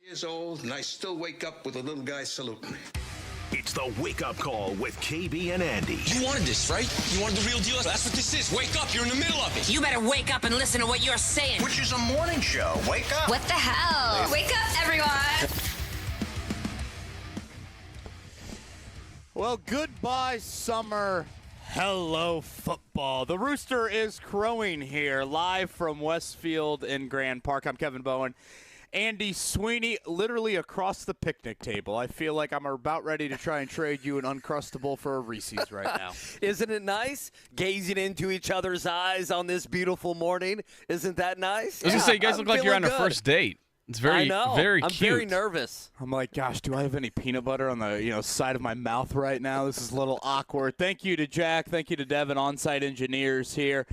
Years old, and I still wake up with a little guy saluting me. It's the Wake Up Call with KB and Andy. You wanted this, right? You wanted the real deal? That's what this is. Wake up. You're in the middle of it. You better wake up and listen to what you're saying. Which is a morning show. Wake up. What the hell? Wake up, everyone. Well, goodbye, summer. Hello, football. The rooster is crowing here, live from Westfield in Grand Park. I'm Kevin Bowen. Andy Sweeney, literally across the picnic table. I feel like I'm about ready to try and trade you an Uncrustable for a Reese's right now. Isn't it nice? Gazing into each other's eyes on this beautiful morning. Isn't that nice? I was going to say, you guys look like you're on a first date. It's very, very cute. I'm very nervous. I'm like, gosh, do I have any peanut butter on the side of my mouth right now? This is a little awkward. Thank you to Jack. Thank you to Devin, on-site engineers here.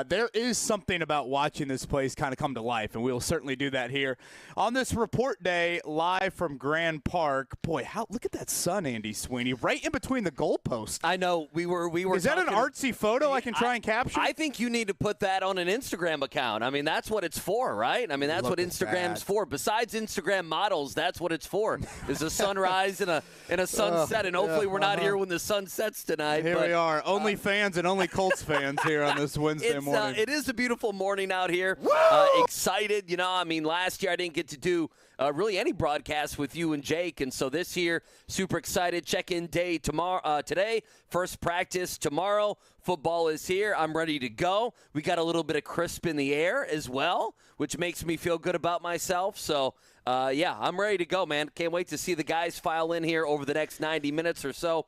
There is something about watching this place kind of come to life, and we'll certainly do that here on this report day live from Grand Park. Boy, look at that sun, Andy Sweeney, right in between the goalposts. I know. We were. Is that an artsy photo I can try and capture? I think you need to put that on an Instagram account. I mean, that's what it's for, right? I mean, that's what Instagram's for. Besides Instagram models, that's what it's for. Is a sunrise and a sunset, and hopefully we're not here when the sun sets tonight. Here we are, only fans and only Colts fans here on this Wednesday morning. It is a beautiful morning out here. Excited, I mean, last year I didn't get to do really any broadcasts with you and Jake, and so this year, super excited. Check-in day today, first practice tomorrow. Football is here. I'm ready to go. We got a little bit of crisp in the air as well, which makes me feel good about myself. So, I'm ready to go, man. Can't wait to see the guys file in here over the next 90 minutes or so.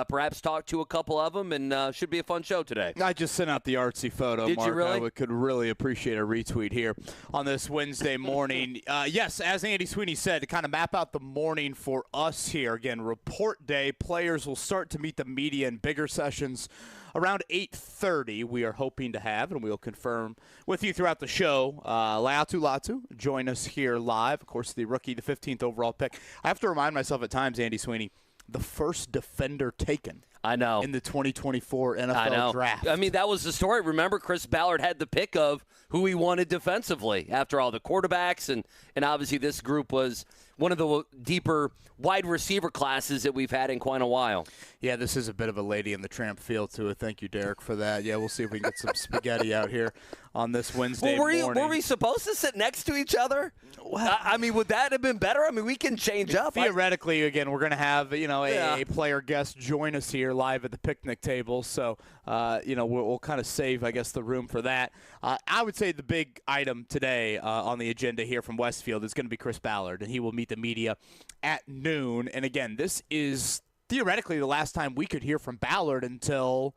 Perhaps talk to a couple of them, and should be a fun show today. I just sent out the artsy photo, Did Mark. you really? I could really appreciate a retweet here on this Wednesday morning. Yes, as Andy Sweeney said, to kind of map out the morning for us here. Again, report day. Players will start to meet the media in bigger sessions around 8:30. We are hoping to have, and we'll confirm with you throughout the show, Latu Latu join us here live. Of course, the rookie, the 15th overall pick. I have to remind myself at times, Andy Sweeney, the first defender taken. I know. In the 2024 NFL draft. I mean, that was the story. Remember, Chris Ballard had the pick of who he wanted defensively after all the quarterbacks, and obviously this group was one of the deeper wide receiver classes that we've had in quite a while. Yeah, this is a bit of a Lady in the Tramp feel to it. Thank you, Derek, for that. Yeah, we'll see if we can get some spaghetti out here on this Wednesday morning. Were we supposed to sit next to each other? Well, I mean, would that have been better? I mean, we can change up. Theoretically, again, we're going to have a player guest join us here live at the picnic table. So, we'll kind of save, I guess, the room for that. I would say the big item today on the agenda here from Westfield is going to be Chris Ballard, and he will meet the media at noon. And, again, this is theoretically the last time we could hear from Ballard until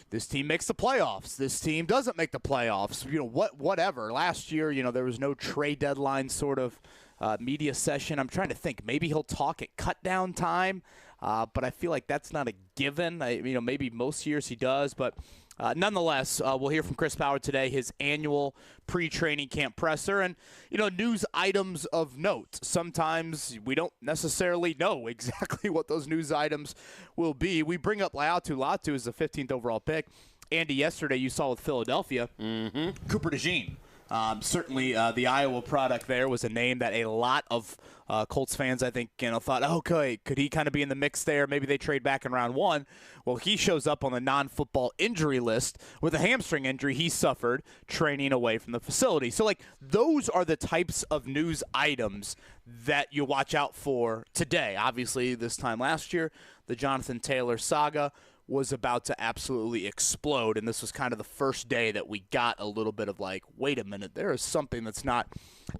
this team makes the playoffs. This team doesn't make the playoffs. Whatever. Last year, there was no trade deadline sort of media session. I'm trying to think. Maybe he'll talk at cut-down time, but I feel like that's not a given. Maybe most years he does, but nonetheless, we'll hear from Chris Ballard today, his annual pre-training camp presser, and, news items of note. Sometimes we don't necessarily know exactly what those news items will be. We bring up Latu Latu as the 15th overall pick. Andy, yesterday you saw with Philadelphia, Cooper DeJean. Certainly, the Iowa product there was a name that a lot of Colts fans, I think, thought, okay, could he kind of be in the mix there? Maybe they trade back in round one. Well, he shows up on the non-football injury list with a hamstring injury he suffered training away from the facility. So, those are the types of news items that you watch out for today. Obviously, this time last year, the Jonathan Taylor saga was about to absolutely explode, and this was kind of the first day that we got a little bit of wait a minute, there is something that's not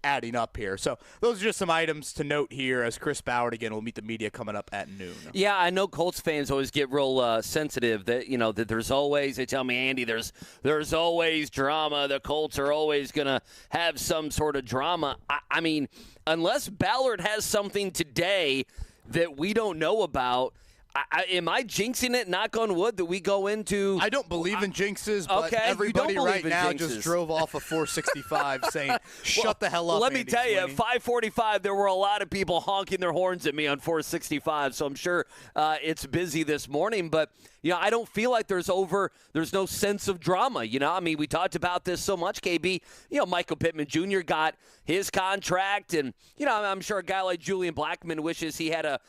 adding up here. So those are just some items to note here as Chris Ballard, again, will meet the media coming up at noon. Yeah, I know Colts fans always get real sensitive that, that there's always, they tell me, Andy, there's always drama. The Colts are always going to have some sort of drama. I mean, unless Ballard has something today that we don't know about, am I jinxing it, knock on wood, that we go into... I don't believe in jinxes, but everybody right now just drove off a 465 saying, shut the hell up, let me Andy tell you, at Sweeney. 545, there were a lot of people honking their horns at me on 465, so I'm sure it's busy this morning. But, I don't feel like there's no sense of drama, I mean, we talked about this so much, KB. Michael Pitman Jr. got his contract. And, I'm sure a guy like Julian Blackmon wishes he had a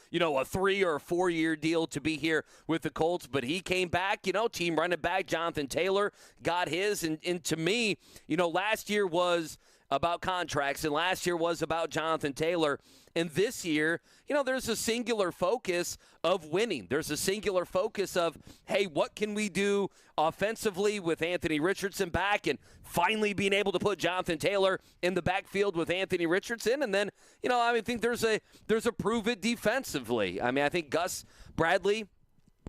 3 or 4 year deal to be here with the Colts. But he came back, team running back Jonathan Taylor got his. And to me, last year was about contracts, and last year was about Jonathan Taylor. And this year, there's a singular focus of winning. There's a singular focus of, hey, what can we do offensively with Anthony Richardson back, and finally being able to put Jonathan Taylor in the backfield with Anthony Richardson. And then, I think there's a prove it defensively. I think Gus Bradley,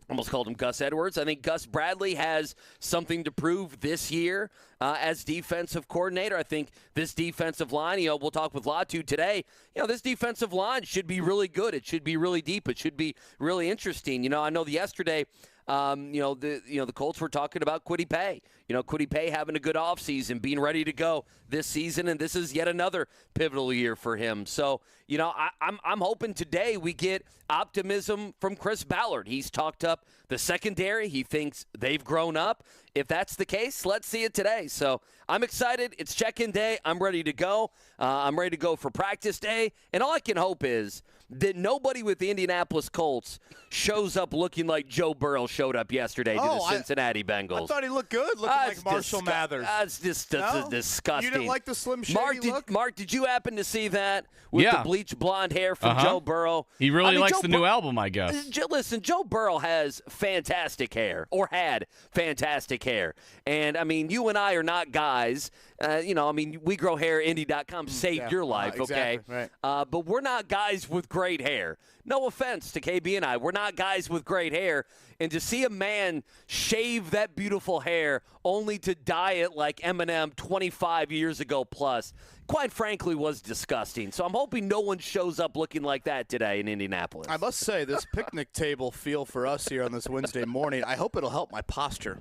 almost called him Gus Edwards. I think Gus Bradley has something to prove this year as defensive coordinator. I think this defensive line, we'll talk with Latu today. This defensive line should be really good. It should be really deep. It should be really interesting. I know yesterday, the Colts were talking about Kwity Paye. Kwity Paye having a good offseason, being ready to go this season, and this is yet another pivotal year for him. So, I'm hoping today we get optimism from Chris Ballard. He's talked up the secondary. He thinks they've grown up. If that's the case, let's see it today. So I'm excited. It's check-in day. I'm ready to go. I'm ready to go for practice day. And all I can hope is that nobody with the Indianapolis Colts shows up looking like Joe Burrow showed up yesterday to the Cincinnati Bengals. I thought he looked good, looking like Marshall Mathers. That's just disgusting. You didn't like the Slim Shady look? Mark, did you happen to see that with the bleached blonde hair from Joe Burrow? He really likes the new album, I guess. Listen, Joe Burrow has fantastic hair, or had fantastic hair. And, you and I are not guys. We grow hair. Indy.com saved your life, okay? Exactly, right. But we're not guys with great hair. No offense to KB and I. We're not guys with great hair. And to see a man shave that beautiful hair only to dye it like Eminem 25 years ago plus, quite frankly, was disgusting. So I'm hoping no one shows up looking like that today in Indianapolis. I must say, this picnic table feel for us here on this Wednesday morning, I hope it'll help my posture.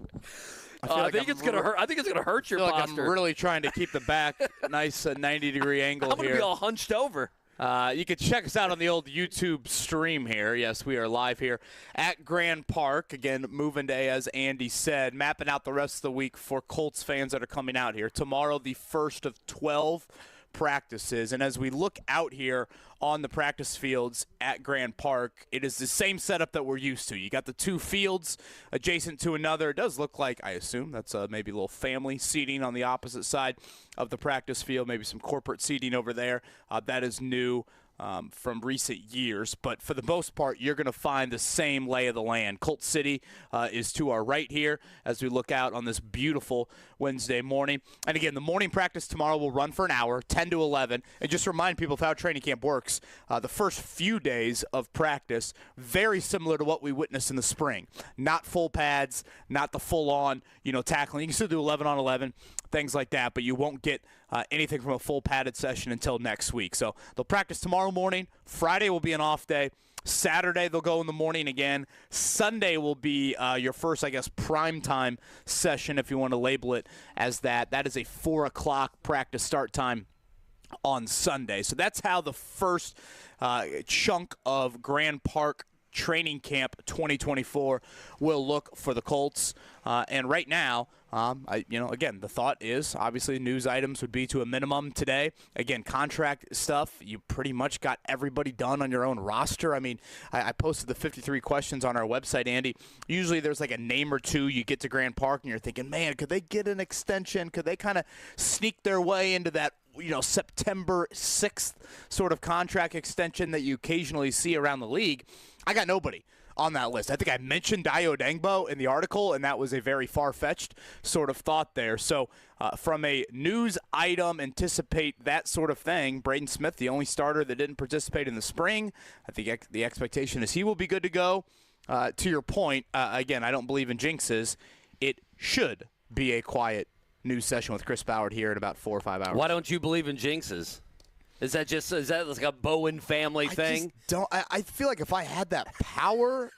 I think it's gonna hurt. I think it's gonna hurt your posture. I'm really trying to keep the back nice 90-degree angle I'm gonna here. be all hunched over. You can check us out on the old YouTube stream here. Yes, we are live here at Grand Park. Again, moving day, as Andy said, mapping out the rest of the week for Colts fans that are coming out here. Tomorrow, the first of 12 practices. And as we look out here on the practice fields at Grand Park, it is the same setup that we're used to. You got the two fields adjacent to another. It does look like, I assume, that's maybe a little family seating on the opposite side of the practice field, maybe some corporate seating over there. That is new from recent years, but for the most part, you're going to find the same lay of the land. Colt City is to our right here as we look out on this beautiful Wednesday morning. And again, the morning practice tomorrow will run for an hour, 10 to 11. And just to remind people of how training camp works, the first few days of practice, very similar to what we witnessed in the spring. Not full pads, not the full-on, tackling. You can still do 11 on 11. Things like that, but you won't get anything from a full padded session until next week. So they'll practice tomorrow morning. Friday will be an off day. Saturday they'll go in the morning again. Sunday will be your first, prime time session, if you want to label it as that. That is a 4 o'clock practice start time on Sunday. So that's how the first chunk of Grand Park Training Camp 2024 will look for the Colts. And right now, again, the thought is obviously news items would be to a minimum today. Again, contract stuff, you pretty much got everybody done on your own roster. I posted the 53 questions on our website, Andy. Usually there's like a name or two you get to Grand Park and you're thinking, man, could they get an extension? Could they kind of sneak their way into that September 6th sort of contract extension that you occasionally see around the league? I got nobody on that list. I think I mentioned Dayo Dengbo in the article, and that was a very far-fetched sort of thought there. So from a news item, anticipate that sort of thing. Braden Smith, the only starter that didn't participate in the spring, I think the expectation is he will be good to go. To your point, again, I don't believe in jinxes. It should be a quiet news session with Chris Ballard here in about 4 or 5 hours. Why don't you believe in jinxes? Is that like a Bowen family thing? I feel like if I had that power,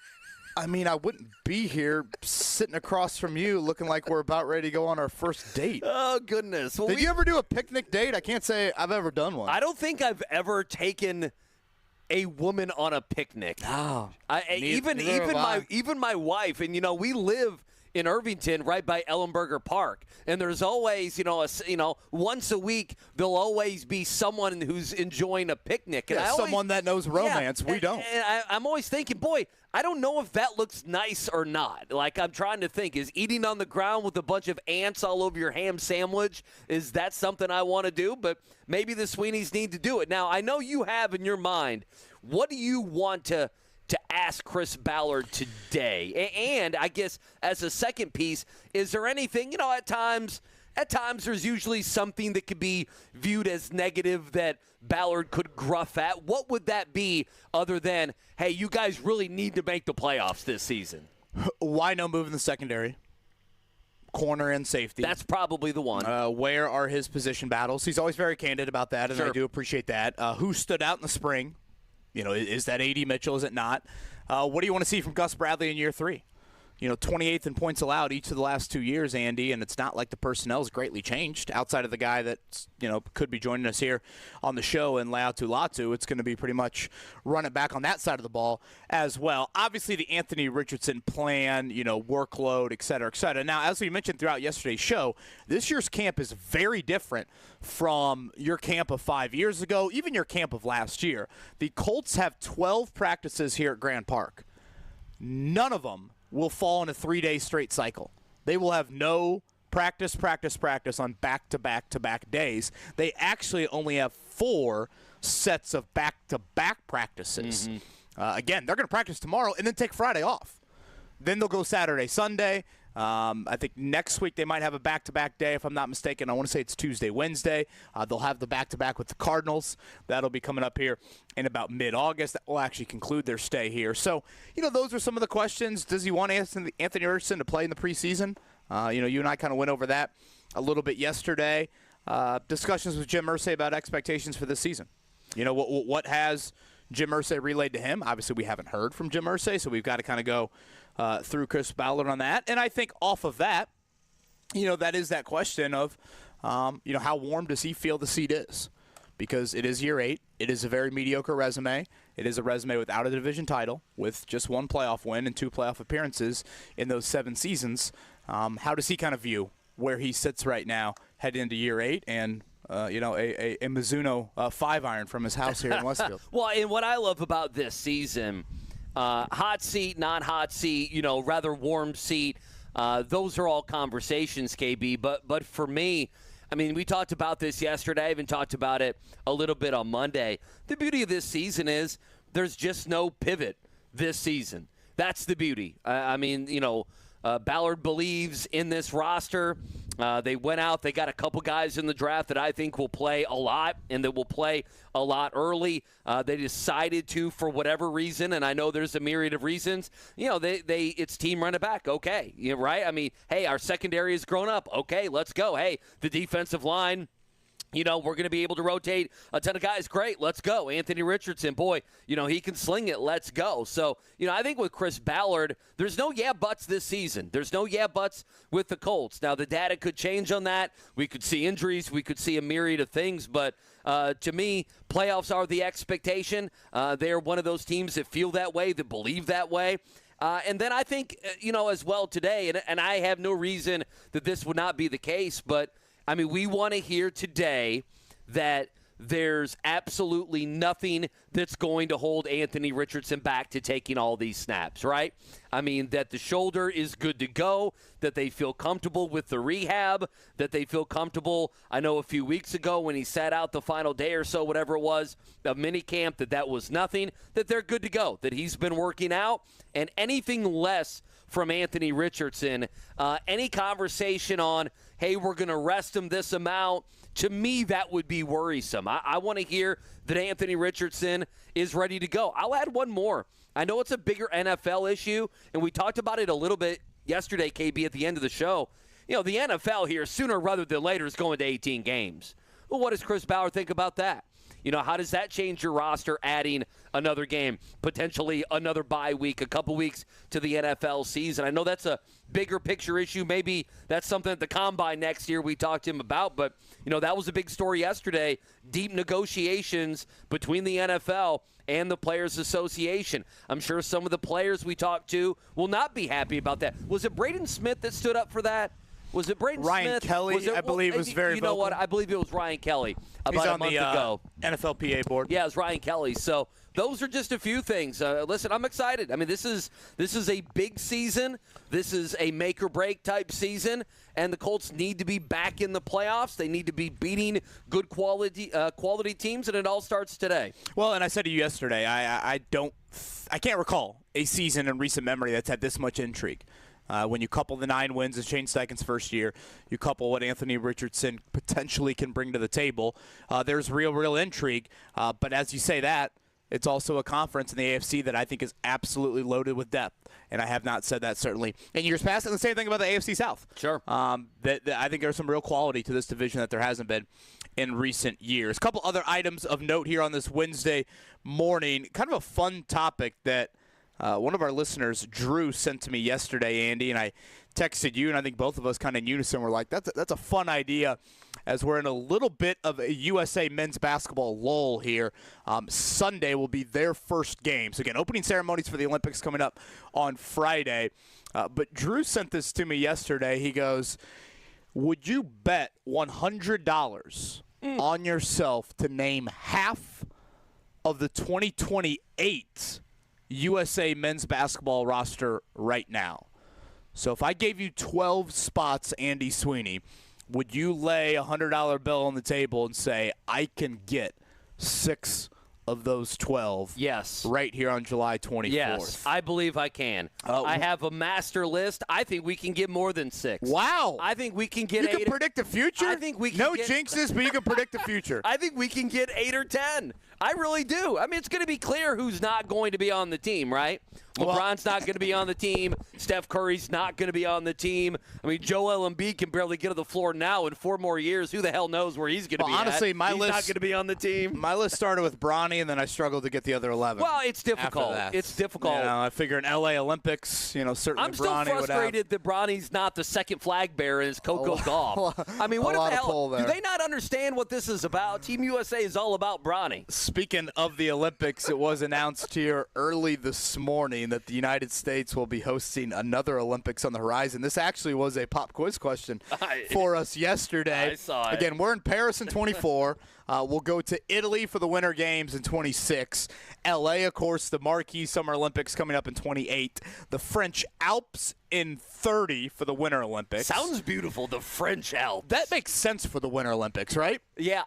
I wouldn't be here sitting across from you looking like we're about ready to go on our first date. Oh, goodness. Well, Did you ever do a picnic date? I can't say I've ever done one. I don't think I've ever taken a woman on a picnic. No. Even my wife, and we live in Irvington, right by Ellenberger Park. And there's always, once a week, there'll always be someone who's enjoying a picnic. And someone that knows romance. We don't. And I'm always thinking, boy, I don't know if that looks nice or not. Like, I'm trying to think, is eating on the ground with a bunch of ants all over your ham sandwich, is that something I want to do? But maybe the Sweeneys need to do it. Now, I know you have in your mind, what do you want to ask Chris Ballard today? And I guess as a second piece, is there anything, at times there's usually something that could be viewed as negative that Ballard could gruff at. What would that be other than, hey, you guys really need to make the playoffs this season? Why no move in the secondary? Corner and safety. That's probably the one. Where are his position battles? He's always very candid about that, and Sure. I do appreciate that. Who stood out in the spring? Is that A.D. Mitchell? Is it not? What do you want to see from Gus Bradley in year 3? 28th in points allowed each of the last 2 years, Andy, and it's not like the personnel's greatly changed outside of the guy that, could be joining us here on the show in Latu Latu. It's going to be pretty much run it back on that side of the ball as well. Obviously, the Anthony Richardson plan, workload, et cetera, et cetera. Now, as we mentioned throughout yesterday's show, this year's camp is very different from your camp of 5 years ago, even your camp of last year. The Colts have 12 practices here at Grand Park. None of them will fall in a 3-day straight cycle. They will have no practice on back-to-back days. They actually only have 4 sets of back-to-back practices. Again, they're going to practice tomorrow and then take Friday off. Then they'll go Saturday, Sunday. I think next week they might have a back-to-back day, if I'm not mistaken. I want to say it's Tuesday, Wednesday. They'll have the back-to-back with the Cardinals. That'll be coming up here in about mid-August. That will actually conclude their stay here. So, those are some of the questions. Does he want Anthony Richardson to play in the preseason? You and I kind of went over that a little bit yesterday. Discussions with Jim Irsay about expectations for this season. What has Jim Irsay relayed to him? Obviously, we haven't heard from Jim Irsay, so we've got to kind of go through Chris Ballard on that. And I think off of that, that is that question of, how warm does he feel the seat is? Because it is year 8. It is a very mediocre resume. It is a resume without a division title, with just 1 playoff win and 2 playoff appearances in those 7 seasons. How does he kind of view where he sits right now, heading into year 8 and a Mizuno 5-iron from his house here in Westfield? Well, and what I love about this season, hot seat, not hot seat, rather warm seat, those are all conversations, KB. But for me, we talked about this yesterday. I even talked about it a little bit on Monday. The beauty of this season is there's just no pivot this season. That's the beauty. Ballard believes in this roster. They went out. They got a couple guys in the draft that I think will play a lot and that will play a lot early. They decided to, for whatever reason, and I know there's a myriad of reasons, it's team run it back. Okay. Right? Hey, our secondary has grown up. Okay, let's go. Hey, the defensive line, we're going to be able to rotate a ton of guys. Great, let's go. Anthony Richardson, boy, he can sling it. Let's go. So, I think with Chris Ballard, there's no yeah buts this season. There's no yeah buts with the Colts. Now, the data could change on that. We could see injuries. We could see a myriad of things. But to me, playoffs are the expectation. They're one of those teams that feel that way, that believe that way. And then I think, as well today, and I have no reason that this would not be the case, but we want to hear today that there's absolutely nothing that's going to hold Anthony Richardson back to taking all these snaps, right? That the shoulder is good to go, that they feel comfortable with the rehab, that they feel comfortable. I know a few weeks ago when he sat out the final day or so, whatever it was, of minicamp, that was nothing, that they're good to go, that he's been working out, and anything less from Anthony Richardson, any conversation on, hey, we're going to rest him this amount, to me, that would be worrisome. I want to hear that Anthony Richardson is ready to go. I'll add one more. I know it's a bigger NFL issue, and we talked about it a little bit yesterday, KB, at the end of the show. The NFL here, sooner rather than later, is going to 18 games. Well, what does Chris Ballard think about that? how does that change your roster adding another game, potentially another bye week, a couple weeks to the NFL season? I know that's a bigger picture issue. Maybe that's something at the Combine next year we talked to him about, but, that was a big story yesterday, deep negotiations between the NFL and the Players Association. I'm sure some of the players we talked to will not be happy about that. Was it Braden Smith that stood up for that? Was it Braden Ryan Smith? Kelly, I believe, was very vocal. You know what? I believe it was Ryan Kelly about a month ago. NFLPA board. Yeah, it was Ryan Kelly. So those are just a few things. Listen, I'm excited. I mean, this is a big season. This is a make-or-break type season, and the Colts need to be back in the playoffs. They need to be beating good quality teams, and it all starts today. Well, and I said to you yesterday, I can't recall a season in recent memory that's had this much intrigue. When you couple the 9 wins as Shane Steichen's first year, you couple what Anthony Richardson potentially can bring to the table, there's real intrigue. But as you say that, it's also a conference in the AFC that I think is absolutely loaded with depth. And I have not said that certainly in years past. And the same thing about the AFC South. Sure. That I think there's some real quality to this division that there hasn't been in recent years. A couple other items of note here on this Wednesday morning. Kind of a fun topic that one of our listeners, Drew, sent to me yesterday, Andy, and I texted you, and I think both of us kind of in unison were like, that's a fun idea as we're in a little bit of a USA men's basketball lull here. Sunday will be their first game. So, again, opening ceremonies for the Olympics coming up on Friday. But Drew sent this to me yesterday. He goes, would you bet $100 on yourself to name half of the 2028 USA men's basketball roster right now? So if I gave you 12 spots, Andy Sweeney, would you lay a $100 bill on the table and say, I can get 6 of those 12 right here on July 24th? Yes, I believe I can. I have a master list. I think we can get more than 6. Wow. I think we can get 8. You can predict the future? I think we can No jinxes, but you can predict the future. I think we can get 8 or 10. I really do. I mean, it's going to be clear who's not going to be on the team, right? LeBron's not going to be on the team. Steph Curry's not going to be on the team. I mean, Joel Embiid can barely get to the floor now. In 4 more years, who the hell knows where he's going to be honestly, at. my He's list, not going to be on the team. My list started with Bronny, and then I struggled to get the other 11. Well, it's difficult. It's difficult. I figure in L.A. Olympics, certainly I'm still Bronny frustrated that Bronny's not the second flag bearer in his Coco Golf. I mean, what the hell? Do they not understand what this is about? Team USA is all about Bronny. Speaking of the Olympics, it was announced here early this morning that the United States will be hosting another Olympics on the horizon. This actually was a pop quiz question for us yesterday. I saw it. Again, we're in Paris in 24. We'll go to Italy for the Winter Games in 26. L.A., of course, the marquee Summer Olympics coming up in 28. The French Alps in 30 for the Winter Olympics. Sounds beautiful, the French Alps. That makes sense for the Winter Olympics, right? Yeah,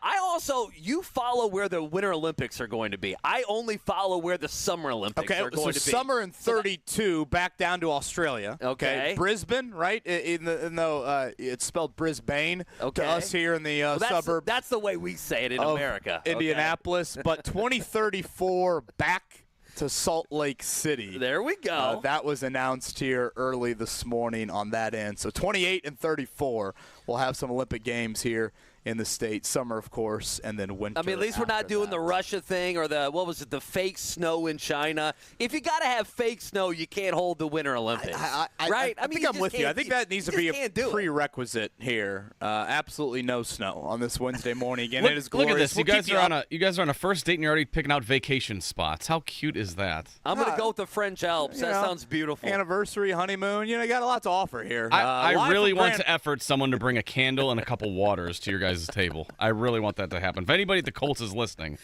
you follow where the Winter Olympics are going to be. I only follow where the Summer Olympics are going to be. So summer in 32, back down to Australia. Okay. Brisbane, right? Even though it's spelled Brisbane to us here in the suburb. That's the way we say it in America. Indianapolis. But 2034 back to Salt Lake City. There we go. That was announced here early this morning on that end. So 28 and 34 will have some Olympic Games here in the state. Summer, of course, and then winter. I mean, at least we're not doing the Russia thing or the fake snow in China. If you got to have fake snow, you can't hold the Winter Olympics. Right? I think I'm with you. I think that needs to be a prerequisite here. Absolutely no snow on this Wednesday morning. Again, it is glorious. Look at this. You guys are on a first date and you're already picking out vacation spots. How cute is that? I'm going to go with the French Alps. That sounds beautiful. Anniversary, honeymoon. You got a lot to offer here. I really want to effort someone to bring a candle and a couple waters to your guys' table. I really want that to happen. If anybody at the Colts is listening.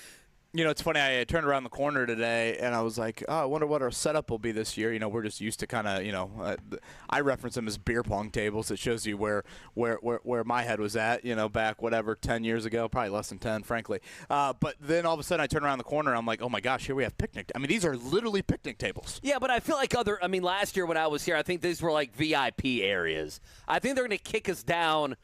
It's funny. I turned around the corner today, and I was like, oh, I wonder what our setup will be this year. We're just used to kind of, I reference them as beer pong tables. It shows you where my head was at, back, 10 years ago, probably less than 10, frankly. But then all of a sudden I turn around the corner, and I'm like, oh, my gosh, here we have picnic. I mean, these are literally picnic tables. Yeah, but I feel like last year when I was here, I think these were like VIP areas. I think they're going to kick us down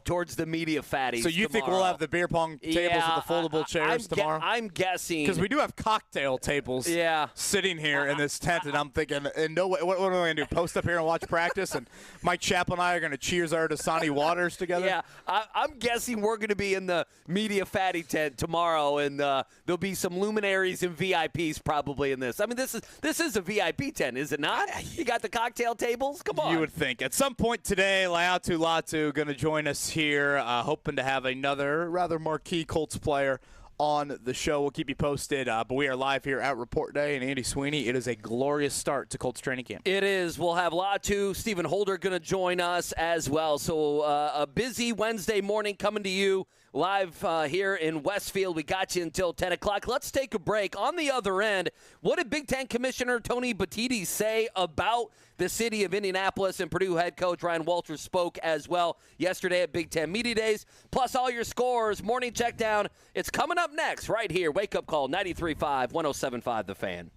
towards the media fatties. So you think we'll have the beer pong tables with the foldable chairs tomorrow? I'm guessing. Because we do have cocktail tables sitting here in this tent, and I'm thinking, no, what am I going to do, post up here and watch practice? And Mike Chappell and I are going to cheers our Dasani waters together? Yeah, I'm guessing we're going to be in the media fatty tent tomorrow, and there'll be some luminaries and VIPs probably in this. I mean, this is a VIP tent, is it not? You got the cocktail tables? Come on. You would think. At some point today, Latu Latu going to join us here, hoping to have another rather marquee Colts player on the show. We'll keep you posted, but we are live here at Report Day, and Andy Sweeney, it is a glorious start to Colts training camp. It is. We'll have Latu, Stephen Holder going to join us as well. So a busy Wednesday morning coming to you live here in Westfield. We got you until 10 o'clock. Let's take a break. On the other end, what did Big Ten Commissioner Tony Batiti say about the city of Indianapolis? And Purdue head coach Ryan Walters spoke as well yesterday at Big Ten Media Days. Plus all your scores, morning check down. It's coming up next right here. Wake Up Call, 93.5, 107.5 The Fan.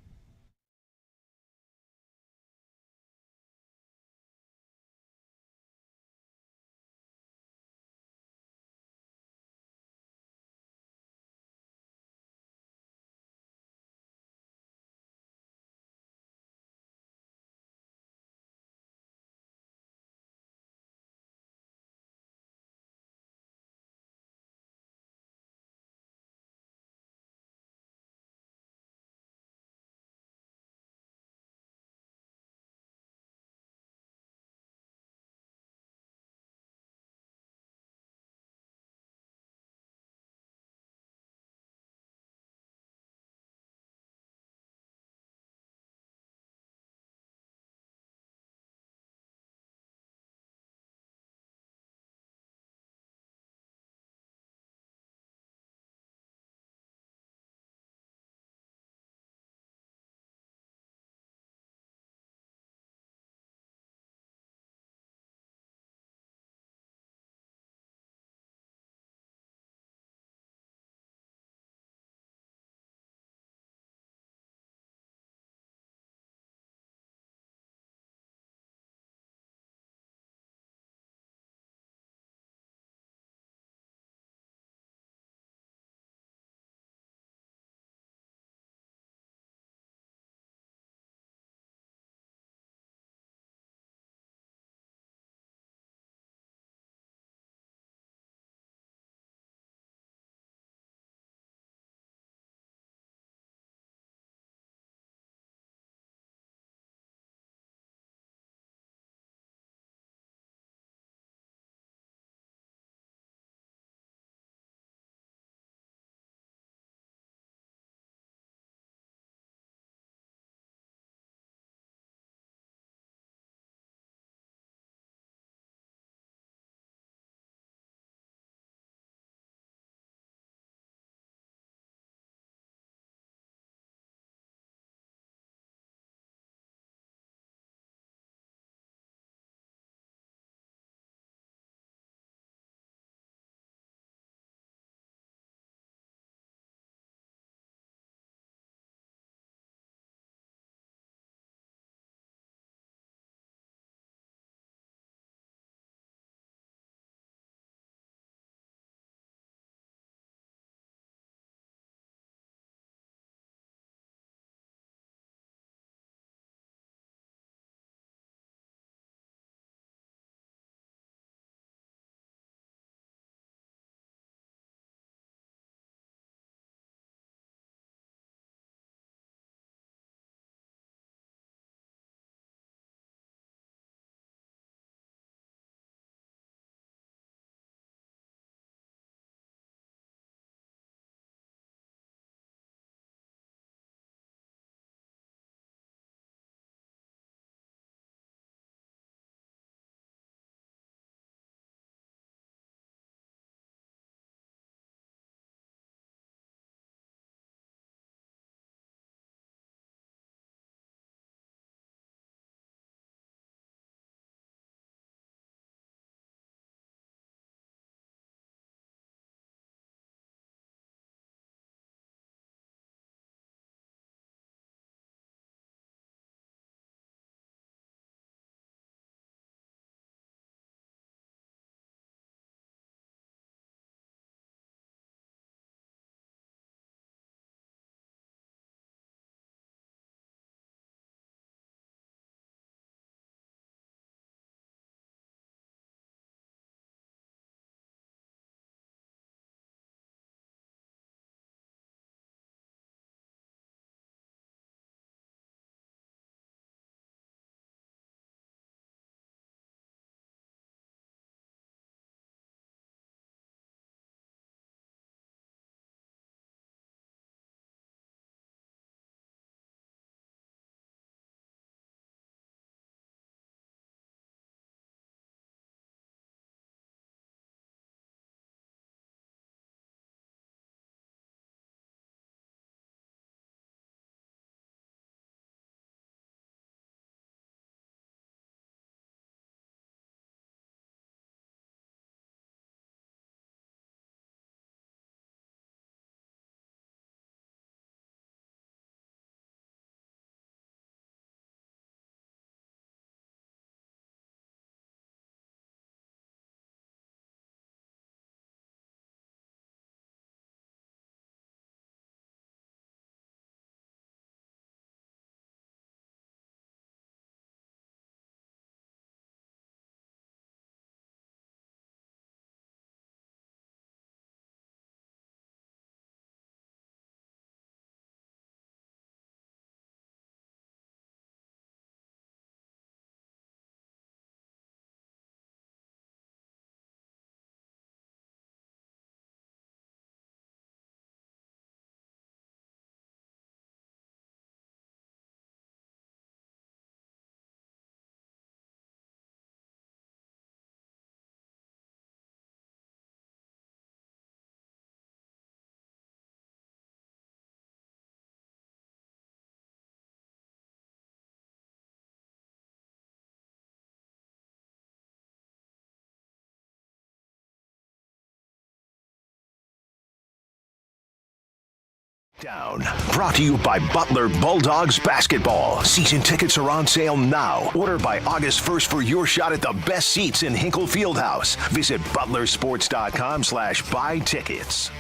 Down. Brought to you by Butler Bulldogs Basketball. Season tickets are on sale now. Order by August 1st for your shot at the best seats in Hinkle Fieldhouse. Visit butlersports.com/buy tickets.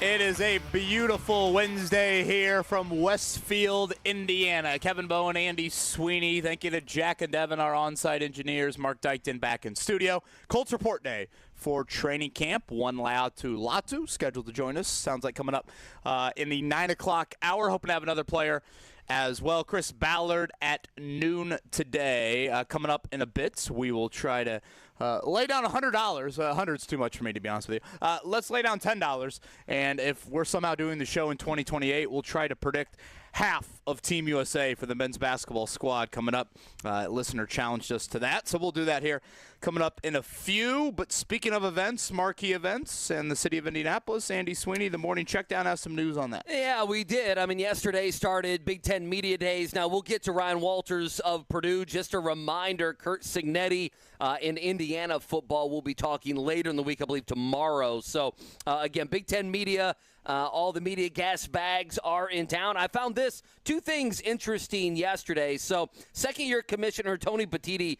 It is a beautiful Wednesday here from Westfield, Indiana. Kevin Bowen, Andy Sweeney. Thank you to Jack and Devin, our on-site engineers. Mark Dykton back in studio. Colts report day for training camp. One Latu Latu scheduled to join us. Sounds like coming up in the 9 o'clock hour. Hoping to have another player as well. Chris Ballard at noon today. Coming up in a bit, we will try to lay down $100. $100's too much for me, to be honest with you. Let's lay down $10. And if we're somehow doing the show in 2028, we'll try to predict half of Team USA for the men's basketball squad coming up. Listener challenged us to that, so we'll do that here coming up in a few. But speaking of events, marquee events, and the city of Indianapolis, Andy Sweeney, the morning checkdown has some news on that. Yeah, we did. I mean, yesterday started Big Ten Media Days. Now, we'll get to Ryan Walters of Purdue. Just a reminder, Kurt Cignetti in Indiana football. We'll be talking later in the week, I believe tomorrow. So, again, Big Ten Media. All the media gas bags are in town. I found two things interesting yesterday. So, second-year commissioner Tony Petitti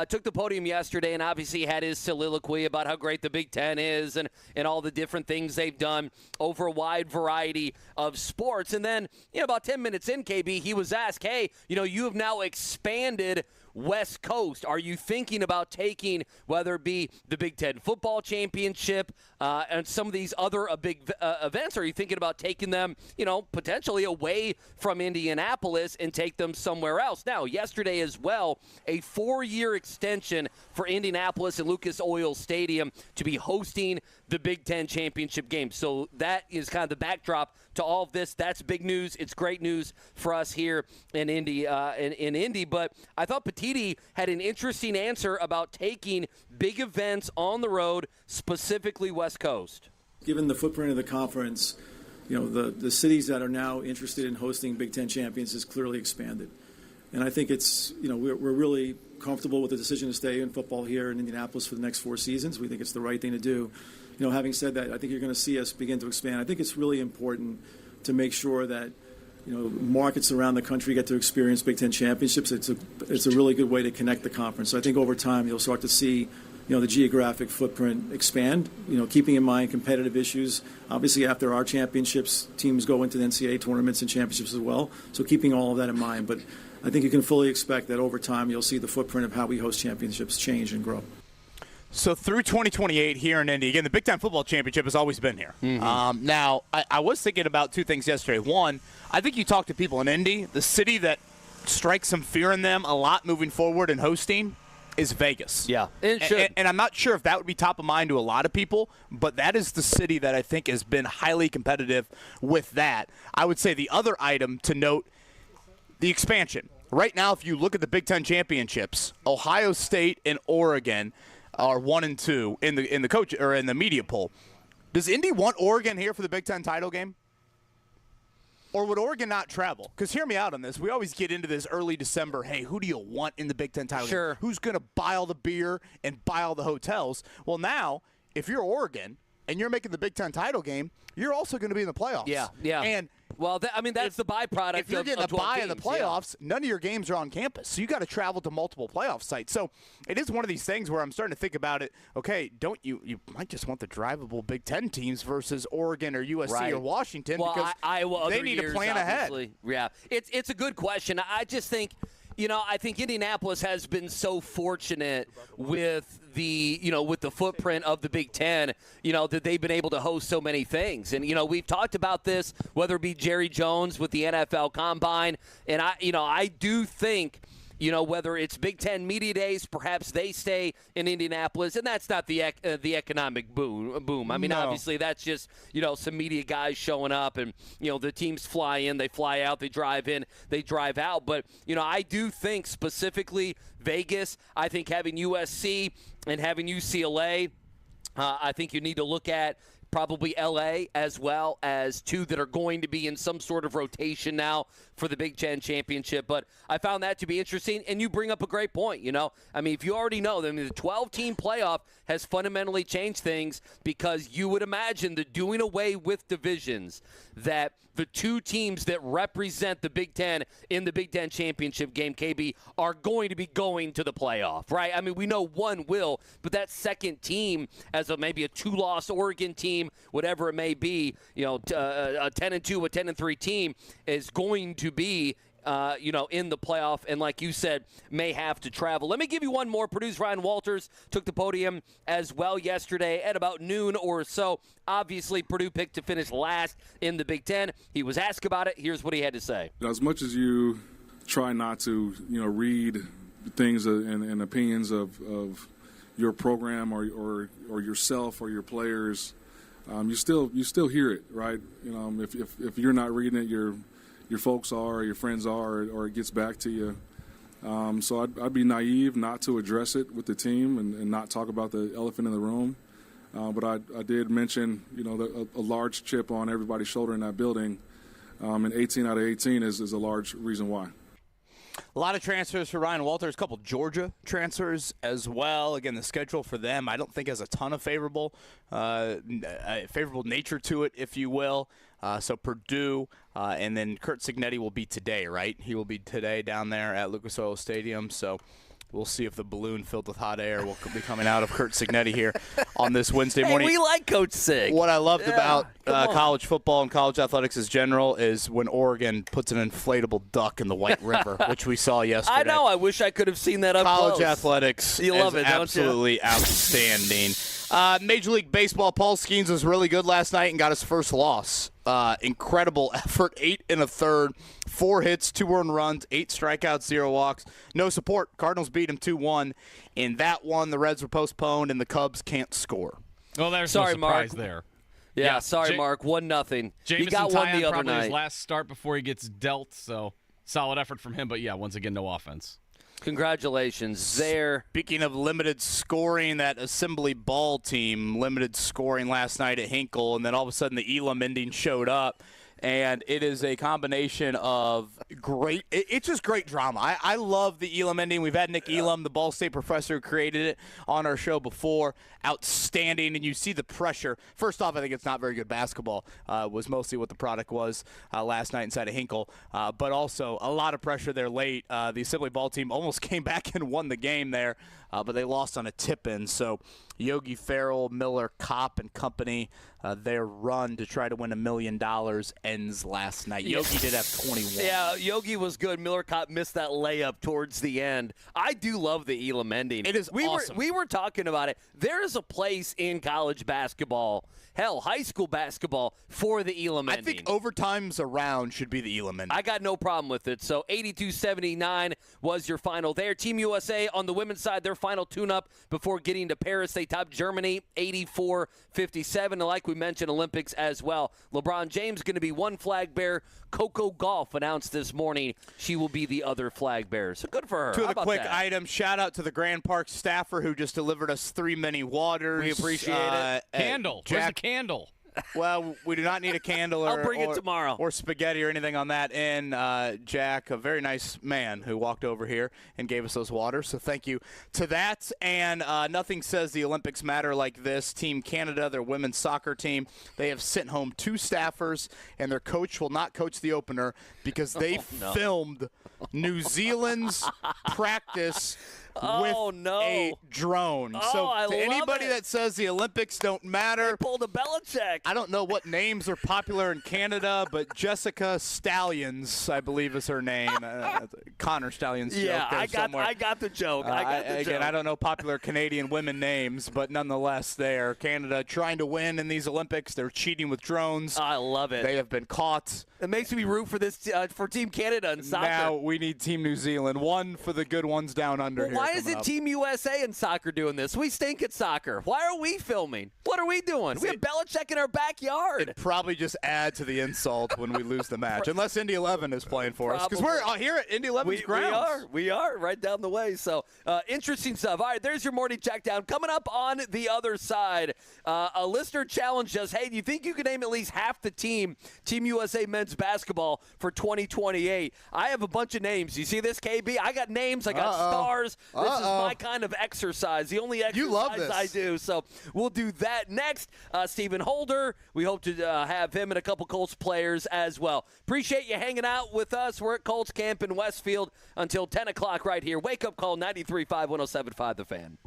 took the podium yesterday and obviously had his soliloquy about how great the Big Ten is and all the different things they've done over a wide variety of sports. And then, about 10 minutes in, KB, he was asked, hey, you have now expanded West Coast. Are you thinking about taking, whether it be the Big Ten football championship and some of these other big events, or are you thinking about taking them, potentially away from Indianapolis and take them somewhere else? Now, yesterday as well, a 4-year extension for Indianapolis and Lucas Oil Stadium to be hosting the Big Ten championship game. So that is kind of the backdrop to all of this. That's big news. It's great news for us here in Indy. But I thought Petitti had an interesting answer about taking big events on the road, specifically West Coast. Given the footprint of the conference, the cities that are now interested in hosting Big Ten champions has clearly expanded. And I think it's, we're really comfortable with the decision to stay in football here in Indianapolis for the next 4 seasons. We think it's the right thing to do. Having said that, I think you're going to see us begin to expand. I think it's really important to make sure that, markets around the country get to experience Big Ten championships. It's a really good way to connect the conference. So I think over time you'll start to see, the geographic footprint expand, keeping in mind competitive issues. Obviously, after our championships, teams go into the NCAA tournaments and championships as well. So keeping all of that in mind. But I think you can fully expect that over time you'll see the footprint of how we host championships change and grow. So through 2028 here in Indy, again, the Big Ten Football Championship has always been here. Mm-hmm. Now, I was thinking about 2 things yesterday. One, I think you talk to people in Indy, the city that strikes some fear in them a lot moving forward and hosting is Vegas. Yeah, and I'm not sure if that would be top of mind to a lot of people, but that is the city that I think has been highly competitive with that. I would say the other item to note, the expansion. Right now, if you look at the Big Ten championships, Ohio State and Oregon are 1 and 2 in the coach or in the media poll. Does Indy want Oregon here for the Big Ten title game? Or would Oregon not travel? Because hear me out on this. We always get into this early December, hey, who do you want in the Big Ten title game? Who's going to buy all the beer and buy all the hotels? Well, now, if you're Oregon and you're making the Big Ten title game, you're also going to be in the playoffs. Yeah. And well, that's the byproduct. If you're getting a bye in the playoffs, none of your games are on campus. So you got to travel to multiple playoff sites. So it is one of these things where I'm starting to think about it. Okay, don't you might just want the drivable Big Ten teams versus Oregon or USC or Washington because they need to plan ahead. Yeah, it's a good question. I just think, I think Indianapolis has been so fortunate with the footprint of the Big Ten, that they've been able to host so many things. And, we've talked about this, whether it be Jerry Jones with the NFL Combine. And I do think, whether it's Big Ten Media Days, perhaps they stay in Indianapolis, and that's not the economic boom. I mean, obviously that's just, some media guys showing up, and, the teams fly in, they fly out, they drive in, they drive out. But, I do think specifically Vegas, I think having USC and having UCLA, I think you need to look at probably L.A. as well as two that are going to be in some sort of rotation now for the Big Ten Championship. But I found that to be interesting, and you bring up a great point, I mean, if you already know, the 12-team playoff has fundamentally changed things because you would imagine that doing away with divisions, that the two teams that represent the Big Ten in the Big Ten Championship game, KB, are going to be going to the playoff, right? I mean, we know one will, but that second team, as maybe a 2-loss Oregon team, whatever it may be, a 10-2, a 10-3 team is going to be in the playoff, and like you said, may have to travel. Let me give you one more. Purdue's Ryan Walters took the podium as well yesterday at about noon or so. Obviously, Purdue picked to finish last in the Big Ten. He was asked about it. Here's what he had to say. As much as you try not to, read things and opinions of your program or yourself or your players, you still hear it, right? If you're not reading it, your folks are, or your friends are, or it gets back to you. So I'd be naive not to address it with the team and not talk about the elephant in the room. But I did mention, a large chip on everybody's shoulder in that building, and 18 out of 18 is a large reason why. A lot of transfers for Ryan Walters, a couple Georgia transfers as well. Again, the schedule for them I don't think has a ton of favorable nature to it, if you will. So Purdue, and then Curt Cignetti will be today, right? He will be today down there at Lucas Oil Stadium. So we'll see if the balloon filled with hot air will be coming out of Curt Cignetti here on this Wednesday morning. Hey, we like Coach Sig. What I loved about college football and college athletics in general is when Oregon puts an inflatable duck in the White River, which we saw yesterday. I know. I wish I could have seen that up college close. Athletics you love is it, don't absolutely you? outstanding. Major League Baseball, Paul Skeens was really good last night and got his first loss. Incredible effort, 8 1/3, 4 hits, 2 earned runs, 8 strikeouts, 0 walks. No support. Cardinals beat him 2-1. In that one, the Reds were postponed, and the Cubs can't score. Well, there's Sorry, no surprise Mark. there. Yeah, sorry, Mark. 1-0. He got one the other probably night. his last start before he gets dealt, so solid effort from him. But, yeah, once again, no offense. Congratulations there. Speaking of limited scoring, that Assembly Ball team limited scoring last night at Hinkle, and then all of a sudden the Elam ending showed up. And it is a combination of great – it's just great drama. I love the Elam ending. We've had Nick Elam, the Ball State professor who created it, on our show before. Outstanding. And you see the pressure. First off, I think it's not very good basketball was mostly what the product was last night inside of Hinkle. But also a lot of pressure there late. The Assembly Ball team almost came back and won the game there, but they lost on a tip-in. So Yogi Farrell, Miller, Kopp, and company, their run to try to win $1 million ends last night. Yogi did have 21. Yeah, Yogi was good. Miller Kopp missed that layup towards the end. I do love the Elam ending. It is awesome. We were talking about it. There is a place in college basketball, hell, high school basketball, for the Elam ending. I think overtimes around should be the Elam ending. I got no problem with it. So 82-79 was your final there. Team USA on the women's side, their final tune-up before getting to Paris. They topped Germany 84-57. And like we mentioned, Olympics as well. LeBron James going to be one flag bearer. Coco Gauff announced this morning she will be the other flag bearer. So good for her. Two How of the about quick that? items. Shout out to the Grand Park staffer who just delivered us 3 mini waters. We appreciate it. Candle. Where's the candle? Well, we do not need a candle I'll bring it tomorrow. Or spaghetti or anything on that end. Jack, a very nice man who walked over here and gave us those waters, so thank you to that. And nothing says the Olympics matter like this. Team Canada, their women's soccer team, they have sent home 2 staffers, and their coach will not coach the opener because they filmed New Zealand's practice with a drone. So I to love anybody it. that says the Olympics don't matter, Pulled a Belichick. I don't know what names are popular in Canada, but Jessica Stallions, I believe is her name. Connor Stallions joke Yeah, there I somewhere. got the joke. Again, I don't know popular Canadian women names, but nonetheless, there. Canada trying to win in these Olympics. They're cheating with drones. I love it. They have been caught. It makes me root for this for Team Canada in soccer. Now we need Team New Zealand. One for the good ones down under here. Why isn't Team USA in soccer doing this? We stink at soccer. Why are we filming? What are we doing? We have Belichick in our backyard. It'd probably just add to the insult when we lose the match, unless Indy 11 is playing for us. Because we're here at Indy 11's grounds. We are right down the way. So interesting stuff. All right, there's your morning checkdown. Coming up on the other side, a listener challenged us, hey, do you think you can name at least half the Team USA men's basketball for 2028? I have a bunch of names. You see this, KB? I got names. I got stars. This is my kind of exercise. The only exercise I do. So we'll do that next. Stephen Holder, we hope to have him and a couple Colts players as well. Appreciate you hanging out with us. We're at Colts Camp in Westfield until 10 o'clock right here. Wake Up Call 93.5, 107.5 The Fan.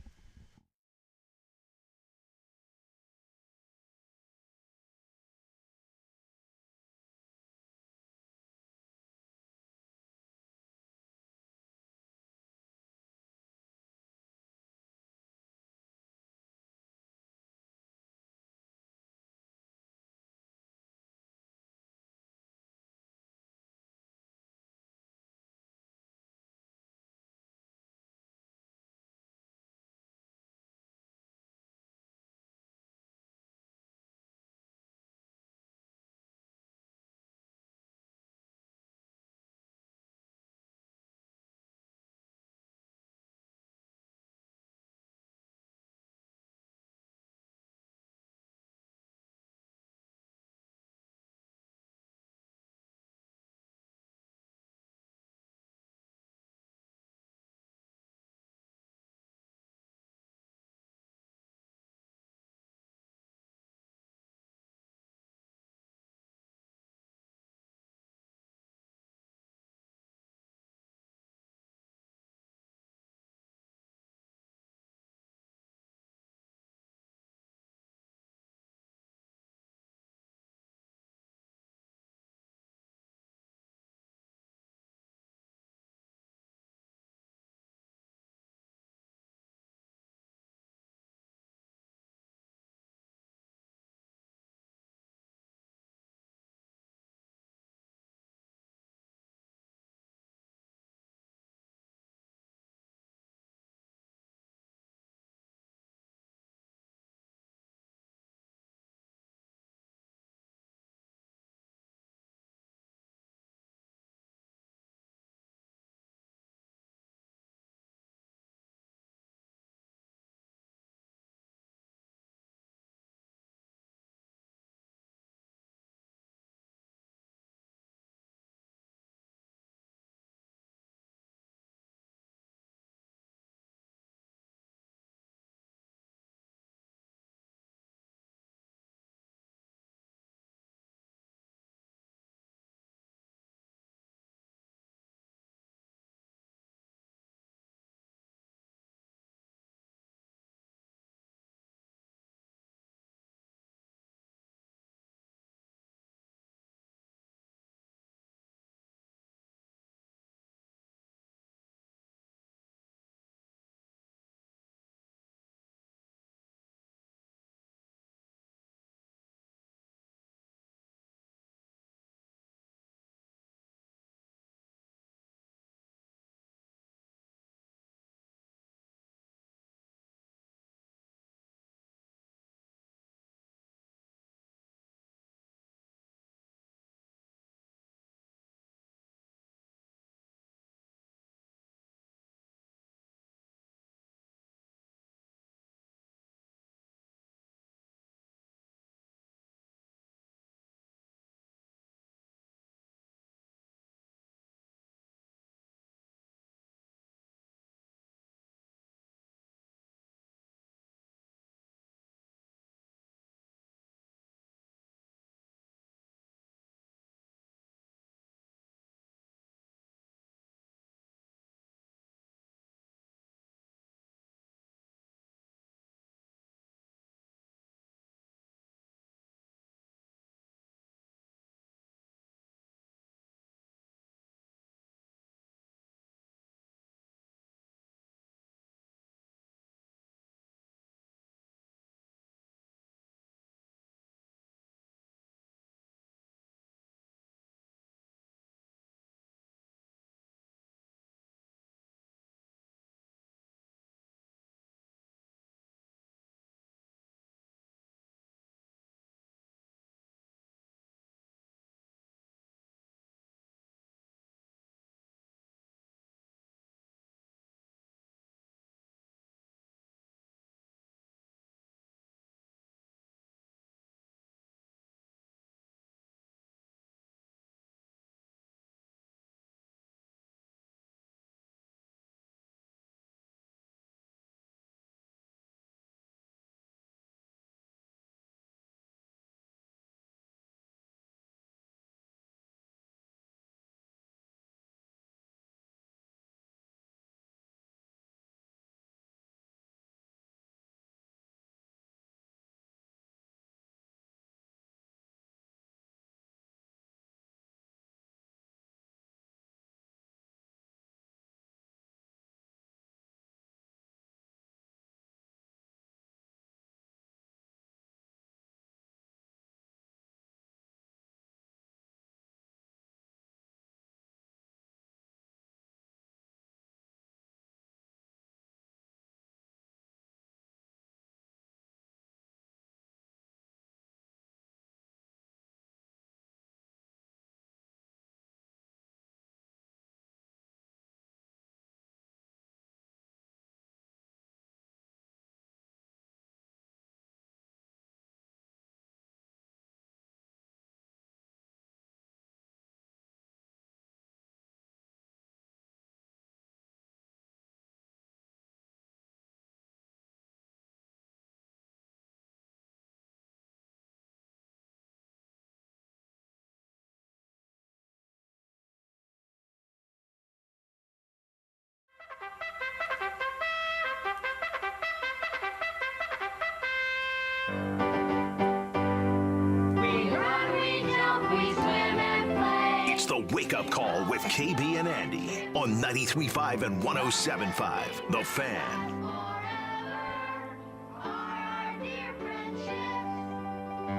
Wake Up Call with KB and Andy on 93.5 and 107.5. The Fan.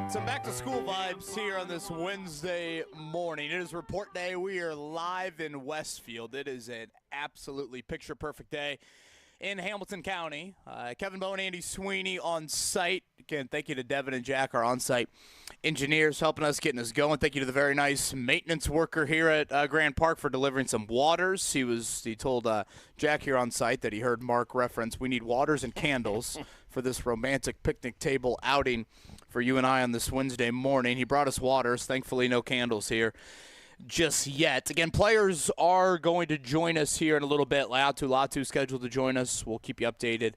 Some back-to-school vibes here on this Wednesday morning. It is report day. We are live in Westfield. It is an absolutely picture-perfect day in Hamilton County. Kevin Bowe and Andy Sweeney on site. Again, thank you to Devin and Jack, our on-site engineers, helping us, getting us going. Thank you to the very nice maintenance worker here at Grand Park for delivering some waters. He told Jack here on site that he heard Mark reference, we need waters and candles for this romantic picnic table outing for you and I on this Wednesday morning. He brought us waters. Thankfully, no candles here just yet. Again, players are going to join us here in a little bit. Latu Latu scheduled to join us. We'll keep you updated.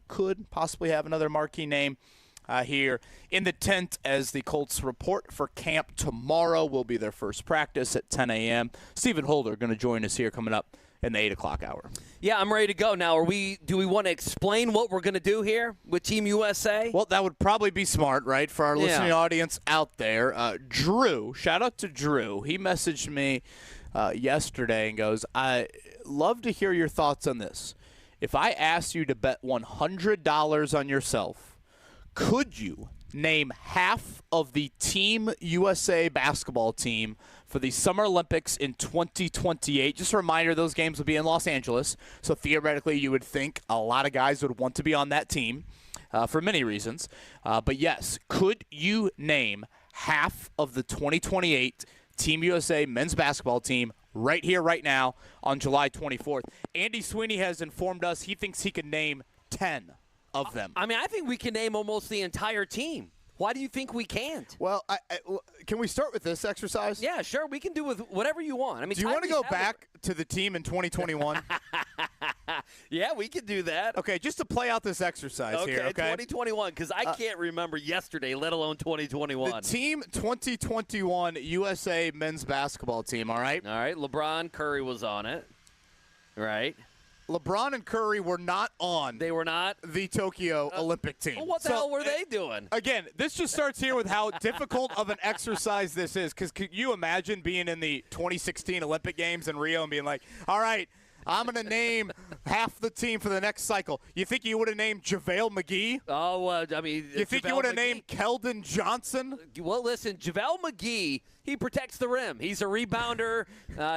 Could possibly have another marquee name here in the tent as the Colts report for camp tomorrow. Will be their first practice at 10 a.m. Stephen Holder going to join us here coming up in the 8 o'clock hour. Yeah, I'm ready to go now. Do we want to explain what we're going to do here with Team USA? Well, that would probably be smart, right, for our listening audience out there. Drew, shout out to Drew. He messaged me yesterday and goes, I love to hear your thoughts on this. If I asked you to bet $100 on yourself, could you name half of the Team USA basketball team for the Summer Olympics in 2028? Just a reminder, those games will be in Los Angeles, so theoretically you would think a lot of guys would want to be on that team for many reasons. But yes, could you name half of the 2028 Team USA men's basketball team right here, right now, on July 24th? Andy Sweeney has informed us he thinks he can name 10 of them. I mean, I think we can name almost the entire team. Why do you think we can't? Well, can we start with this exercise? Yeah, sure. We can do with whatever you want. I mean, do you want to go back to the team in 2021? Yeah, we could do that. Okay, just to play out this exercise here, okay? 2021, because I can't remember yesterday, let alone 2021. The Team 2021 USA men's basketball team, all right? All right, LeBron, Curry was on it, right? LeBron and Curry were not on. They were not? The Tokyo Olympic team. Well, what the hell were they doing? Again, this just starts here with how difficult of an exercise this is. Because could you imagine being in the 2016 Olympic Games in Rio and being like, all right, I'm going to name half the team for the next cycle. You think you would have named JaVale McGee? Oh, I mean, you think you would have named Keldon Johnson? Well, listen, JaVale McGee, he protects the rim. He's a rebounder.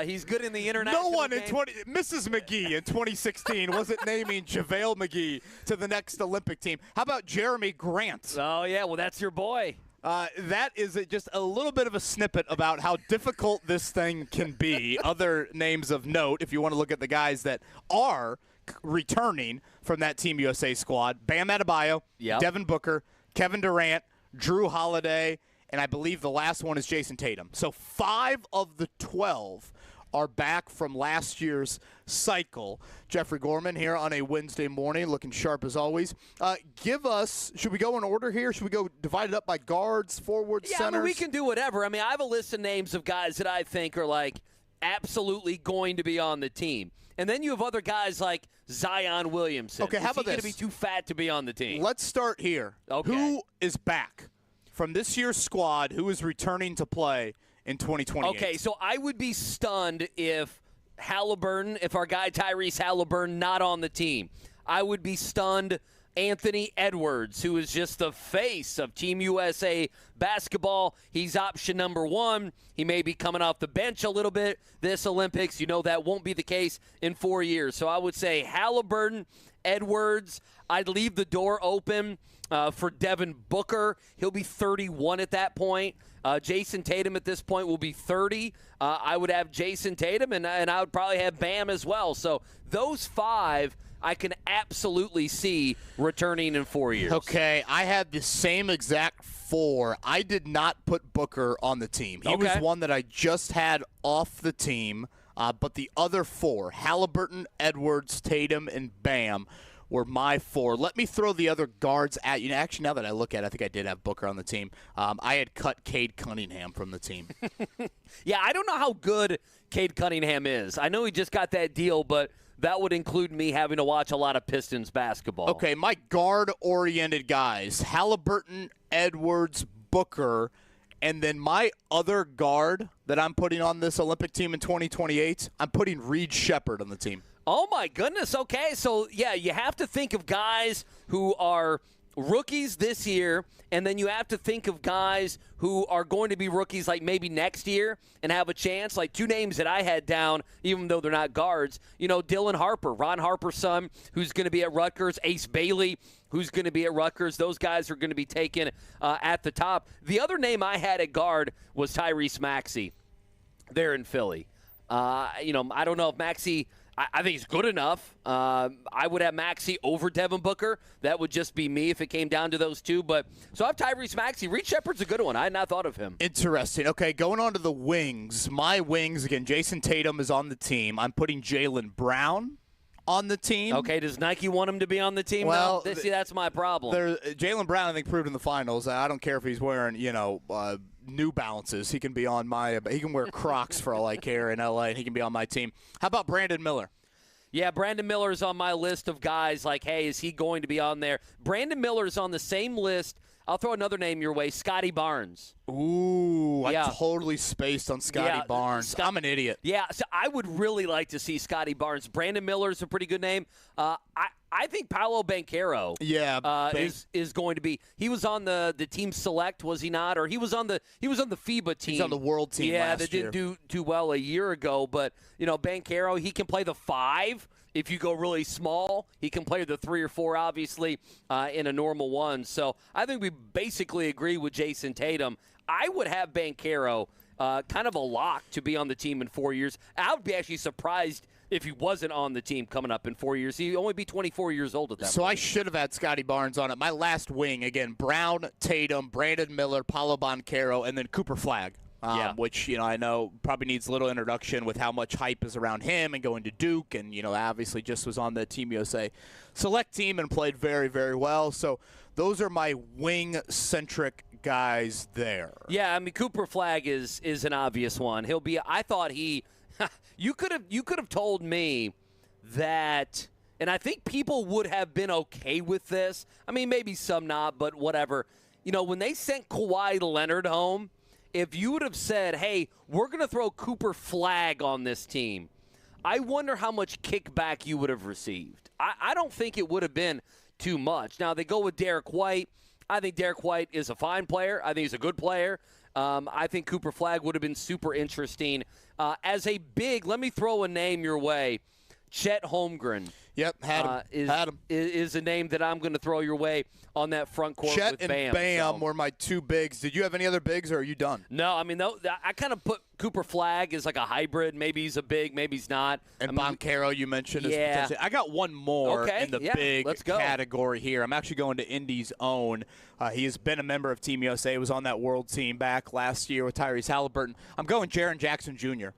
He's good in the international No one game. Mrs. McGee in 2016 wasn't naming JaVale McGee to the next Olympic team. How about Jeremy Grant? Oh, yeah, well, that's your boy. That is just a little bit of a snippet about how difficult this thing can be. Other names of note, if you want to look at the guys that are returning from that Team USA squad: Bam Adebayo, Devin Booker, Kevin Durant, Drew Holiday, and I believe the last one is Jason Tatum. So 5 of the 12 are back from last year's cycle. Jeffrey Gorman here on a Wednesday morning, looking sharp as always. Should we go in order here? Should we go divided up by guards, forwards, centers? Yeah, I mean, we can do whatever. I mean, I have a list of names of guys that I think are, like, absolutely going to be on the team. And then you have other guys like Zion Williamson. Okay, how about this? Is he going to be too fat to be on the team? Let's start here. Okay. Who is back from this year's squad? Who is returning to play in 2028? Okay, so I would be stunned if our guy Tyrese Halliburton not on the team. I would be stunned Anthony Edwards, who is just the face of Team USA basketball. He's option number 1. He may be coming off the bench a little bit this Olympics. You know that won't be the case in 4 years. So I would say Halliburton, Edwards. I'd leave the door open for Devin Booker. He'll be 31 at that point. Jason Tatum at this point will be 30. I would have Jason Tatum, and I would probably have Bam as well. So those 5 I can absolutely see returning in 4 years. Okay, I had the same exact 4. I did not put Booker on the team. He was one that I just had off the team, but the other 4, Halliburton, Edwards, Tatum, and Bam, were my 4. Let me throw the other guards at you. Actually, now that I look at it, I think I did have Booker on the team. I had cut Cade Cunningham from the team. Yeah, I don't know how good Cade Cunningham is. I know he just got that deal, but that would include me having to watch a lot of Pistons basketball. Okay, my guard-oriented guys, Halliburton, Edwards, Booker, And then my other guard that I'm putting on this Olympic team in 2028, I'm putting Reed Sheppard on the team. Oh, my goodness. Okay, so, yeah, you have to think of guys who are rookies this year, and then you have to think of guys who are going to be rookies like maybe next year and have a chance. Like two names that I had down, even though they're not guards, Dylan Harper, Ron Harper's son, who's going to be at Rutgers, Ace Bailey, who's going to be at Rutgers. Those guys are going to be taken at the top. The other name I had at guard was Tyrese Maxey there in Philly. I don't know if Maxey – I think he's good enough. I would have Maxey over Devin Booker. That would just be me if it came down to those two. But so I have Tyrese Maxey. Reed Sheppard's a good one. I had not thought of him. Interesting. Okay, going on to the wings. My wings, again, Jason Tatum is on the team. I'm putting Jaylen Brown on the team. Okay, does Nike want him to be on the team? Well, no? See, that's my problem. Jaylen Brown, I think, proved in the finals. I don't care if he's wearing, New Balances. He can be on he can wear Crocs for all I care in LA, and he can be on my team. How about Brandon Miller? Yeah, Brandon Miller is on my list of guys like, hey, is he going to be on there? Brandon Miller is on the same list. I'll throw another name your way, Scotty Barnes. Ooh, yeah. I totally spaced on Scotty Barnes. I'm an idiot. Yeah, so I would really like to see Scotty Barnes. Brandon Miller is a pretty good name. I think Paolo Banchero is going to be. He was on the team select, was he not? Or he was on the FIBA team. He's on the world team. Yeah, last that year. didn't do well a year ago. But Banchero, he can play the 5. If you go really small, he can play the 3 or 4, obviously, in a normal one. So I think we basically agree with Jason Tatum. I would have Banchero kind of a lock to be on the team in 4 years. I would be actually surprised if he wasn't on the team coming up in 4 years. He'd only be 24 years old at that point. So I should have had Scotty Barnes on it. My last wing, again, Brown, Tatum, Brandon Miller, Paolo Banchero, and then Cooper Flagg. Which, I know probably needs a little introduction with how much hype is around him and going to Duke. And, obviously just was on the Team USA select team and played very, very well. So those are my wing-centric guys there. Yeah, I mean, Cooper Flagg is an obvious one. He'll be – I thought he – you could have told me that – and I think people would have been okay with this. I mean, maybe some not, but whatever. When they sent Kawhi Leonard home – if you would have said, hey, we're going to throw Cooper Flagg on this team, I wonder how much kickback you would have received. I don't think it would have been too much. Now, they go with Derek White. I think Derek White is a fine player. I think he's a good player. I think Cooper Flagg would have been super interesting. As a big, let me throw a name your way. Chet Holmgren. Yep, had him. Is a name that I'm going to throw your way on that front court Chet with Bam. and Bam were my two bigs. Did you have any other bigs, or are you done? No, I mean, I kind of put Cooper Flagg as like a hybrid. Maybe he's a big, maybe he's not. And Banchero, you mentioned. Yeah. I got one more in the big let's go. category here. I'm actually going to Indy's own. He has been a member of Team USA. He was on that world team back last year with Tyrese Halliburton. I'm going Jaren Jackson Jr.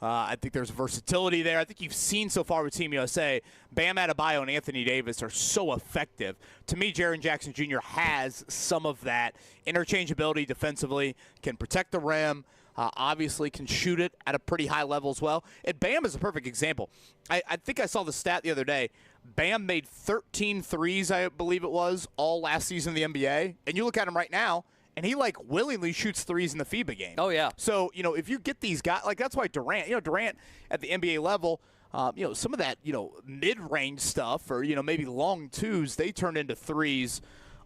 I think there's versatility there. I think you've seen so far with Team USA, Bam Adebayo and Anthony Davis are so effective. To me, Jaren Jackson Jr. has some of that interchangeability defensively, can protect the rim, obviously can shoot it at a pretty high level as well. And Bam is a perfect example. I think I saw the stat the other day. Bam made 13 threes, I believe it was, all last season in the NBA. And you look at him right now, and he, willingly shoots threes in the FIBA game. Oh, yeah. So, if you get these guys, that's why Durant at the NBA level, some of that, mid-range stuff or, maybe long twos, they turn into threes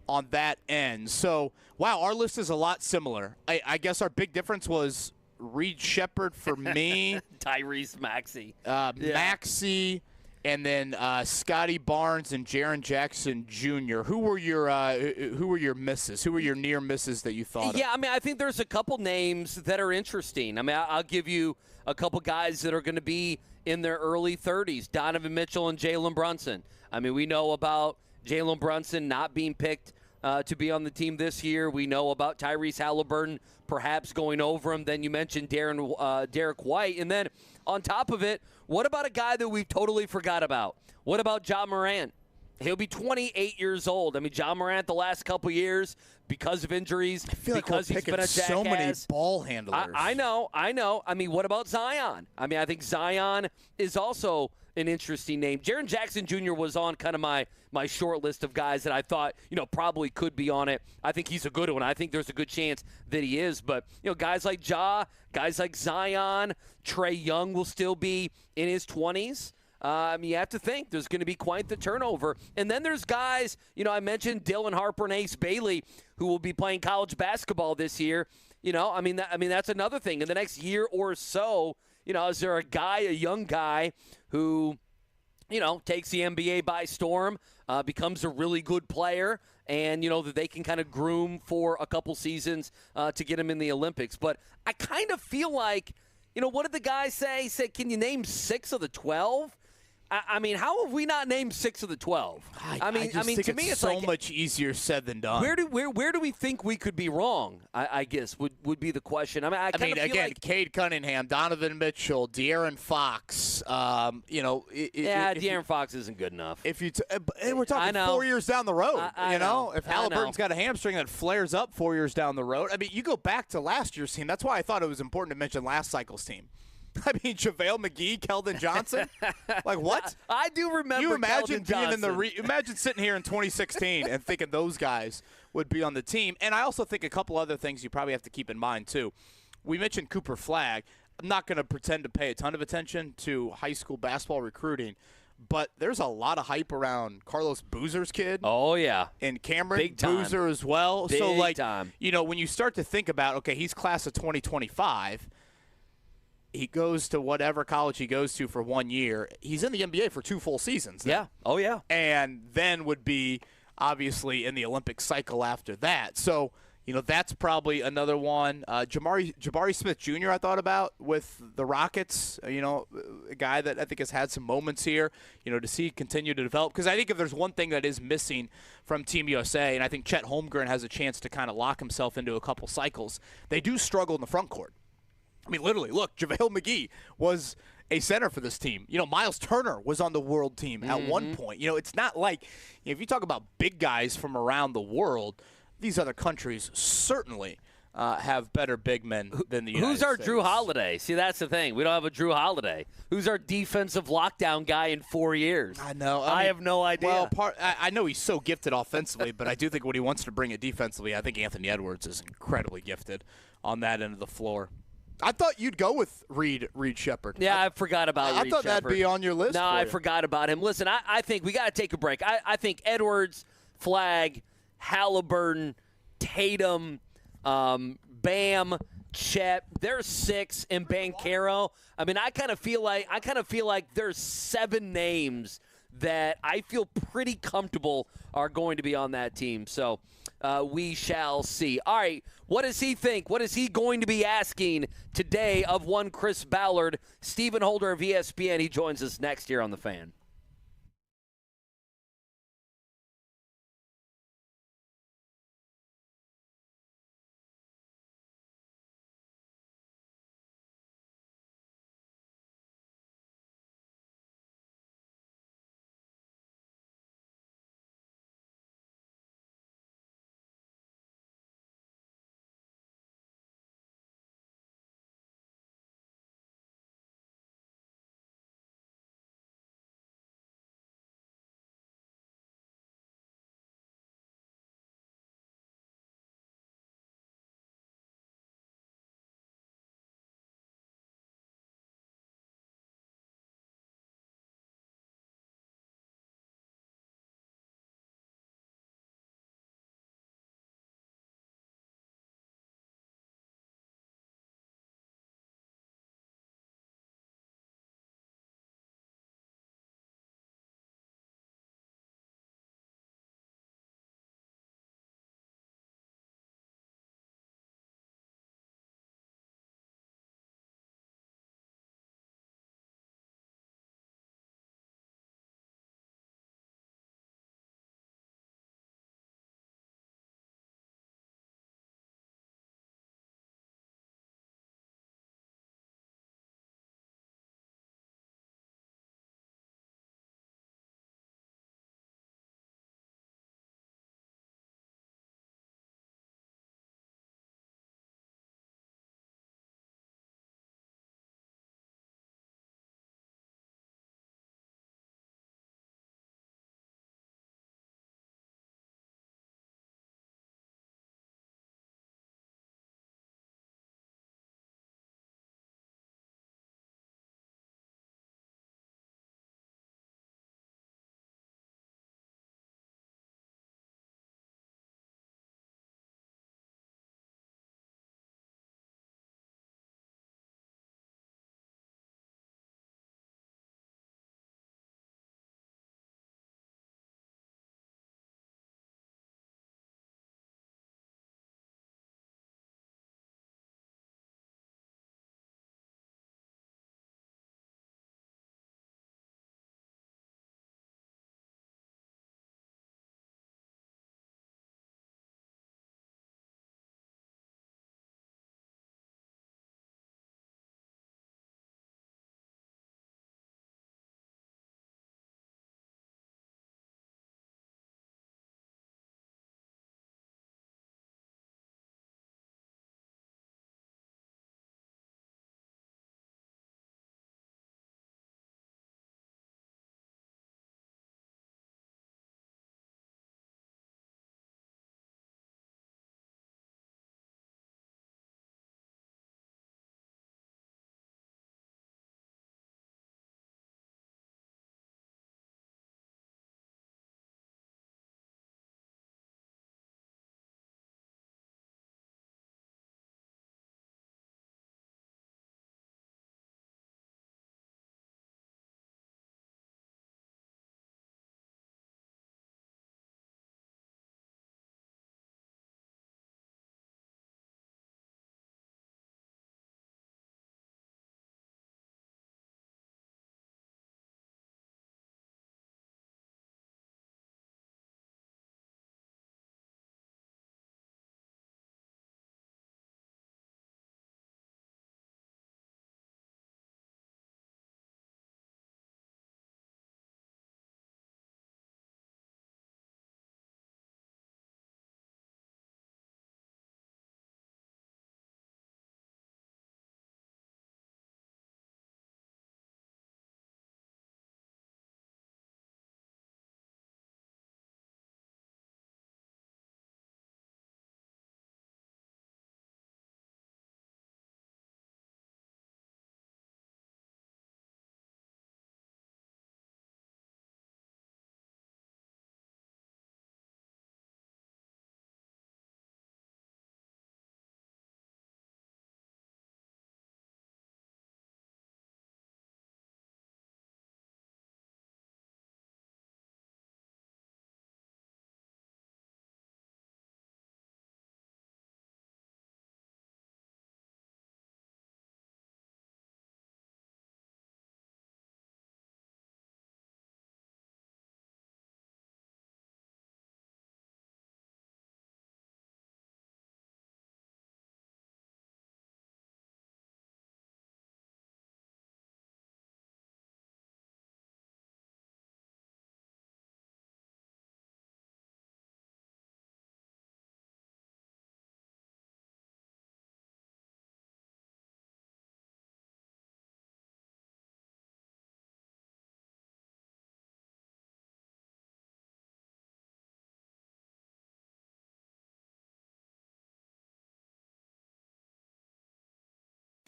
on that end. So, wow, our list is a lot similar. I guess our big difference was Reed Sheppard for me. Tyrese Maxey. Maxey. And then Scotty Barnes and Jaren Jackson Jr. Who were your misses? Who were your near misses that you thought of? Yeah, I mean, I think there's a couple names that are interesting. I mean, I'll give you a couple guys that are going to be in their early 30s, Donovan Mitchell and Jalen Brunson. I mean, we know about Jalen Brunson not being picked to be on the team this year. We know about Tyrese Halliburton perhaps going over him. Then you mentioned Derek White. And then on top of it, what about a guy that we totally forgot about? What about Ja Morant? He'll be 28 years old. I mean, Ja Morant the last couple years, because of injuries, because he's been a jackass. So many ball handlers. I know. I mean, what about Zion? I mean, I think Zion is also an interesting name. Jaren Jackson Jr. was on kind of my short list of guys that I thought, probably could be on it. I think he's a good one. I think there's a good chance that he is. But, guys like Ja, guys like Zion, Trae Young will still be in his 20s. You have to think there's going to be quite the turnover. And then there's guys, I mentioned Dylan Harper and Ace Bailey, who will be playing college basketball this year. That's another thing. In the next year or so, is there a young guy who, takes the NBA by storm, becomes a really good player, and, that they can kind of groom for a couple seasons to get him in the Olympics. But I kind of feel like, what did the guy say? He said, can you name 6 of the 12? How have we not named 6 of the 12? I think to me, it's so like, much easier said than done. Where do we think we could be wrong? I guess would be the question. Again, Cade Cunningham, Donovan Mitchell, De'Aaron Fox. De'Aaron Fox isn't good enough. If you, we're talking 4 years down the road. If Halliburton's got a hamstring that flares up 4 years down the road. You go back to last year's team. That's why I thought it was important to mention last cycle's team. JaVale McGee, Keldon Johnson. Like, what? I do remember. You imagine Keldon being Johnson. imagine sitting here in 2016 and thinking those guys would be on the team. And I also think a couple other things you probably have to keep in mind too. We mentioned Cooper Flagg. I'm not going to pretend to pay a ton of attention to high school basketball recruiting, but there's a lot of hype around Carlos Boozer's kid. Oh yeah, and Cameron Big time. Boozer as well. Big so time. When you start to think about, okay, he's class of 2025. He goes to whatever college he goes to for 1 year. He's in the NBA for 2 full seasons. Then. Yeah. Oh, yeah. And then would be obviously in the Olympic cycle after that. So, that's probably another one. Jabari Smith Jr. I thought about with the Rockets, a guy that I think has had some moments here, to see continue to develop. Because I think if there's one thing that is missing from Team USA, and I think Chet Holmgren has a chance to kind of lock himself into a couple cycles, they do struggle in the front court. Literally, look, JaVale McGee was a center for this team. Miles Turner was on the world team at one point. It's not like, if you talk about big guys from around the world, these other countries certainly have better big men than the United Who's our States. Drew Holiday? See, that's the thing. We don't have a Drew Holiday. Who's our defensive lockdown guy in 4 years? I know. I have no idea. Well, I know he's so gifted offensively, but I do think when he wants to bring it defensively, I think Anthony Edwards is incredibly gifted on that end of the floor. I thought you'd go with Reed Shepherd. Yeah, I forgot about Reed I thought Shepherd. that'd be on your list. No, I forgot about him. Listen, I think we got to take a break. I think Edwards, Flagg, Halliburton, Tatum, Bam, Chet, there's 6, and Banchero. I kind of feel like there's 7 names that I feel pretty comfortable are going to be on that team. So we shall see. All right, what does he think? What is he going to be asking today of one Chris Ballard? Stephen Holder of ESPN. He joins us next here on The Fan.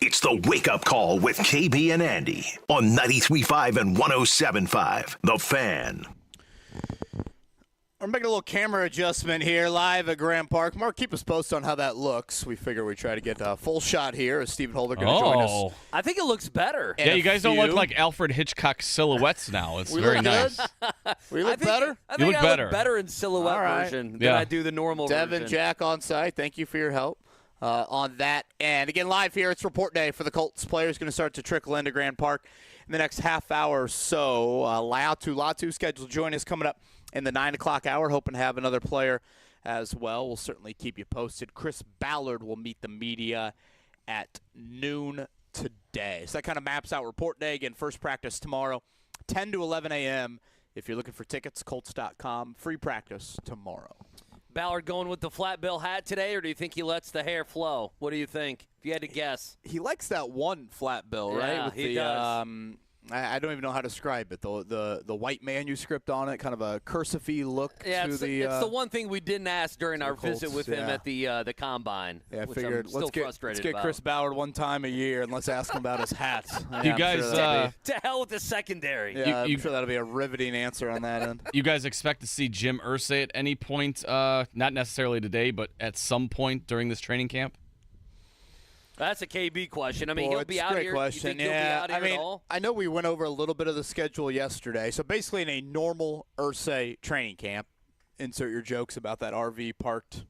It's the Wake Up Call with KB and Andy on 93.5 and 107.5. The Fan. We're making a little camera adjustment here live at Grant Park. Mark, keep us posted on how that looks. We figure we try to get a full shot here as Stephen Holder going to join us. I think it looks better. Yeah, you guys don't look like Alfred Hitchcock silhouettes now. It's very nice. We look better? I think look I better. look better in silhouette version than I do the normal Devin, version. Jack on site, thank you for your help on that. And again, live here, it's report day for the Colts. Players going to start to trickle into Grant Park in the next half hour or so. Latu Latu scheduled to join us coming up in the 9 o'clock hour, hoping to have another player as well. We'll certainly keep you posted. Chris Ballard will meet the media at noon today. So that kind of maps out report day. Again, first practice tomorrow, 10 to 11 a.m. If you're looking for tickets, Colts.com. Free practice tomorrow. Ballard going with the flat bill hat today, or do you think he lets the hair flow? What do you think? If you had to guess. He likes that one flat bill, right? Yeah, With he the, does. I don't even know how to describe it. The white manuscript on it, kind of a cursive-y look. Yeah, to it's the one thing we didn't ask during our Colts, visit with him at the combine. Yeah, I which figured I'm still let's frustrated get about. Chris Ballard one time a year and let's ask him about his hats. You guys, to hell with the secondary. I'm sure that'll be a riveting answer on that end. You guys expect to see Jim Irsay at any point, not necessarily today, but at some point during this training camp? That's a KB question. I mean, he'll be out great here. Question. You think he'll be out here at all? I know we went over a little bit of the schedule yesterday. So basically, in a normal Irsay training camp, insert your jokes about that RV parked,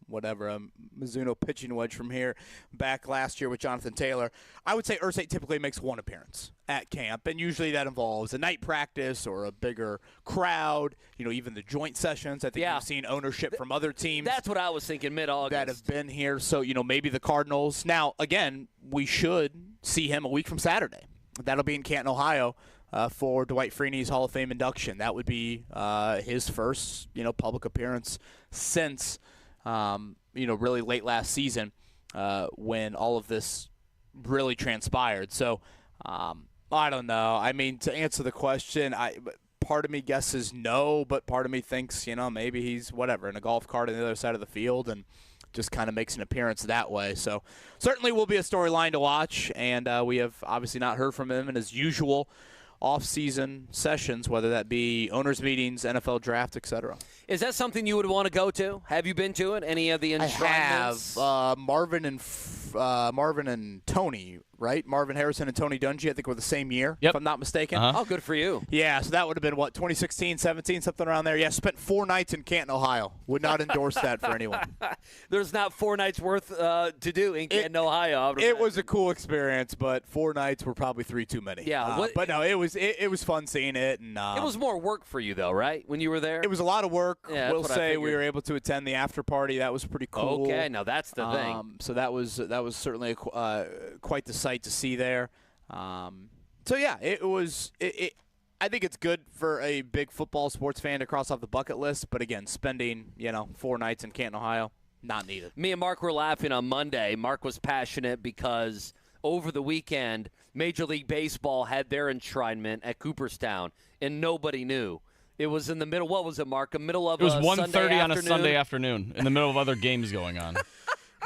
whatever, Mizuno pitching wedge from here back last year with Jonathan Taylor. I would say Irsay typically makes one appearance at camp, and usually that involves a night practice or a bigger crowd, even the joint sessions. I think you've seen ownership from other teams. That's what I was thinking, mid-August. That have been here. So, maybe the Cardinals. Now, again, we should see him a week from Saturday. That'll be in Canton, Ohio. For Dwight Freeney's Hall of Fame induction. That would be his first, public appearance since, really late last season when all of this really transpired. So, I don't know. I mean, to answer the question, part of me guesses no, but part of me thinks, maybe he's in a golf cart on the other side of the field and just kind of makes an appearance that way. So certainly will be a storyline to watch, and we have obviously not heard from him in his usual off-season sessions, whether that be owners' meetings, NFL draft, etc. Is that something you would want to go to? Have you been to it? Any of the enshrinements? I have. Marvin and Tony, right? Marvin Harrison and Tony Dungy, I think were the same year, if I'm not mistaken. Oh, good for you. Yeah, so that would have been, 2016, 17, something around there. Yeah, spent 4 nights in Canton, Ohio. Would not endorse that for anyone. There's not 4 nights worth to do in Canton, Ohio. It was a cool experience, but 4 nights were probably 3 too many. Yeah. But no, it was fun seeing it. And it was more work for you, though, right, when you were there? It was a lot of work. Yeah, we'll say we were able to attend the after party. That was pretty cool. Okay, now that's the thing. So that was certainly quite the sight to see there. So yeah, it was. I think it's good for a big football sports fan to cross off the bucket list. But again, spending 4 nights in Canton, Ohio, not needed. Me and Mark were laughing on Monday. Mark was passionate because over the weekend, Major League Baseball had their enshrinement at Cooperstown, and nobody knew. It was in the middle. What was it, Mark? The middle of it was a 1:30 on a Sunday afternoon in the middle of other games going on.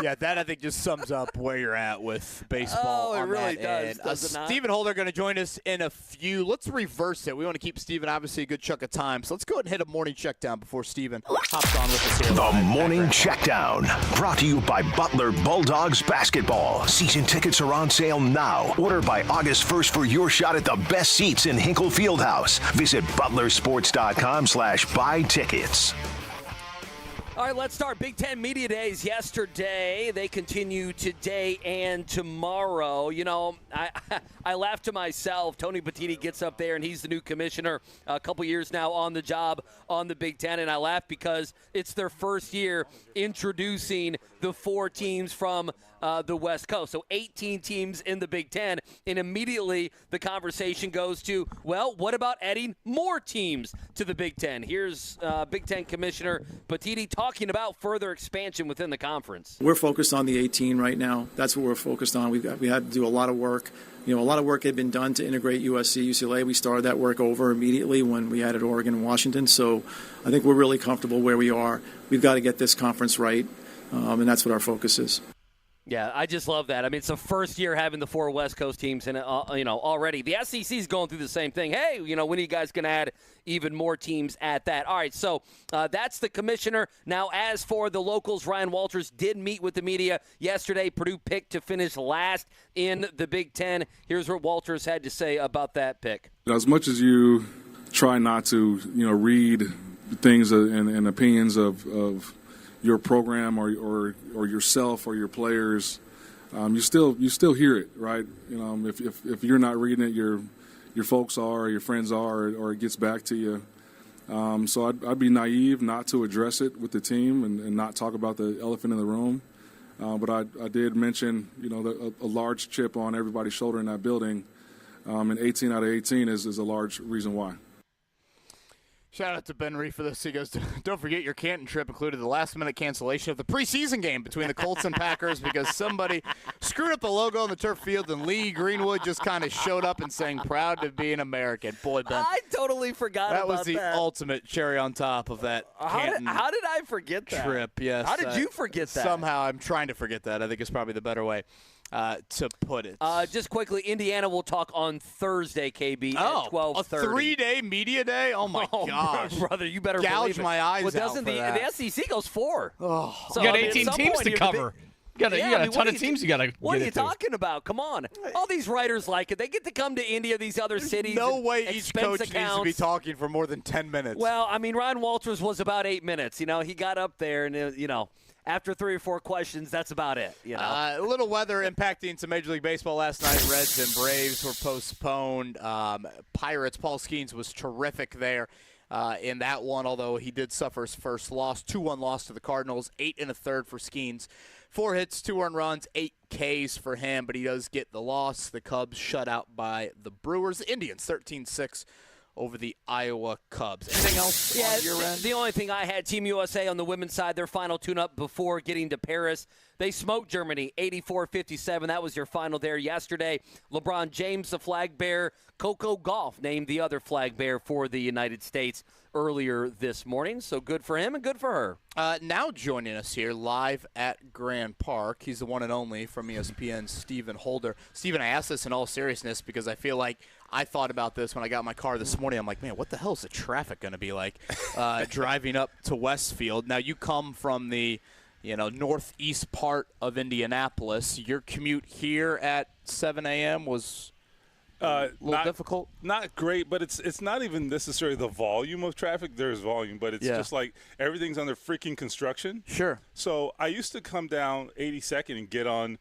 Yeah, that I think just sums up where you're at with baseball. Oh, it on really that does. end. Does it not? Stephen Holder going to join us in a few. Let's reverse it. We want to keep Stephen obviously a good chunk of time. So let's go ahead and hit a morning check down before Stephen hops on with us here. The Morning Checkdown, brought to you by Butler Bulldogs Basketball. Season tickets are on sale now. Order by August 1st for your shot at the best seats in Hinkle Fieldhouse. Visit butlersports.com/buy tickets. All right, let's start. Big Ten Media Days yesterday. They continue today and tomorrow. I laugh to myself. Tony Petitti gets up there, and he's the new commissioner a couple years now on the job on the Big Ten. And I laugh because it's their first year introducing the 4 teams from the West Coast. So 18 teams in the Big Ten. And immediately the conversation goes to, well, what about adding more teams to the Big Ten? Here's Big Ten Commissioner Petitti talking about further expansion within the conference. We're focused on the 18 right now. That's what we're focused on. We had to do a lot of work. A lot of work had been done to integrate USC, UCLA. We started that work over immediately when we added Oregon and Washington. So I think we're really comfortable where we are. We've got to get this conference right, and that's what our focus is. Yeah, I just love that. I mean, it's the first year having the 4 West Coast teams, and already the SEC's going through the same thing. Hey, when are you guys going to add even more teams at that? All right, so that's the commissioner. Now, as for the locals, Ryan Walters did meet with the media yesterday. Purdue picked to finish last in the Big Ten. Here's what Walters had to say about that pick. As much as you try not to, read things and opinions of your program or yourself or your players, you still hear it, right? If you're not reading it, your folks are, or your friends are, or it gets back to you. So I'd be naive not to address it with the team and not talk about the elephant in the room. But I did mention, a large chip on everybody's shoulder in that building, and 18 out of 18 is a large reason why. Shout out to Ben Reef for this. He goes, don't forget your Canton trip included the last-minute cancellation of the preseason game between the Colts and Packers because somebody screwed up the logo on the turf field and Lee Greenwood just kind of showed up and sang, proud to be an American. Boy, Ben. I totally forgot about that. That was the ultimate cherry on top of that Canton how did I forget that? Trip, yes. How did you forget that? Somehow I'm trying to forget that. I think it's probably the better way to put it. Just quickly, Indiana will talk on Thursday, KB, at 12:30. A 3-day media day? Oh, my gosh. Brother, you better gouge my eyes out doesn't for that. The SEC goes 4. So, you got 18 teams to cover. You got a ton of teams you got to get What are you talking about? Come on. All these writers like it. They get to come to India, these other cities. No way each coach accounts. needs to be talking for more than 10 minutes. Well, I mean, Ryan Walters was about 8 minutes. He got up there and, after 3 or 4 questions, that's about it. A little weather impacting some Major League Baseball last night. Reds and Braves were postponed. Pirates, Paul Skeens was terrific there in that one, although he did suffer his first loss. 2-1 loss to the Cardinals, 8 1/3 for Skeens. 4 hits, 2 earned runs, 8 Ks for him, but he does get the loss. The Cubs shut out by the Brewers. The Indians, 13-6. Over the Iowa Cubs. Anything else on your end? The only thing I had, Team USA on the women's side, their final tune-up before getting to Paris. They smoked Germany 84-57. That was your final there yesterday. LeBron James, the flag bearer. Coco Gauff named the other flag bearer for the United States earlier this morning. So good for him and good for her. Now joining us here live at Grand Park, he's the one and only from ESPN, Stephen Holder. Stephen, I ask this in all seriousness because I feel like I thought about this when I got in my car this morning. I'm like, man, what the hell is the traffic going to be like driving up to Westfield? Now, you come from the northeast part of Indianapolis. Your commute here at 7 a.m. was a little difficult? Not great, but it's not even necessarily the volume of traffic. There's volume, but it's just like everything's under freaking construction. Sure. So I used to come down 82nd and get on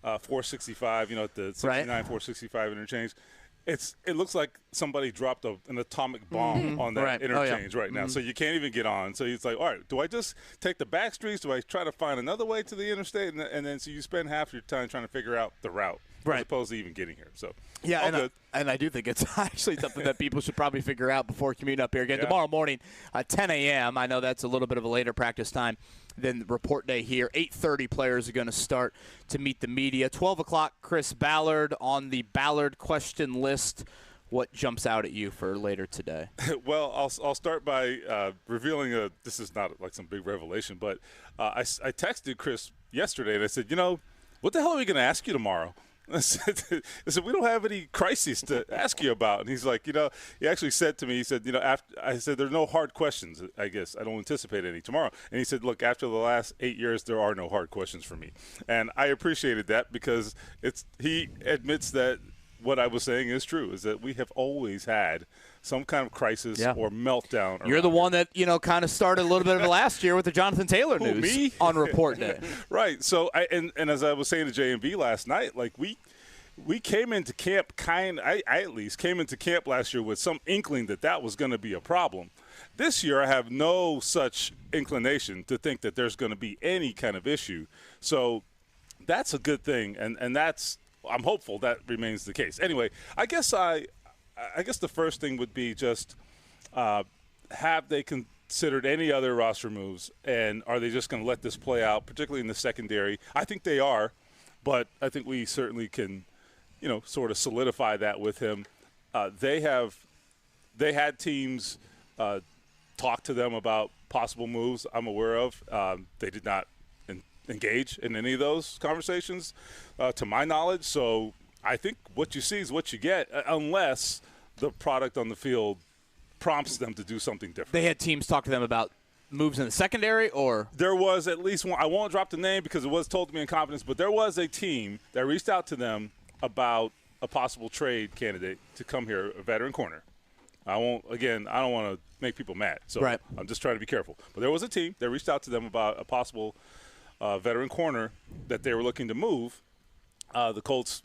465, at the 69, 465 interchange. It looks like somebody dropped an atomic bomb on that interchange right now. So you can't even get on. So it's like, all right, do I just take the back streets? Do I try to find another way to the interstate? And then so you spend half your time trying to figure out the route as opposed to even getting here. So and I do think it's actually something that people should probably figure out before commuting up here again. Tomorrow morning, 10 a.m. I know that's a little bit of a later practice time than the report day here. 8:30 players are going to start to meet the media. 12 o'clock, Chris Ballard on the Ballard question list. What jumps out at you for later today? Well, I'll start by revealing this is not like some big revelation, but I texted Chris yesterday and I said, what the hell are we going to ask you tomorrow? I said, we don't have any crises to ask you about. And he's like, he actually said to me, he said, I said, there's no hard questions, I guess. I don't anticipate any tomorrow. And he said, look, after the last 8 years, there are no hard questions for me. And I appreciated that because he admits that what I was saying is true, is that we have always had some kind of crisis or meltdown. You're the one that, kind of started a little bit of it last year with the Jonathan Taylor news on report day. Right. So, and as I was saying to J&B last night, like we came into camp I at least came into camp last year with some inkling that was going to be a problem. This year I have no such inclination to think that there's going to be any kind of issue. So that's a good thing, and I'm hopeful that remains the case. Anyway, I guess the first thing would be just have they considered any other roster moves, and are they just going to let this play out, particularly in the secondary? I think they are, but I think we certainly can, sort of solidify that with him. They had teams talk to them about possible moves I'm aware of. They did not engage in any of those conversations, to my knowledge. So I think what you see is what you get, unless the product on the field prompts them to do something different. They had teams talk to them about moves in the secondary, or? There was at least one. I won't drop the name because it was told to me in confidence, but there was a team that reached out to them about a possible trade candidate to come here, a veteran corner. I don't want to make people mad, so right. I'm just trying to be careful. But there was a team that reached out to them about a possible veteran corner that they were looking to move. The Colts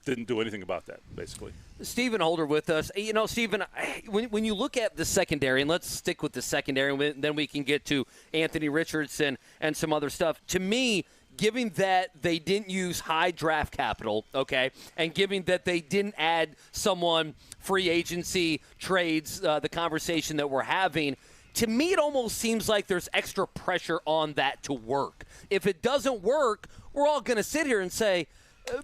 didn't do anything about that, basically. Stephen Holder with us. You know, Stephen, when you look at the secondary, and let's stick with the secondary, and then we can get to Anthony Richardson and some other stuff. To me, given that they didn't use high draft capital, okay, and given that they didn't add someone free agency trades, the conversation that we're having, to me it almost seems like there's extra pressure on that to work. If it doesn't work, we're all going to sit here and say,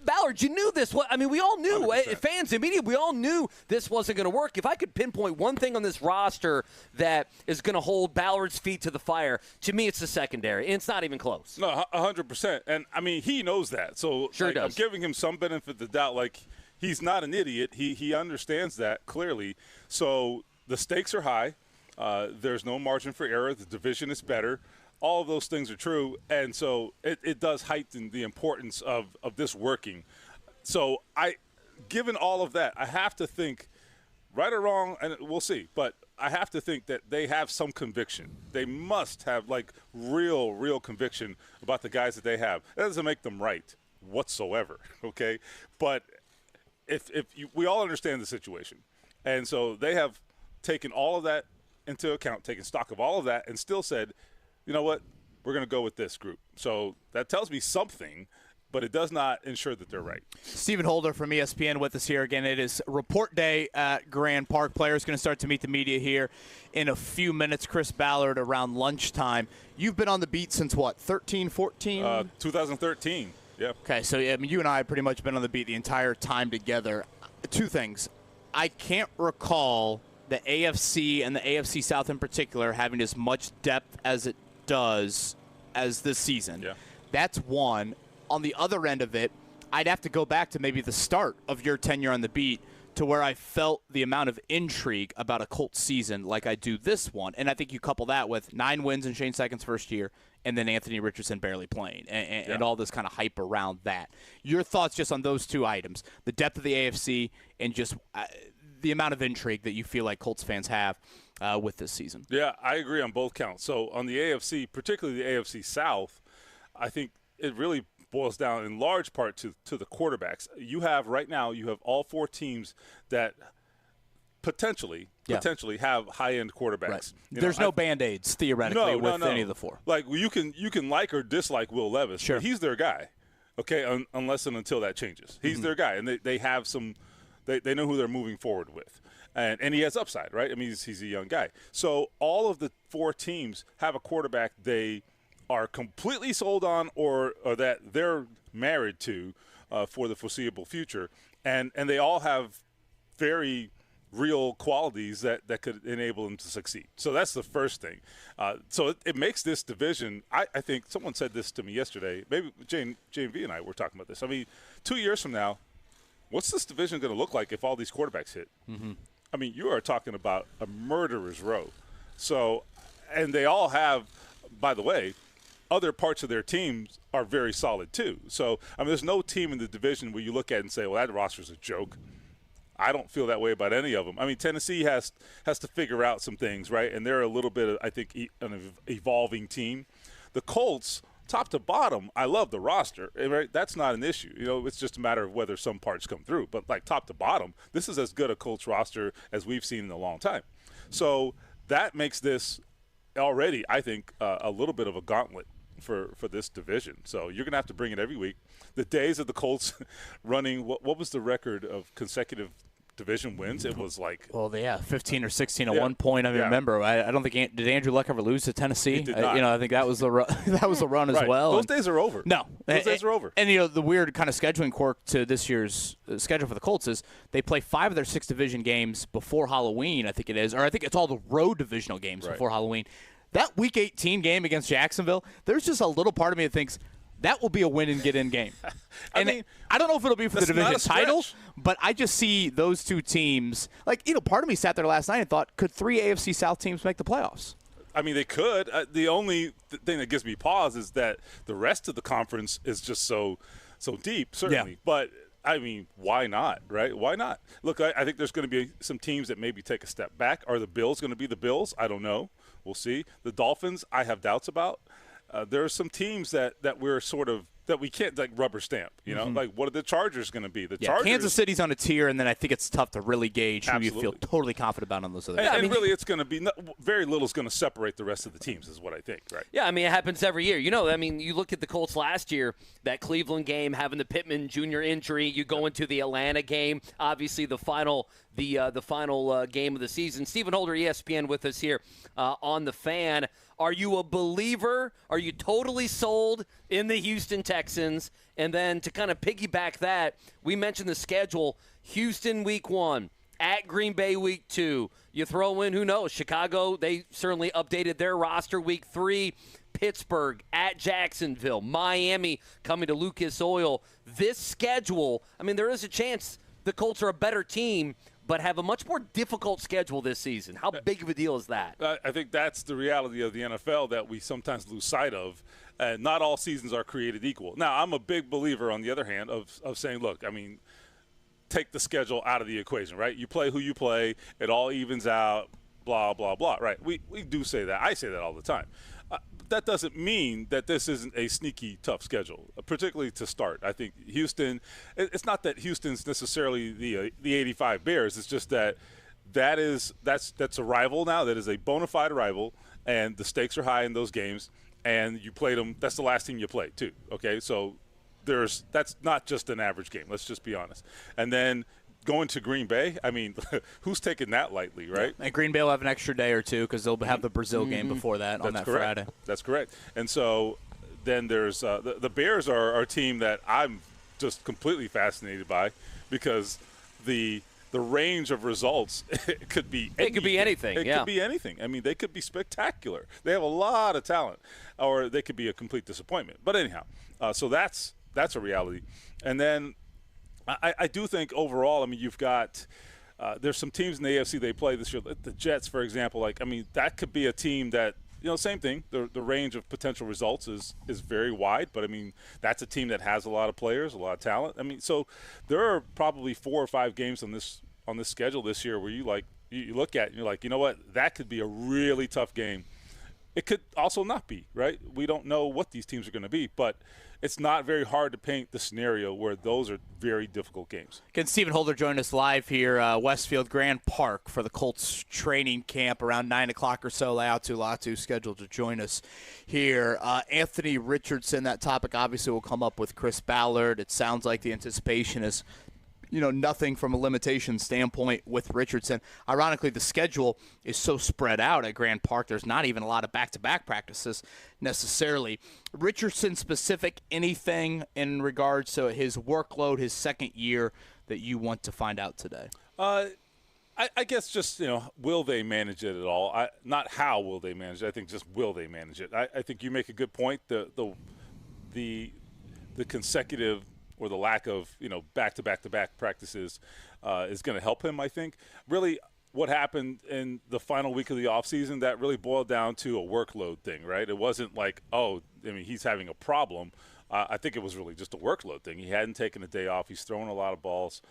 Ballard, you knew this. I mean, we all knew, 100%. Fans and media, we all knew this wasn't going to work. If I could pinpoint one thing on this roster that is going to hold Ballard's feet to the fire, to me it's the secondary, and it's not even close. No, 100%. And, I mean, he knows that. So sure does. I'm giving him some benefit of the doubt. Like, he's not an idiot. He understands that clearly. So the stakes are high. There's no margin for error. The division is better. All of those things are true, and so it does heighten the importance of this working. So given all of that, I have to think, right or wrong, and we'll see, but I have to think that they have some conviction. They must have, like, real conviction about the guys that they have. That doesn't make them right whatsoever, okay? But we all understand the situation, and so they have taken all of that into account, taken stock of all of that, and still said, you know what, we're going to go with this group. So that tells me something, but it does not ensure that they're right. Stephen Holder from ESPN with us here again. It is report day at Grand Park. Players going to start to meet the media here in a few minutes. Chris Ballard around lunchtime. You've been on the beat since what, 13, 14? 2013, yeah. Okay, so I mean, you and I have pretty much been on the beat the entire time together. Two things. I can't recall the AFC and the AFC South in particular having as much depth as it does as this season. Yeah. That's one. On the other end of it, I'd have to go back to maybe the start of your tenure on the beat to where I felt the amount of intrigue about a Colts season like I do this one. And I think you couple that with 9 wins in Shane Steichen's first year and then Anthony Richardson barely playing and all this kind of hype around that. Your thoughts just on those two items, the depth of the AFC and just the amount of intrigue that you feel like Colts fans have with this season. Yeah, I agree on both counts. So on the AFC, particularly the AFC South, I think it really boils down in large part to the quarterbacks. You have all 4 teams that potentially have high-end quarterbacks. Right. There's no Band-Aids theoretically with any of the 4. Like, you can like or dislike Will Levis. Sure. But he's their guy. Okay, unless and until that changes. He's their guy, and they have some. They know who they're moving forward with. And he has upside, right? I mean, he's a young guy. So all of the 4 teams have a quarterback they are completely sold on or that they're married to for the foreseeable future. And they all have very real qualities that could enable them to succeed. So that's the first thing. So it makes this division, I think someone said this to me yesterday. Maybe JV and I were talking about this. I mean, 2 years from now, what's this division going to look like if all these quarterbacks hit? Mm-hmm. I mean, you are talking about a murderer's row. So, and they all have, by the way, other parts of their teams are very solid too. So, I mean, there's no team in the division where you look at it and say, well, that roster's a joke. I don't feel that way about any of them. I mean, Tennessee has to figure out some things, right? And they're a little bit, I think, an evolving team. The Colts, top to bottom, I love the roster. Right? That's not an issue. You know, it's just a matter of whether some parts come through. But, like, top to bottom, this is as good a Colts roster as we've seen in a long time. So that makes this already, I think, a little bit of a gauntlet for this division. So you're going to have to bring it every week. The days of the Colts running, what was the record of consecutive division wins? It was like 15 or 16 at one point. I remember. I don't think did Andrew Luck ever lose to Tennessee? He did not. I think that was the run as well. Those days are over. No, those days are over. And the weird kind of scheduling quirk to this year's schedule for the Colts is they play 5 of their 6 division games before Halloween. I think it is, or I think it's all the road divisional games before Halloween. that Week 18 game against Jacksonville, there's just a little part of me that thinks that will be a win and get in game. And I don't know if it'll be for the division title, but I just see those two teams. Like, part of me sat there last night and thought, could 3 AFC South teams make the playoffs? I mean, they could. The only thing that gives me pause is that the rest of the conference is just so deep, certainly. Yeah. But, I mean, why not, right? Why not? Look, I think there's going to be some teams that maybe take a step back. Are the Bills going to be the Bills? I don't know. We'll see. The Dolphins, I have doubts about. There are some teams that we're sort of that we can't like rubber stamp. Like what are the Chargers going to be? The Chargers. Kansas City's on a tier, and then I think it's tough to really gauge who you feel totally confident about on those other. And really, it's going to be very little is going to separate the rest of the teams, is what I think. Right? Yeah, I mean, it happens every year. You look at the Colts last year, that Cleveland game, having the Pitman Jr. injury. You go into the Atlanta game, obviously the final game of the season. Stephen Holder, ESPN, with us here on The Fan. Are you a believer? Are you totally sold in the Houston Texans? And then to kind of piggyback that, we mentioned the schedule. Houston week 1, at Green Bay week 2. You throw in, who knows, Chicago, they certainly updated their roster week 3. Pittsburgh, at Jacksonville, Miami coming to Lucas Oil. This schedule, I mean, there is a chance the Colts are a better team, but have a much more difficult schedule this season. How big of a deal is that? I think that's the reality of the NFL that we sometimes lose sight of. Not all seasons are created equal. Now, I'm a big believer, on the other hand, of saying, look, I mean, take the schedule out of the equation, right? You play who you play. It all evens out, blah, blah, blah, right? We do say that. I say that all the time. That doesn't mean that this isn't a sneaky, tough schedule, particularly to start. I think Houston – it's not that Houston's necessarily the 85 Bears. It's just that's a rival now. That is a bona fide rival, and the stakes are high in those games, and you played them – that's the last team you played too, okay? So that's not just an average game. Let's just be honest. And then – going to Green Bay, I mean, who's taking that lightly, right? And Green Bay will have an extra day or two because they'll have the Brazil game before that on that Friday. That's correct. And so then there's the Bears are a team that I'm just completely fascinated by because the range of results could be anything. It could be anything. It could be anything. I mean, they could be spectacular. They have a lot of talent, or they could be a complete disappointment. But anyhow, so that's a reality. And then I do think overall, I mean, you've got there's some teams in the AFC they play this year. The Jets, for example, that could be a team that, same thing. The range of potential results is very wide, but I mean, that's a team that has a lot of players, a lot of talent. I mean, so there are probably 4 or 5 games on this schedule this year where you look at it and you're like, you know what, that could be a really tough game. It could also not be, right? We don't know what these teams are going to be, but it's not very hard to paint the scenario where those are very difficult games. Can Stephen Holder join us live here, Westfield Grand Park, for the Colts training camp around 9 o'clock or so. Latu Latu scheduled to join us here. Anthony Richardson, that topic obviously will come up with Chris Ballard. It sounds like the anticipation is nothing from a limitation standpoint with Richardson. Ironically, the schedule is so spread out at Grand Park, there's not even a lot of back-to-back practices necessarily. Richardson specific, anything in regards to his workload, his second year, that you want to find out today? I guess just, will they manage it at all? Not how will they manage it. I think just will they manage it. I think you make a good point. The consecutive or the lack of, back-to-back practices is going to help him, I think. Really, what happened in the final week of the offseason, that really boiled down to a workload thing, right? It wasn't like, he's having a problem. I think it was really just a workload thing. He hadn't taken a day off. He's throwing a lot of balls.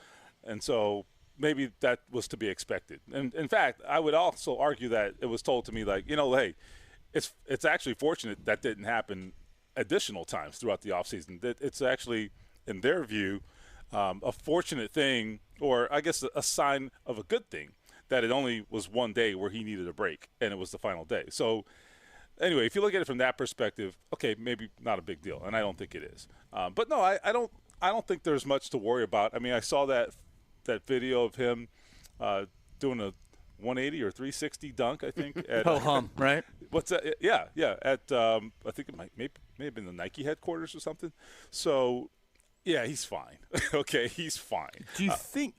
And so maybe that was to be expected. And, in fact, I would also argue that it was told to me, like, hey, it's actually fortunate that didn't happen additional times throughout the offseason. It's actually – in their view, a fortunate thing, or I guess a sign of a good thing, that it only was one day where he needed a break, and it was the final day. So, anyway, if you look at it from that perspective, okay, maybe not a big deal, and I don't think it is. But no, I don't think there's much to worry about. I mean, I saw that video of him doing a 180 or 360 dunk, I think. At, right? What's that? Yeah. At I think it may have been the Nike headquarters or something. So. Yeah, he's fine. Okay, he's fine. Do you think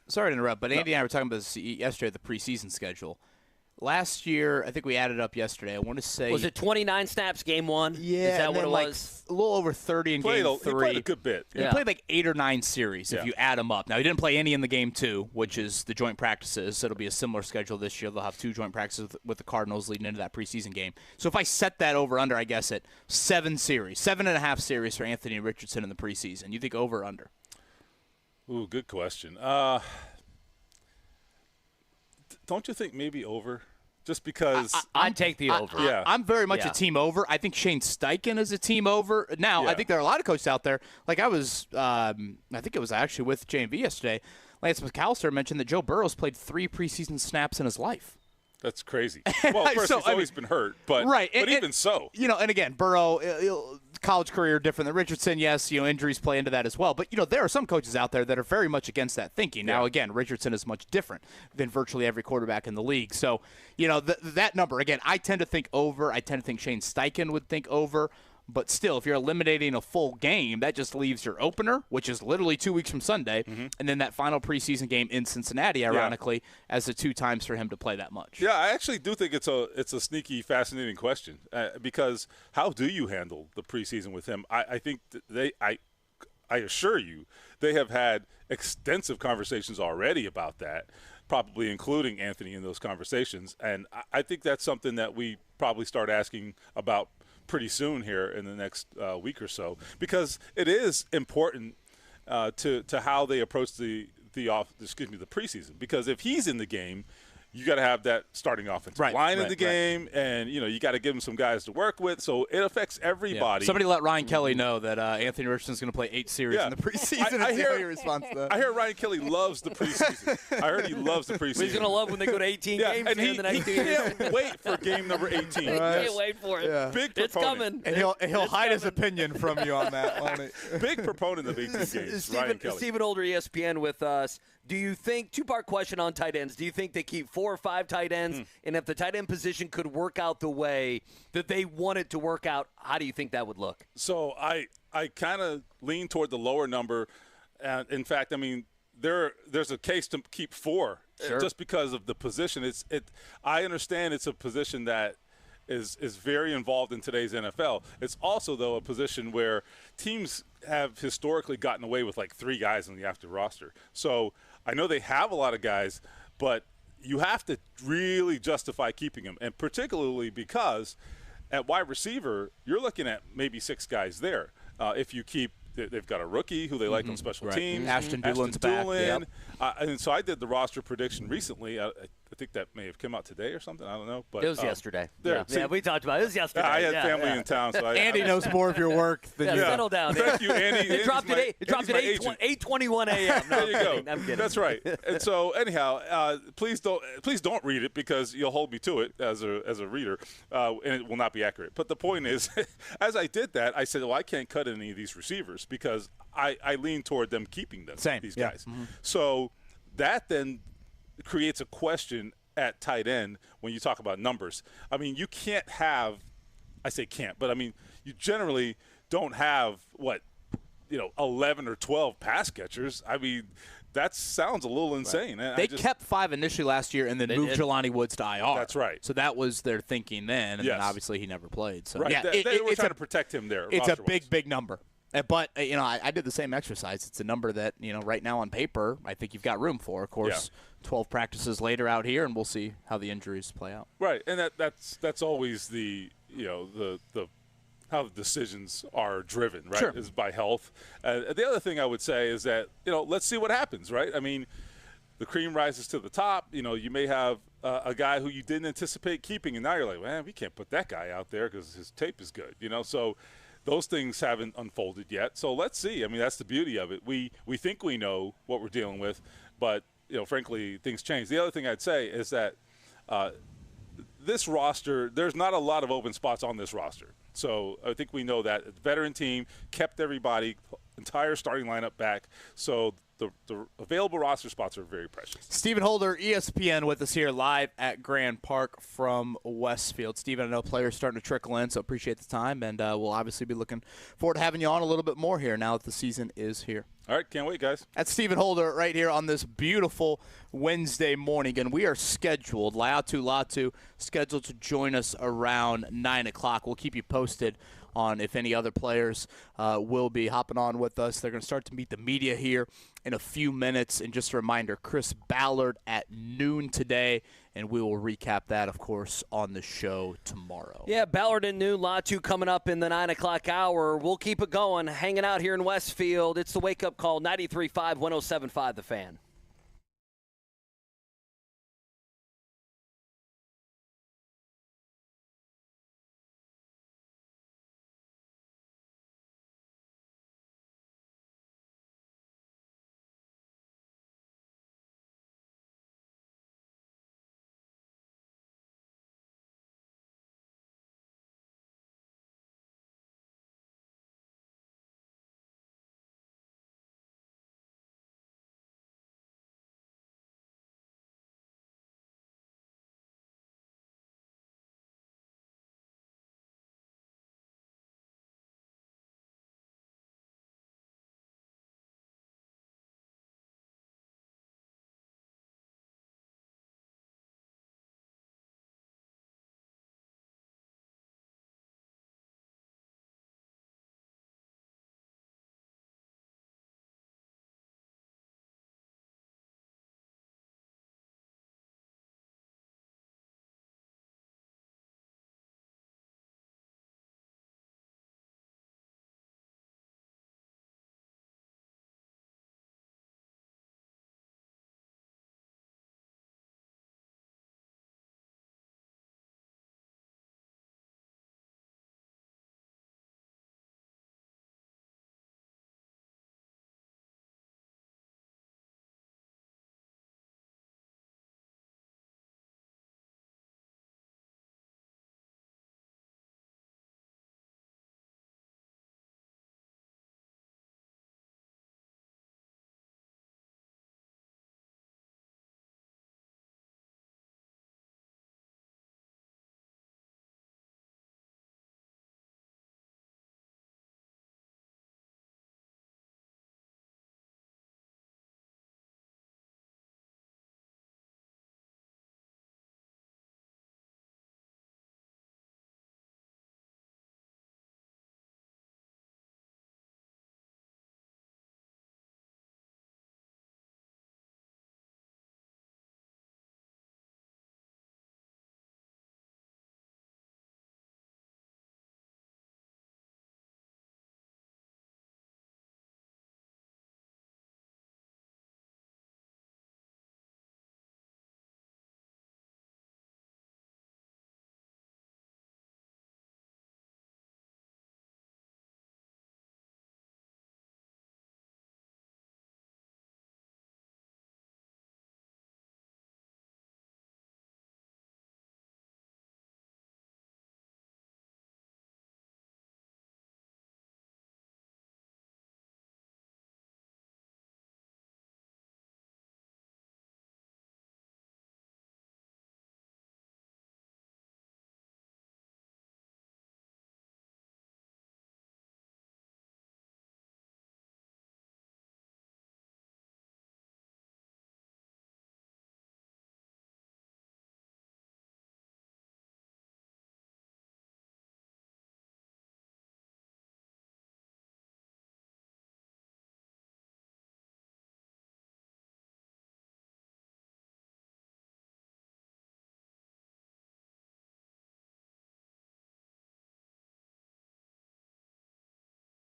sorry to interrupt, but Andy and I were talking about this yesterday, the preseason schedule. Last year, I think we added up yesterday. I want to say. Was it 29 snaps game one? Yeah. Is that what it like was? A little over 30 in game 3. He played a good bit. He played like 8 or 9 series if you add them up. Now, he didn't play any in the game 2, which is the joint practices. So it'll be a similar schedule this year. They'll have 2 joint practices with the Cardinals leading into that preseason game. So if I set that over under, I guess at 7 series, 7.5 series for Anthony Richardson in the preseason, you think over or under? Ooh, good question. Don't you think maybe over? Just because I'd take the over. Yeah. I'm very much a team over. I think Shane Steichen is a team over. Now, I think there are a lot of coaches out there. Like I was, I think it was actually with J&V yesterday. Lance McAllister mentioned that Joe Burrow's played 3 preseason snaps in his life. That's crazy. Well, first, he's always been hurt, but even so. And again, Burrow, college career different than Richardson. Yes, injuries play into that as well. But, there are some coaches out there that are very much against that thinking. Now, again, Richardson is much different than virtually every quarterback in the league. So, that number, again, I tend to think over. I tend to think Shane Steichen would think over. But still, if you're eliminating a full game, that just leaves your opener, which is literally 2 weeks from Sunday, and then that final preseason game in Cincinnati, ironically, as the 2 times for him to play that much. Yeah, I actually do think it's a sneaky, fascinating question because how do you handle the preseason with him? I think I assure you, they have had extensive conversations already about that, probably including Anthony in those conversations, and I think that's something that we probably start asking about pretty soon here in the next week or so, because it is important to how they approach the preseason. Because if he's in the game, you got to have that starting offensive line in the game, and you got to give him some guys to work with. So it affects everybody. Yeah. Somebody let Ryan Kelly know that Anthony Richardson's going to play 8 series in the preseason. I hear your response to that. I hear Ryan Kelly loves the preseason. I heard he loves the preseason. He's going to love when they go to 18 games and in the next 2 years. He can't wait for game number 18. He can't wait for it. Yeah. Big proponent. It's coming. And he'll hide his opinion from you on that, won't he? Big proponent of 18 games, Ryan Kelly. Stephen Older, ESPN with us. Do you think, 2-part question on tight ends, do you think they keep 4 or 5 tight ends? And if the tight end position could work out the way that they want it to work out, how do you think that would look? So I kind of lean toward the lower number. In fact, I mean, there's a case to keep 4 just because of the position. I understand it's a position that is very involved in today's NFL. It's also, though, a position where teams have historically gotten away with like 3 guys on the active roster. So I know they have a lot of guys, but you have to really justify keeping them, and particularly because at wide receiver, you're looking at maybe 6 guys there. If you keep they've got a rookie who they like on special teams. Ashton Doolin's back. Yep. And so I did the roster prediction recently. I think that may have come out today or something. I don't know. But it was yesterday. Yeah, we talked about it. It was yesterday. I had family in town. So Andy knows more of your work than you. Settle down. Thank you, Andy. It dropped at 8:21 a.m. No, there you go. I'm kidding. That's right. And so anyhow, please don't read it because you'll hold me to it as a reader, and it will not be accurate. But the point is, as I did that, I said, well, I can't cut any of these receivers because I lean toward them keeping them. These guys. So that then creates a question at tight end when you talk about numbers. I mean, you can't have – I say can't, but I mean you generally don't have, 11 or 12 pass catchers. I mean, that sounds a little insane. Right. They kept 5 initially last year and then moved Jelani Woods to IR. That's right. So that was their thinking then, and then obviously he never played. So right. They were trying to protect him there. It's a big number. But, I did the same exercise. It's a number that, right now on paper, I think you've got room for. Of course, 12 practices later out here, and we'll see how the injuries play out. Right, and that's always the how the decisions are driven, right, sure. is by health. The other thing I would say is that, let's see what happens, right? I mean, the cream rises to the top. You may have a guy who you didn't anticipate keeping, and now you're like, man, we can't put that guy out there because his tape is good, So those things haven't unfolded yet. So let's see. I mean, that's the beauty of it. We think we know what we're dealing with, but, frankly, things change. The other thing I'd say is that this roster, there's not a lot of open spots on this roster. So I think we know that. The veteran team kept everybody entire starting lineup back. So the available roster spots are very precious. Stephen Holder, ESPN, with us here live at Grand Park from Westfield. Stephen, I know players starting to trickle in, so appreciate the time, and we'll obviously be looking forward to having you on a little bit more here now that the season is here. All right, can't wait, guys. That's Stephen Holder right here on this beautiful Wednesday morning, and we are scheduled, Latu Latu, scheduled to join us around 9 o'clock. We'll keep you posted on if any other players will be hopping on with us. They're going to start to meet the media here in a few minutes. And just a reminder, Chris Ballard at noon today, and we will recap that, of course, on the show tomorrow. Yeah, Ballard at noon, Latu coming up in the 9 o'clock hour. We'll keep it going, hanging out here in Westfield. It's the Wake Up Call, 93.5, 107.5 The Fan.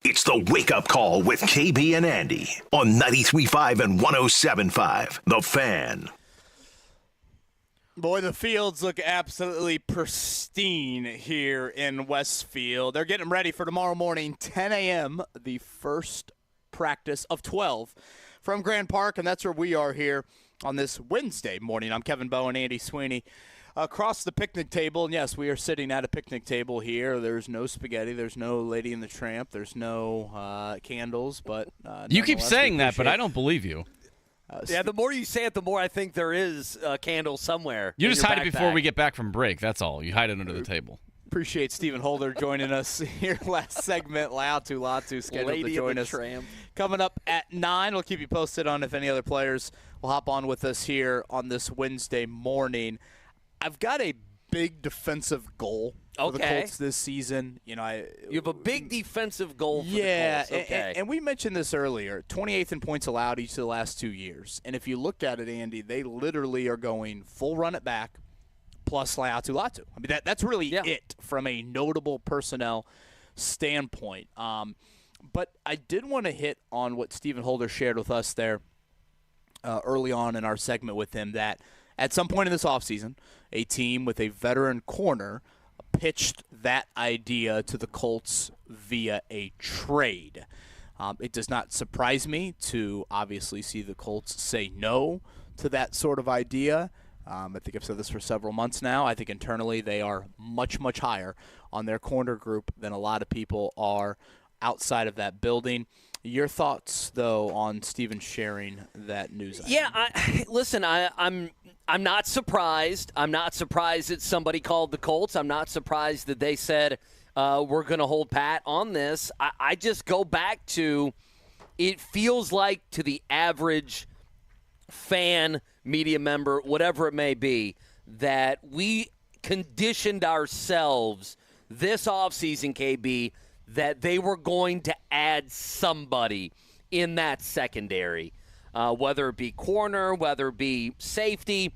It's the Wake Up Call with KB and Andy on 93.5 and 107.5. The Fan. Boy, the fields look absolutely pristine here in Westfield. They're getting ready for tomorrow morning, 10 a.m., the first practice of 12 from Grand Park, and that's where we are here on this Wednesday morning. I'm Kevin Bowen, Andy Sweeney. across the picnic table, and yes, we are sitting at a picnic table here. There's no spaghetti. There's no Lady and the Tramp. There's no candles. But you keep saying that, but I don't believe you. Yeah, the more you say it, the more I think there is a candle somewhere. You just hide it before we get back from break. That's all. You hide it under the table. Appreciate Stephen Holder joining us here last segment. Latu Latu scheduled to join us. Tramp. Coming up at 9, we'll keep you posted on if any other players will hop on with us here on this Wednesday morning. I've got a big defensive goal for the Colts this season. You have a big defensive goal for the Colts. Okay. And we mentioned this earlier, 28th in points allowed each of the last 2 years. And if you look at it, Andy, they literally are going full run it back plus Latu Latu. I mean, that's really it from a notable personnel standpoint. But I did want to hit on what Stephen Holder shared with us there early on in our segment with him, that at some point in this offseason, a team with a veteran corner pitched that idea to the Colts via a trade. It does not surprise me to obviously see the Colts say no to that sort of idea. I think I've said this for several months now. I think internally they are much, much higher on their corner group than a lot of people are outside of that building. Your thoughts, though, on Stephen sharing that news item? Yeah, listen, I'm not surprised. I'm not surprised that somebody called the Colts. I'm not surprised that they said we're going to hold pat on this. I just go back to, it feels like to the average fan, media member, whatever it may be, that we conditioned ourselves this offseason, KB, that they were going to add somebody in that secondary, whether it be corner, whether it be safety.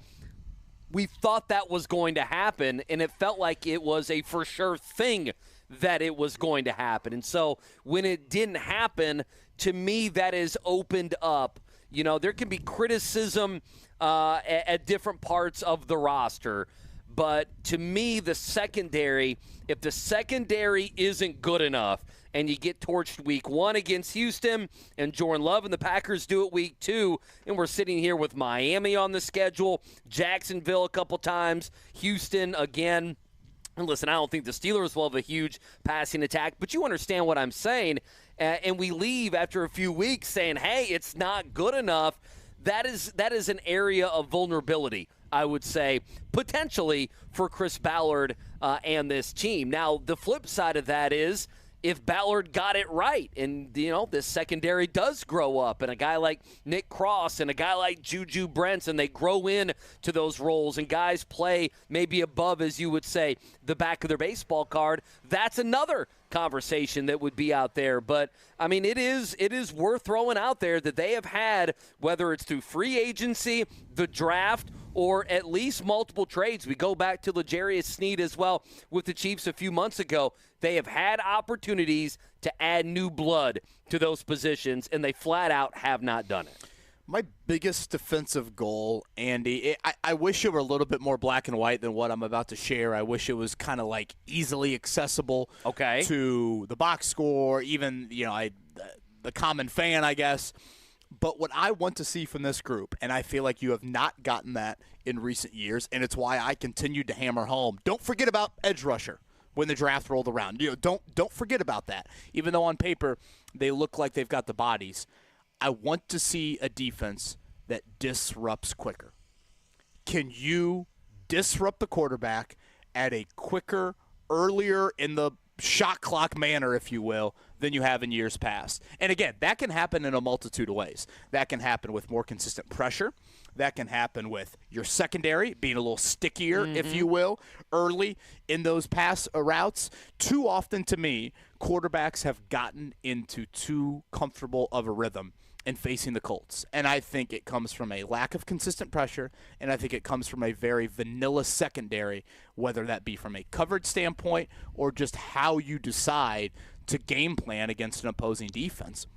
We thought that was going to happen, and it felt like it was a for sure thing that it was going to happen. And so when it didn't happen, to me, that has opened up. There can be criticism at different parts of the roster. But to me, the secondary, if the secondary isn't good enough and you get torched week 1 against Houston and Jordan Love and the Packers do it week 2, and we're sitting here with Miami on the schedule, Jacksonville a couple times, Houston again. And listen, I don't think the Steelers will have a huge passing attack, but you understand what I'm saying. And we leave after a few weeks saying, hey, it's not good enough. That is an area of vulnerability, I would say, potentially for Chris Ballard and this team. Now, the flip side of that is if Ballard got it right and, this secondary does grow up and a guy like Nick Cross and a guy like Juju Brents, and they grow in to those roles and guys play maybe above, as you would say, the back of their baseball card, that's another conversation that would be out there. But, I mean, it is worth throwing out there that they have had, whether it's through free agency, the draft, or at least multiple trades. We go back to L'Jarius Sneed as well with the Chiefs a few months ago. They have had opportunities to add new blood to those positions, and they flat out have not done it. My biggest defensive goal, Andy, I wish it were a little bit more black and white than what I'm about to share. I wish it was kind of like easily accessible to the box score, even, the common fan, I guess. But what I want to see from this group, and I feel like you have not gotten that in recent years, and it's why I continued to hammer home, don't forget about edge rusher when the draft rolled around. Don't forget about that. Even though on paper they look like they've got the bodies, I want to see a defense that disrupts quicker. Can you disrupt the quarterback at a quicker, earlier in the shot clock manner, if you will, than you have in years past? And again, that can happen in a multitude of ways. That can happen with more consistent pressure. That can happen with your secondary being a little stickier, if you will, early in those pass routes. Too often, to me, quarterbacks have gotten into too comfortable of a rhythm in facing the Colts. And I think it comes from a lack of consistent pressure, and I think it comes from a very vanilla secondary, whether that be from a coverage standpoint or just how you decide to game plan against an opposing defense.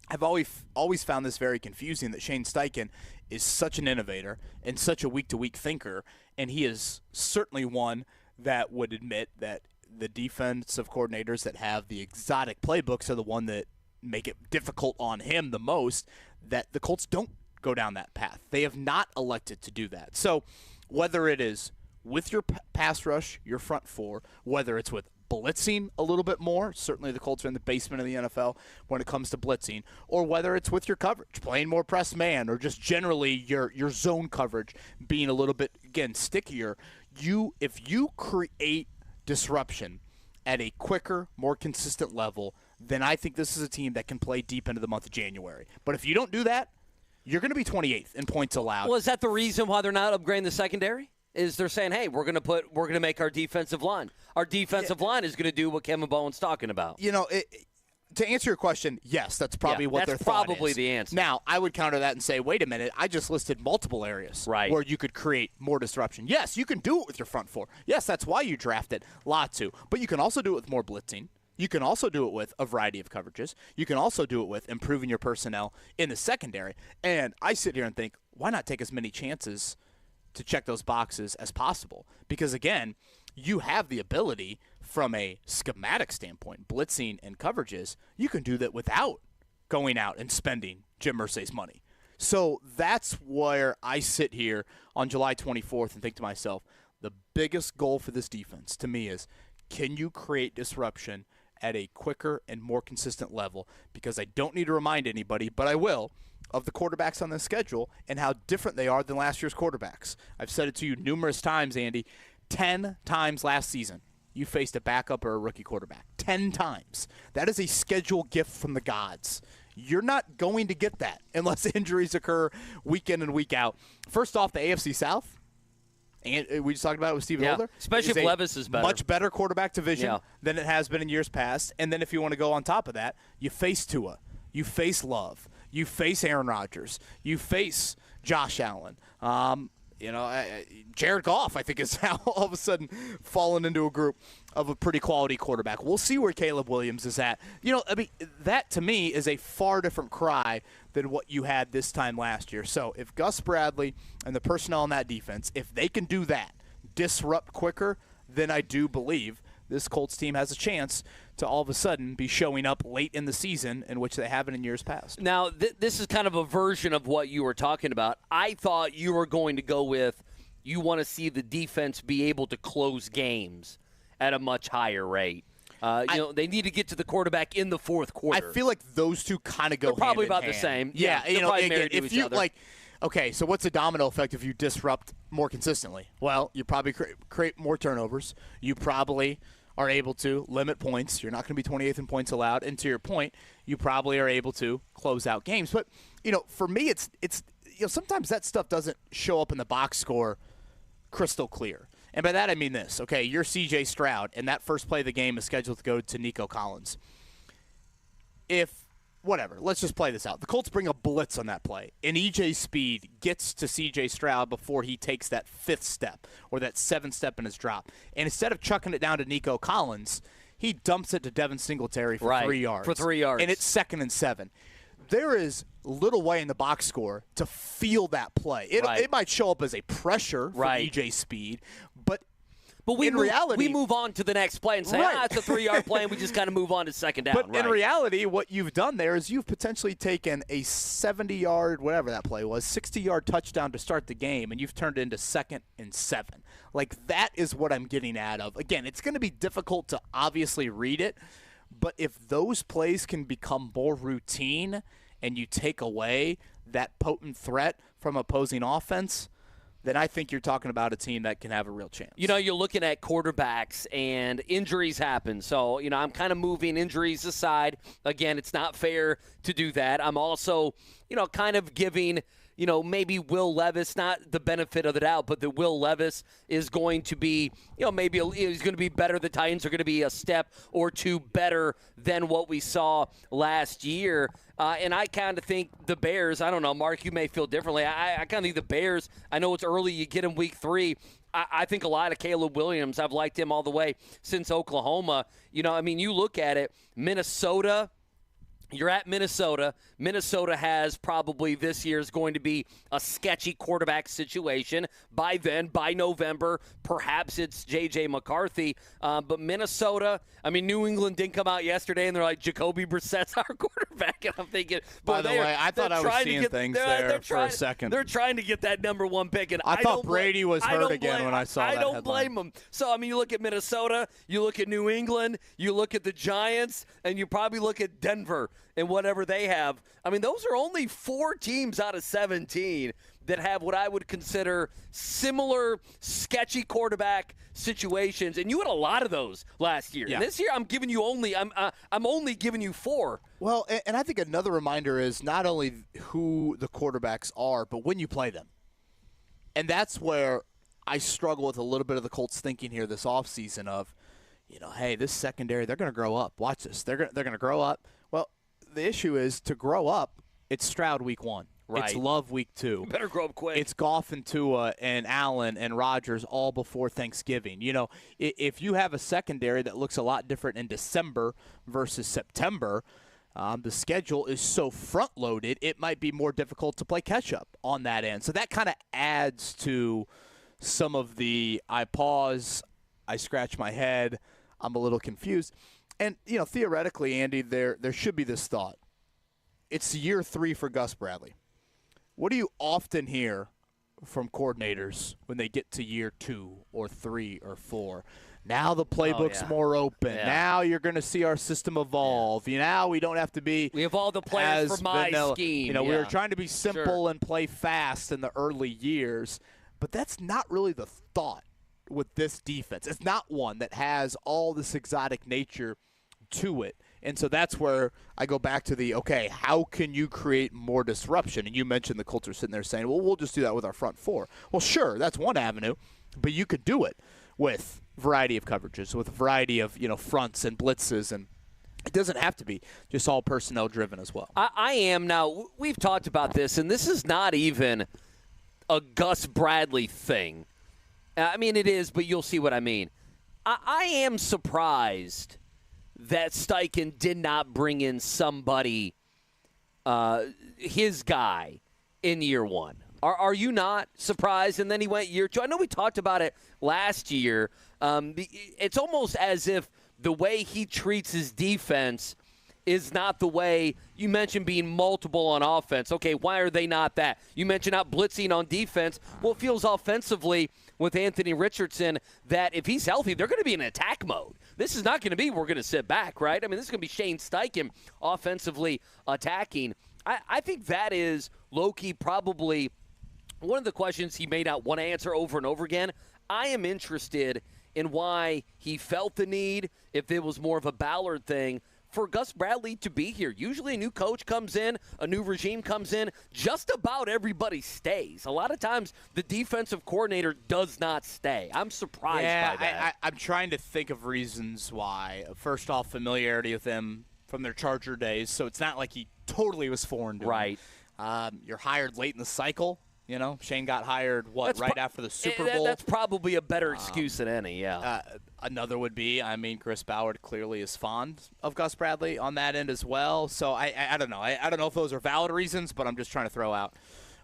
I've always found this very confusing, that Shane Steichen is such an innovator and such a week-to-week thinker, and he is certainly one that would admit that the defensive coordinators that have the exotic playbooks are the one that make it difficult on him the most, that the Colts don't go down that path. They have not elected to do that. So whether it is with your pass rush, your front four, whether it's with blitzing a little bit more, certainly the Colts are in the basement of the NFL when it comes to blitzing, or whether it's with your coverage, playing more press man, or just generally your zone coverage being a little bit, again, stickier. If you create disruption at a quicker, more consistent level, then I think this is a team that can play deep into the month of January. But if you don't do that, you're going to be 28th in points allowed. Well, is that the reason why they're not upgrading the secondary? Is they're saying, hey, we're going to make our defensive line. Our defensive line is going to do what Kevin Bowen's talking about. To answer your question, yes, that's probably what their thought is. That's probably the answer. Now, I would counter that and say, wait a minute, I just listed multiple areas where you could create more disruption. Yes, you can do it with your front four. Yes, that's why you drafted Latu. But you can also do it with more blitzing. You can also do it with a variety of coverages. You can also do it with improving your personnel in the secondary. And I sit here and think, why not take as many chances to check those boxes as possible? Because, again, you have the ability from a schematic standpoint, blitzing and coverages, you can do that without going out and spending Jim Irsay's money. So that's where I sit here on July 24th and think to myself, the biggest goal for this defense to me is, can you create disruption at a quicker and more consistent level? Because I don't need to remind anybody, but I will, of the quarterbacks on the schedule and how different they are than last year's quarterbacks. I've said it to you numerous times, Andy. 10 times last season, you faced a backup or a rookie quarterback. 10 times. That is a schedule gift from the gods. You're not going to get that unless injuries occur week in and week out. First off, the AFC South, and we just talked about it with Stephen Holder. Especially if Levis is better. Much better quarterback division than it has been in years past. And then if you want to go on top of that, you face Tua. You face Love. You face Aaron Rodgers. You face Josh Allen. Jared Goff, I think, is now all of a sudden fallen into a group of a pretty quality quarterback. We'll see where Caleb Williams is at. That to me is a far different cry than what you had this time last year. So if Gus Bradley and the personnel on that defense, if they can do that, disrupt quicker, then I do believe this Colts team has a chance to all of a sudden be showing up late in the season, in which they haven't in years past. Now, this is kind of a version of what you were talking about. I thought you were going to go with, you want to see the defense be able to close games at a much higher rate. They need to get to the quarterback in the fourth quarter. I feel like those two kind of go probably hand in about hand. the same. Yeah, if you like, okay, so what's the domino effect if you disrupt more consistently? Well, you probably create more turnovers. You probably are able to limit points. You're not going to be 28th in points allowed. And to your point, you probably are able to close out games. But, for me, it's sometimes that stuff doesn't show up in the box score crystal clear. And by that I mean this. Okay, you're C.J. Stroud, and that first play of the game is scheduled to go to Nico Collins. Let's just play this out. The Colts bring a blitz on that play, and E.J. Speed gets to C.J. Stroud before he takes that fifth step or that seventh step in his drop. And instead of chucking it down to Nico Collins, he dumps it to Devin Singletary for 3 yards. For 3 yards. And it's 2nd and 7. There is little way in the box score to feel that play. It might show up as a pressure for E.J. Speed, but in reality, we move on to the next play and say, it's a 3-yard play, and we just kind of move on to second down. But in reality, what you've done there is you've potentially taken a 70-yard, whatever that play was, 60-yard touchdown to start the game, and you've turned it into 2nd and 7. Like, that is what I'm getting at of. Again, it's going to be difficult to obviously read it, but if those plays can become more routine and you take away that potent threat from opposing offense, then I think you're talking about a team that can have a real chance. You're looking at quarterbacks, and injuries happen. So, I'm kind of moving injuries aside. Again, it's not fair to do that. I'm also, kind of giving, maybe Will Levis, not the benefit of the doubt, but that Will Levis is going to be, maybe he's going to be better. The Titans are going to be a step or two better than what we saw last year. And I kind of think the Bears, I don't know, Mark, you may feel differently. I kind of think the Bears, I know it's early, you get in week 3. I think a lot of Caleb Williams. I've liked him all the way since Oklahoma. You look at it, Minnesota, You're at Minnesota. Minnesota has probably this year is going to be a sketchy quarterback situation. By then, by November, perhaps it's J.J. McCarthy. But Minnesota, I mean, New England didn't come out yesterday, and they're like, Jacoby Brissett's our quarterback. And I'm thinking, by the way, I thought I was seeing things there for a second. They're trying to get that number one pick. And I thought Brady was hurt again when I saw that I don't headline. blame them. So, I mean, you look at Minnesota, you look at New England, you look at the Giants, and you probably look at Denver and whatever they have. I mean, those are only 4 teams out of 17 that have what I would consider similar sketchy quarterback situations, and you had a lot of those last year. Yeah. And this year, I'm only giving you 4. Well, and I think another reminder is not only who the quarterbacks are, but when you play them. And that's where I struggle with a little bit of the Colts thinking here this offseason of, hey, this secondary, they're going to grow up. Watch this. They're going to grow up. Well, the issue is to grow up, it's Stroud week 1. Right. It's Love week 2. Better grow up quick. It's Goff and Tua and Allen and Rodgers all before Thanksgiving. If you have a secondary that looks a lot different in December versus September, the schedule is so front-loaded, it might be more difficult to play catch-up on that end. So that kind of adds to some of the I pause, I scratch my head, I'm a little confused. And, theoretically, Andy, there should be this thought. It's year 3 for Gus Bradley. What do you often hear from coordinators when they get to year 2 or 3 or 4? Now the playbook's more open. Yeah. Now you're going to see our system evolve. Now we don't have to be We have all the plans for my vanilla. scheme. We were trying to be simple and play fast in the early years. But that's not really the thought with this defense. It's not one that has all this exotic nature to it. And so that's where I go back to how can you create more disruption? And you mentioned the Colts are sitting there saying, well, we'll just do that with our front 4. Well, sure, that's one avenue, but you could do it with variety of coverages, with a variety of, fronts and blitzes, and it doesn't have to be just all personnel driven as well. I am now. We've talked about this, and this is not even a Gus Bradley thing. I mean, it is, but you'll see what I mean. I am surprised that Steichen did not bring in somebody, his guy, in year 1. Are you not surprised? And then he went year 2. I know we talked about it last year. It's almost as if the way he treats his defense is not the way you mentioned being multiple on offense. Okay, why are they not that? You mentioned not blitzing on defense. Well, it feels offensively with Anthony Richardson that if he's healthy, they're going to be in attack mode. This is not going to be we're going to sit back, right? I mean, this is going to be Shane Steichen offensively attacking. I think that is low-key probably one of the questions he may not want to answer over and over again. I am interested in why he felt the need, if it was more of a Ballard thing, for Gus Bradley to be here. Usually a new coach comes in, a new regime comes in, just about everybody stays. A lot of times the defensive coordinator does not stay. I'm surprised by that. I'm trying to think of reasons why. First off, familiarity with them from their Charger days, so it's not like he totally was foreign to him. Right. You're hired late in the cycle. Shane got hired, right after the Super Bowl? That's probably a better excuse than any, Another would be, Chris Ballard clearly is fond of Gus Bradley on that end as well. So I don't know. I don't know if those are valid reasons, but I'm just trying to throw out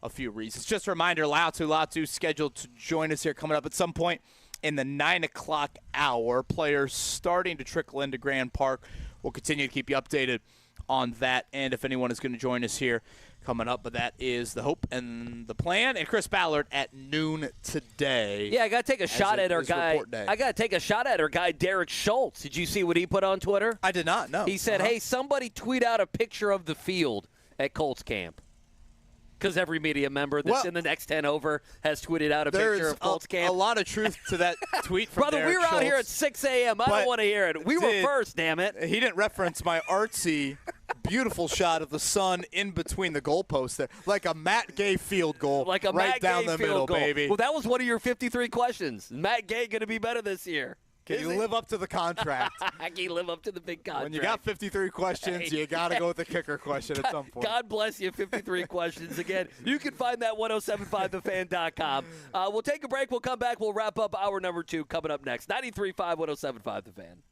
a few reasons. Just a reminder, Latu Latu scheduled to join us here coming up at some point in the 9 o'clock hour. Players starting to trickle into Grand Park. We'll continue to keep you updated on that end if anyone is going to join us here coming up, but that is the hope and the plan. And Chris Ballard at noon today. Yeah, I got to take a shot at our guy. I got to take a shot at our guy, Derek Schultz. Did you see what he put on Twitter? I did not, no. He said, hey, somebody tweet out a picture of the field at Colts camp. Because every media member that's in the next 10 over has tweeted out a picture of Colts camp. A lot of truth to that tweet from Brother, Derek we were out Schultz, here at 6 a.m. I don't want to hear it. We were first, damn it. He didn't reference my artsy, beautiful shot of the sun in between the goalposts there. Like a Matt Gay field goal. Like a right Matt down Gay the field middle, goal. baby. Well, that was one of your 53 questions. Matt Gay going to be better this year. Can you live up to the contract? I can live up to the big contract. When you got 53 questions, you got to go with the kicker question at some point. God bless you, 53 questions. Again, you can find that 1075thefan.com. We'll take a break. We'll come back. We'll wrap up hour number 2 coming up next. 93.5, 1075 The Fan.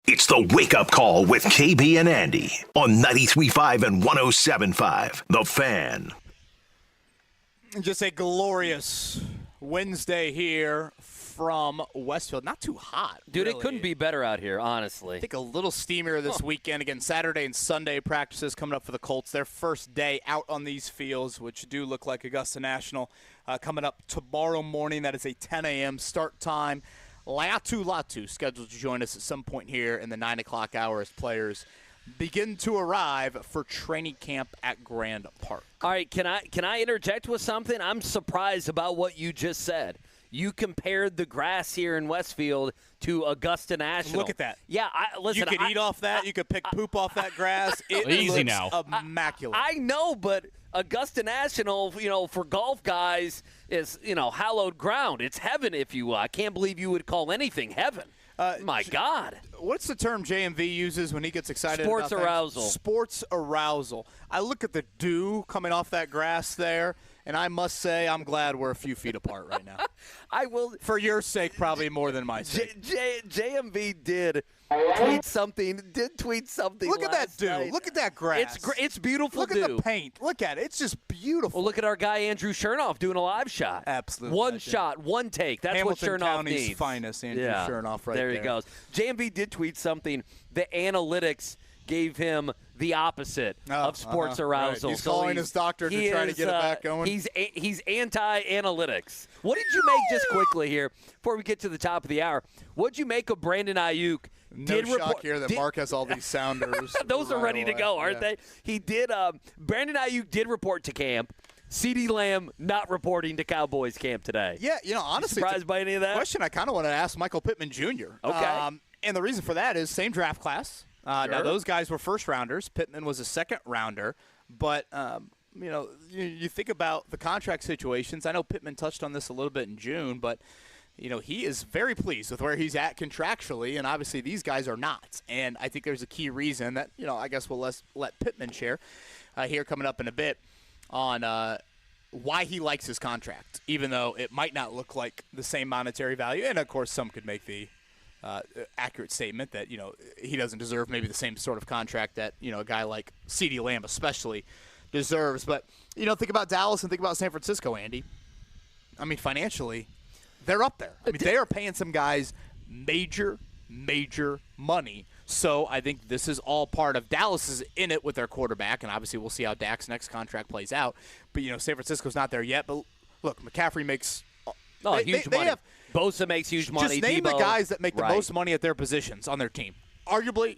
It's the Wake Up Call with KB and Andy on 93.5 and 107.5. The Fan. Just a glorious Wednesday here from Westfield. Not too hot, dude. really. It couldn't be better out here, honestly. I think a little steamier this weekend. Again, Saturday and Sunday practices coming up for the Colts. Their first day out on these fields, which do look like Augusta National, coming up tomorrow morning. That is a 10 a.m. start time. Latu Latu scheduled to join us at some point here in the 9 o'clock hour as players begin to arrive for training camp at Grand Park. All right, can I interject with something? I'm surprised about what you just said. You compared the grass here in Westfield to Augusta National. Look at that. Yeah, listen. You could eat off that. You could pick poop off that grass. It Easy looks now. Immaculate. I know, but Augusta National, for golf guys is, hallowed ground. It's heaven, if you will. I can't believe you would call anything heaven. My God. What's the term JMV uses when he gets excited Sports about arousal. Things? Sports arousal. I look at the dew coming off that grass there, and I must say I'm glad we're a few feet apart right now. I will. For your sake, probably more than my sake. JMV did tweet something. Look at that dew. Night. Look at that grass. It's beautiful. Look dew. at the paint. Look at it. It's just beautiful. Well, look at our guy Andrew Chernoff doing a live shot. Absolutely. One shot, one take. That's Hamilton what Chernoff County's needs. finest, Andrew Chernoff right there. There he goes. JMV did tweet something. The analytics gave him the opposite of sports arousal. Right. He's calling his doctor to try to get it back going. He's anti-analytics. What did you make, just quickly here, before we get to the top of the hour, what did you make of Brandon Ayuk? No shock here that Mark has all these sounders. Those are ready to go, aren't they? He did. Brandon Ayuk did report to camp. CeeDee Lamb not reporting to Cowboys camp today. Yeah, honestly. Surprised by any of that? Question I kind of want to ask Michael Pittman Jr. Okay. And the reason for that is same draft class. Sure. Now, those guys were first rounders. Pittman was a second rounder. But, you think about the contract situations. I know Pittman touched on this a little bit in June, but he is very pleased with where he's at contractually, and obviously these guys are not. And I think there's a key reason that, I guess we'll let Pittman share here coming up in a bit on why he likes his contract, even though it might not look like the same monetary value. And, of course, some could make the accurate statement that, he doesn't deserve maybe the same sort of contract that, a guy like CeeDee Lamb especially deserves. But, think about Dallas and think about San Francisco, Andy. I mean, financially, they're up there. I mean, they are paying some guys major money. So I think this is all part of Dallas is in it with their quarterback, and obviously we'll see how Dak's next contract plays out. But, San Francisco's not there yet. But, look, McCaffrey makes huge money. Bosa makes huge money. Just name Debo, the guys that make the right. most money at their positions on their team. Arguably,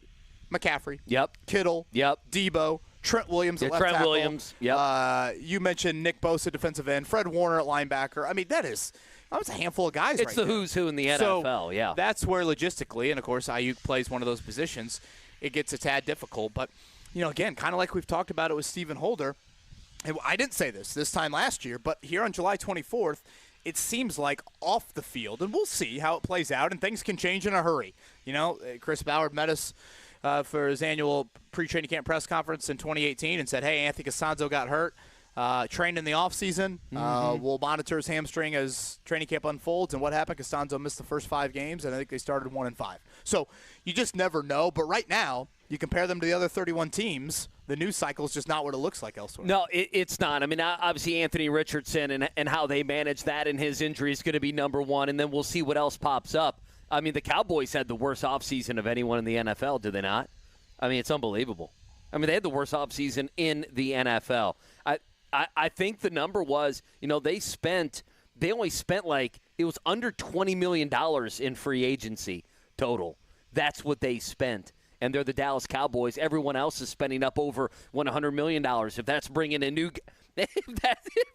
McCaffrey. Yep. Kittle. Yep. Debo. Trent Williams at left Trent tackle. Williams. Yep. You mentioned Nick Bosa, defensive end. Fred Warner at linebacker. I mean, that's a handful of guys. It's the who's who in the NFL, yeah. That's where logistically, and of course Ayuk plays one of those positions, it gets a tad difficult. But, again, kind of like we've talked about it with Stephen Holder, and I didn't say this time last year, but here on July 24th, it seems like off the field, and we'll see how it plays out, and things can change in a hurry. Chris Ballard met us for his annual pre-training camp press conference in 2018 and said, hey, Anthony Costanzo got hurt. Trained in the offseason. We'll monitor his hamstring as training camp unfolds. And what happened? Costanzo missed the first 5 games, and I think they started 1-5. So you just never know. But right now, you compare them to the other 31 teams, the news cycle is just not what it looks like elsewhere. No, it's not. I mean, obviously Anthony Richardson and how they manage that and his injury is going to be number one, and then we'll see what else pops up. I mean, the Cowboys had the worst offseason of anyone in the NFL, did they not? I mean, it's unbelievable. I mean, they had the worst offseason in the NFL. I think the number was, they only spent it was under $20 million in free agency total. That's what they spent. And they're the Dallas Cowboys. Everyone else is spending up over $100 million. If that's bringing in if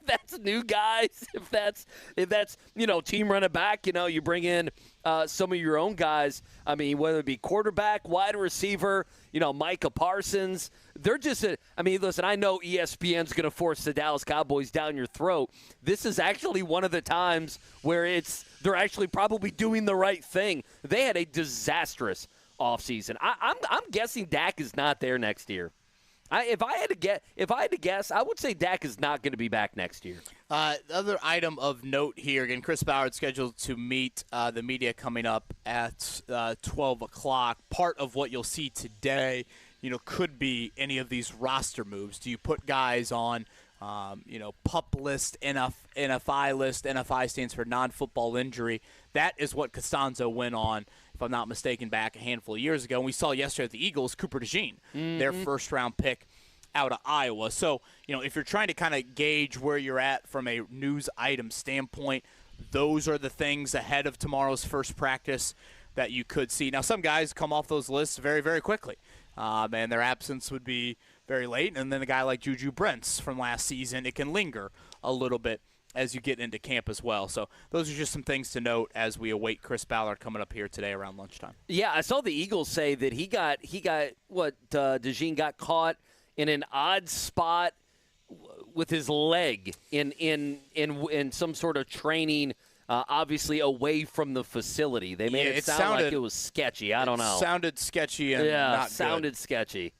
that's new guys, if that's team running back, you bring in some of your own guys. I mean, whether it be quarterback, wide receiver, Micah Parsons, they're just listen, I know ESPN's going to force the Dallas Cowboys down your throat. This is actually one of the times where they're actually probably doing the right thing. They had a disastrous offseason. I'm guessing Dak is not there next year. If I had to guess, I would say Dak is not going to be back next year. The other item of note here, again, Chris Ballard scheduled to meet the media coming up at 12 o'clock. Part of what you'll see today, could be any of these roster moves. Do you put guys on, PUP list, NFI list? NFI stands for non-football injury. That is what Costanzo went on, if I'm not mistaken, back a handful of years ago. And we saw yesterday at the Eagles, Cooper DeJean, their first-round pick out of Iowa. So, if you're trying to kind of gauge where you're at from a news item standpoint, those are the things ahead of tomorrow's first practice that you could see. Now, some guys come off those lists very, very quickly, and their absence would be very late. And then a guy like Juju Brents from last season, it can linger a little bit as you get into camp as well. So those are just some things to note as we await Chris Ballard coming up here today around lunchtime. Yeah, I saw the Eagles say that he got DeJean got caught in an odd spot with his leg in some sort of training, obviously away from the facility. They made it sound like it was sketchy. I don't know. Sounded sketchy and not sounded good. Sketchy.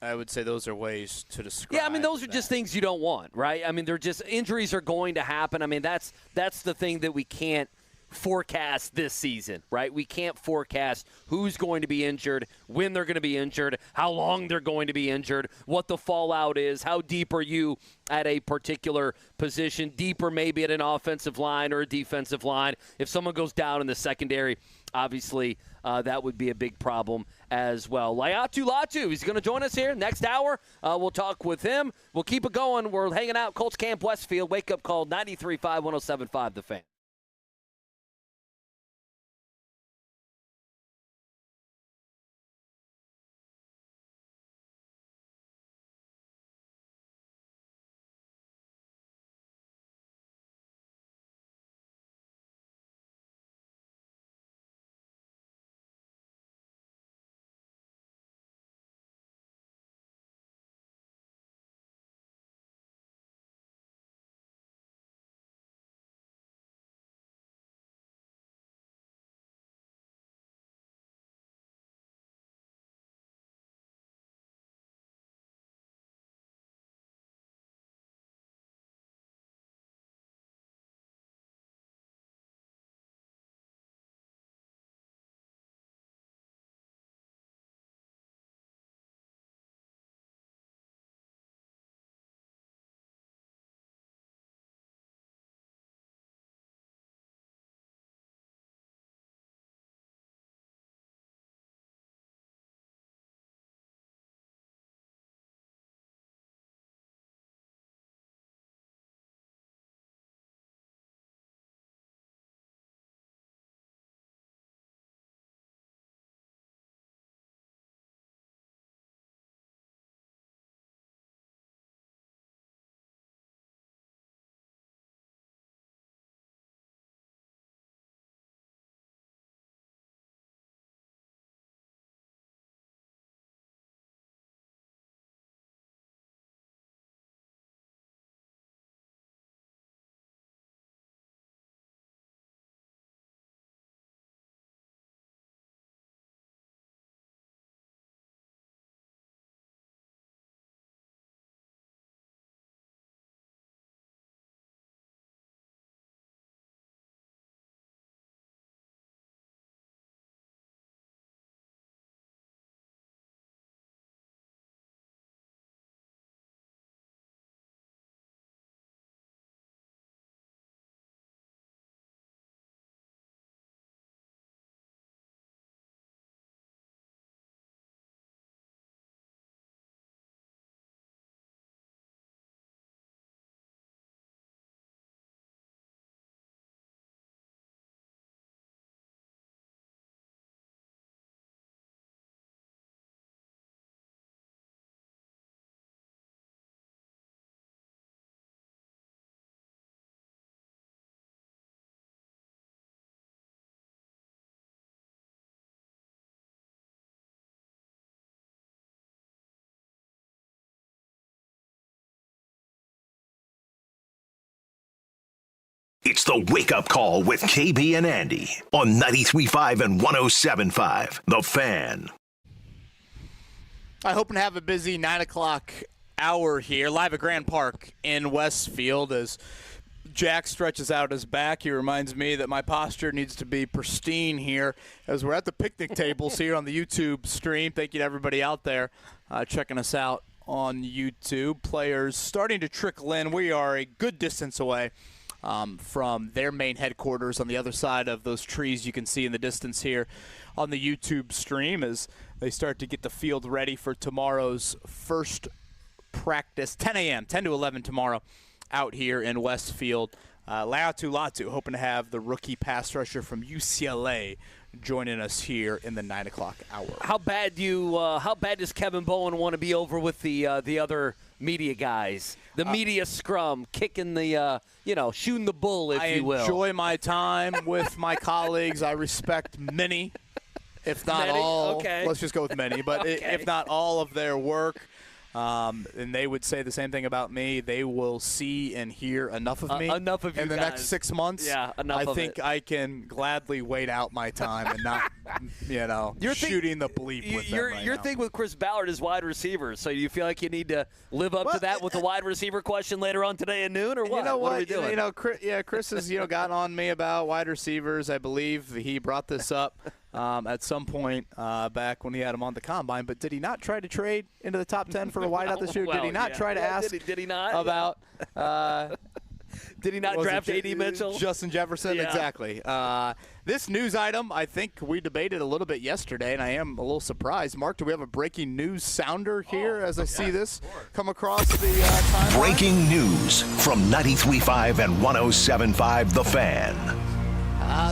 I would say those are ways to describe. Yeah, I mean, those are just things you don't want, right? I mean, they're just injuries are going to happen. I mean, that's the thing that we can't forecast this season, right? We can't forecast who's going to be injured, when they're going to be injured, how long they're going to be injured, what the fallout is, how deep are you at a particular position, deeper maybe at an offensive line or a defensive line. If someone goes down in the secondary, obviously that would be a big problem as well. Latu Latu, he's going to join us here next hour. We'll talk with him. We'll keep it going. We're hanging out Colts Camp Westfield. Wake Up Call 93.5, 107.5 The Fan. It's the Wake Up Call with KB and Andy on 93.5 and 107.5. The Fan. I hope to have a busy 9 o'clock hour here, live at Grand Park in Westfield as Jack stretches out his back. He reminds me that my posture needs to be pristine here as we're at the picnic tables here on the YouTube stream. Thank you to everybody out there checking us out on YouTube. Players starting to trickle in. We are a good distance away from their main headquarters on the other side of those trees you can see in the distance here on the YouTube stream as they start to get the field ready for tomorrow's first practice, 10 a.m., 10 to 11 tomorrow out here in Westfield. Latu Latu, hoping to have the rookie pass rusher from UCLA joining us here in the 9 o'clock hour. How bad does Kevin Bowen want to be over with the other media guys? The media scrum, kicking the, shooting the bull, if you will. I enjoy my time with my colleagues. I respect many, if not all. Okay. Let's just go with many, but Okay. if not all of their work. And they would say the same thing about me. They will see and hear enough of me. Enough of you in the guys. next 6 months. Yeah, enough of I think it. I can gladly wait out my time and not, shooting the bleep with them right Your now. thing with Chris Ballard is wide receivers. So you feel like you need to live up to that with the wide receiver question later on today at noon, or what? You know What are we doing? Chris has gotten on me about wide receivers. I believe he brought this up at some point back when he had him on the combine. But did he not try to trade into the top 10 for a wideout this year? Well, did he not try to ask? Did he not about? Did he not draft A.D. Mitchell? Justin Jefferson, Yeah. exactly. This news item, I think we debated a little bit yesterday, and I am a little surprised. Mark, do we have a breaking news sounder here as I see this come across the timeline? Breaking news from 93.5 and 107.5 The Fan.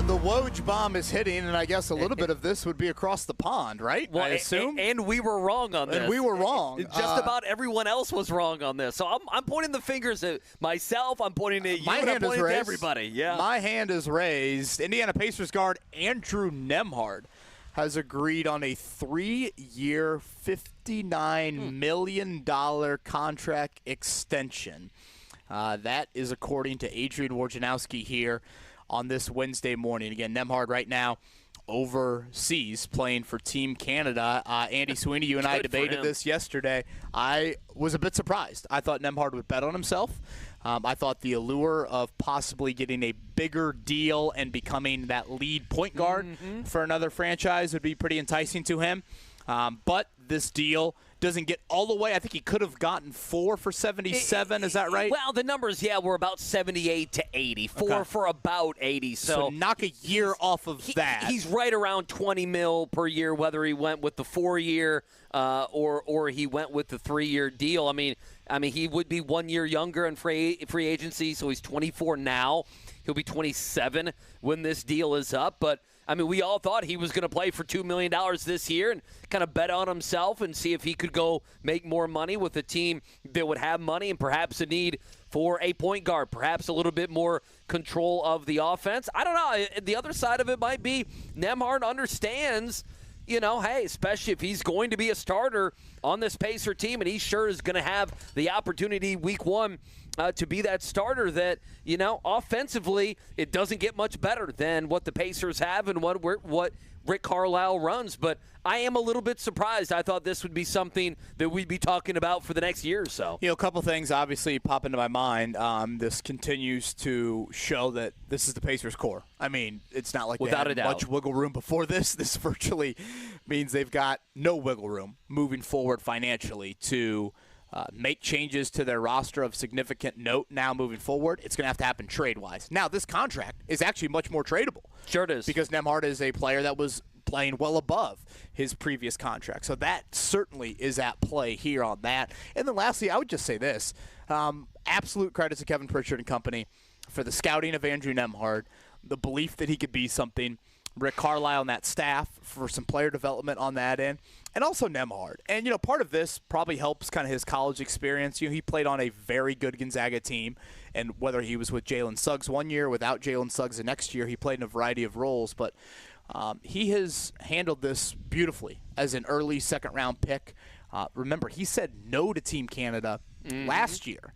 The Woj bomb is hitting, and I guess a little bit of this would be across the pond, right? Well, I assume. And we were wrong on this. And we were wrong. Just about everyone else was wrong on this. So I'm pointing the fingers at myself. I'm pointing at you. My and I'm hand is pointing at raised. everybody. Yeah. My hand is raised. Indiana Pacers guard Andrew Nembhard has agreed on a 3-year, $59 million contract extension. That is according to Adrian Wojnarowski here on this Wednesday morning. Again, Nembhard right now overseas playing for Team Canada. Andy Sweeney, you and I Good for debated him. this yesterday. I was a bit surprised. I thought Nembhard would bet on himself. I thought the allure of possibly getting a bigger deal and becoming that lead point guard for another franchise would be pretty enticing to him. But this deal doesn't get all the way. I think he could have gotten 4 for 77. Is that right? Well, the numbers, were about 78 to 80. 4 for about 80. So knock a year off of that. He's right around 20 mil per year, whether he went with the 4-year or he went with the 3-year deal. I mean, he would be 1 year younger in free agency, so he's 24 now. He'll be 27 when this deal is up, but we all thought he was going to play for $2 million this year and kind of bet on himself and see if he could go make more money with a team that would have money and perhaps a need for a point guard, perhaps a little bit more control of the offense. I don't know. The other side of it might be Nembhard understands, hey, especially if he's going to be a starter on this Pacer team and he sure is going to have the opportunity week 1 to be that starter, that, offensively it doesn't get much better than what the Pacers have and what Rick Carlisle runs. But I am a little bit surprised. I thought this would be something that we'd be talking about for the next year or so. A couple things obviously pop into my mind. This continues to show that this is the Pacers' core. It's not like Without they a had doubt. much wiggle room before this. This virtually means they've got no wiggle room moving forward financially to make changes to their roster of significant note now moving forward. It's going to have to happen trade-wise. Now, this contract is actually much more tradable. Sure it is. Because Nembhard is a player that was playing well above his previous contract. So that certainly is at play here on that. And then lastly, I would just say this. Absolute credit to Kevin Pritchard and company for the scouting of Andrew Nembhard, the belief that he could be something, Rick Carlisle and that staff for some player development on that end, and also Nembhard. And, part of this probably helps kind of his college experience. He played on a very good Gonzaga team, and whether he was with Jalen Suggs 1 year, without Jalen Suggs the next year, he played in a variety of roles. But he has handled this beautifully as an early second-round pick. Remember, he said no to Team Canada last year,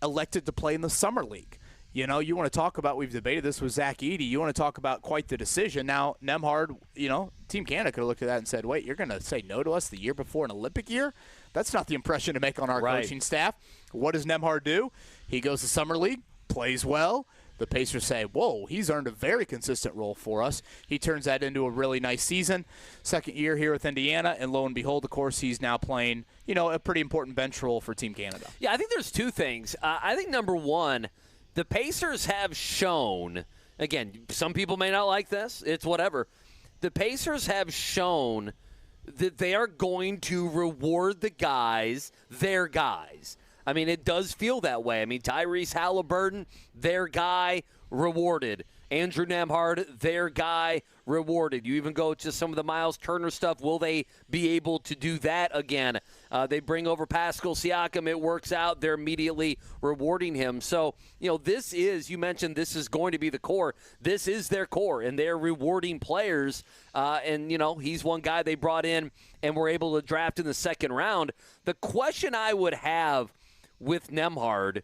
elected to play in the Summer League. You know, you want to talk about, we've debated this with Zach Edey, you want to talk about quite the decision. Now, Nembhard, you know, Team Canada could have looked at that and said, wait, you're going to say no to us the year before an Olympic year? That's not the impression to make on our coaching staff. What does Nembhard do? He goes to Summer League, plays well. The Pacers say, whoa, he's earned a very consistent role for us. He turns that into a really nice season. Second year here with Indiana, and lo and behold, of course, he's now playing, you know, a pretty important bench role for Team Canada. Yeah, I think there's two things. I think, number one, the Pacers have shown, again, some people may not like this. It's whatever. The Pacers have shown that they are going to reward the guys, their guys. I mean, it does feel that way. I mean, Tyrese Halliburton, their guy, rewarded. Andrew Nembhard, their guy, rewarded. You even go to some of the Miles Turner stuff. Will they be able to do that again? They bring over Pascal Siakam. It works out. They're immediately rewarding him. So, you know, this is, you mentioned this is going to be the core. This is their core, and they're rewarding players. And, you know, he's one guy they brought in and were able to draft in the second round. The question I would have with Nembhard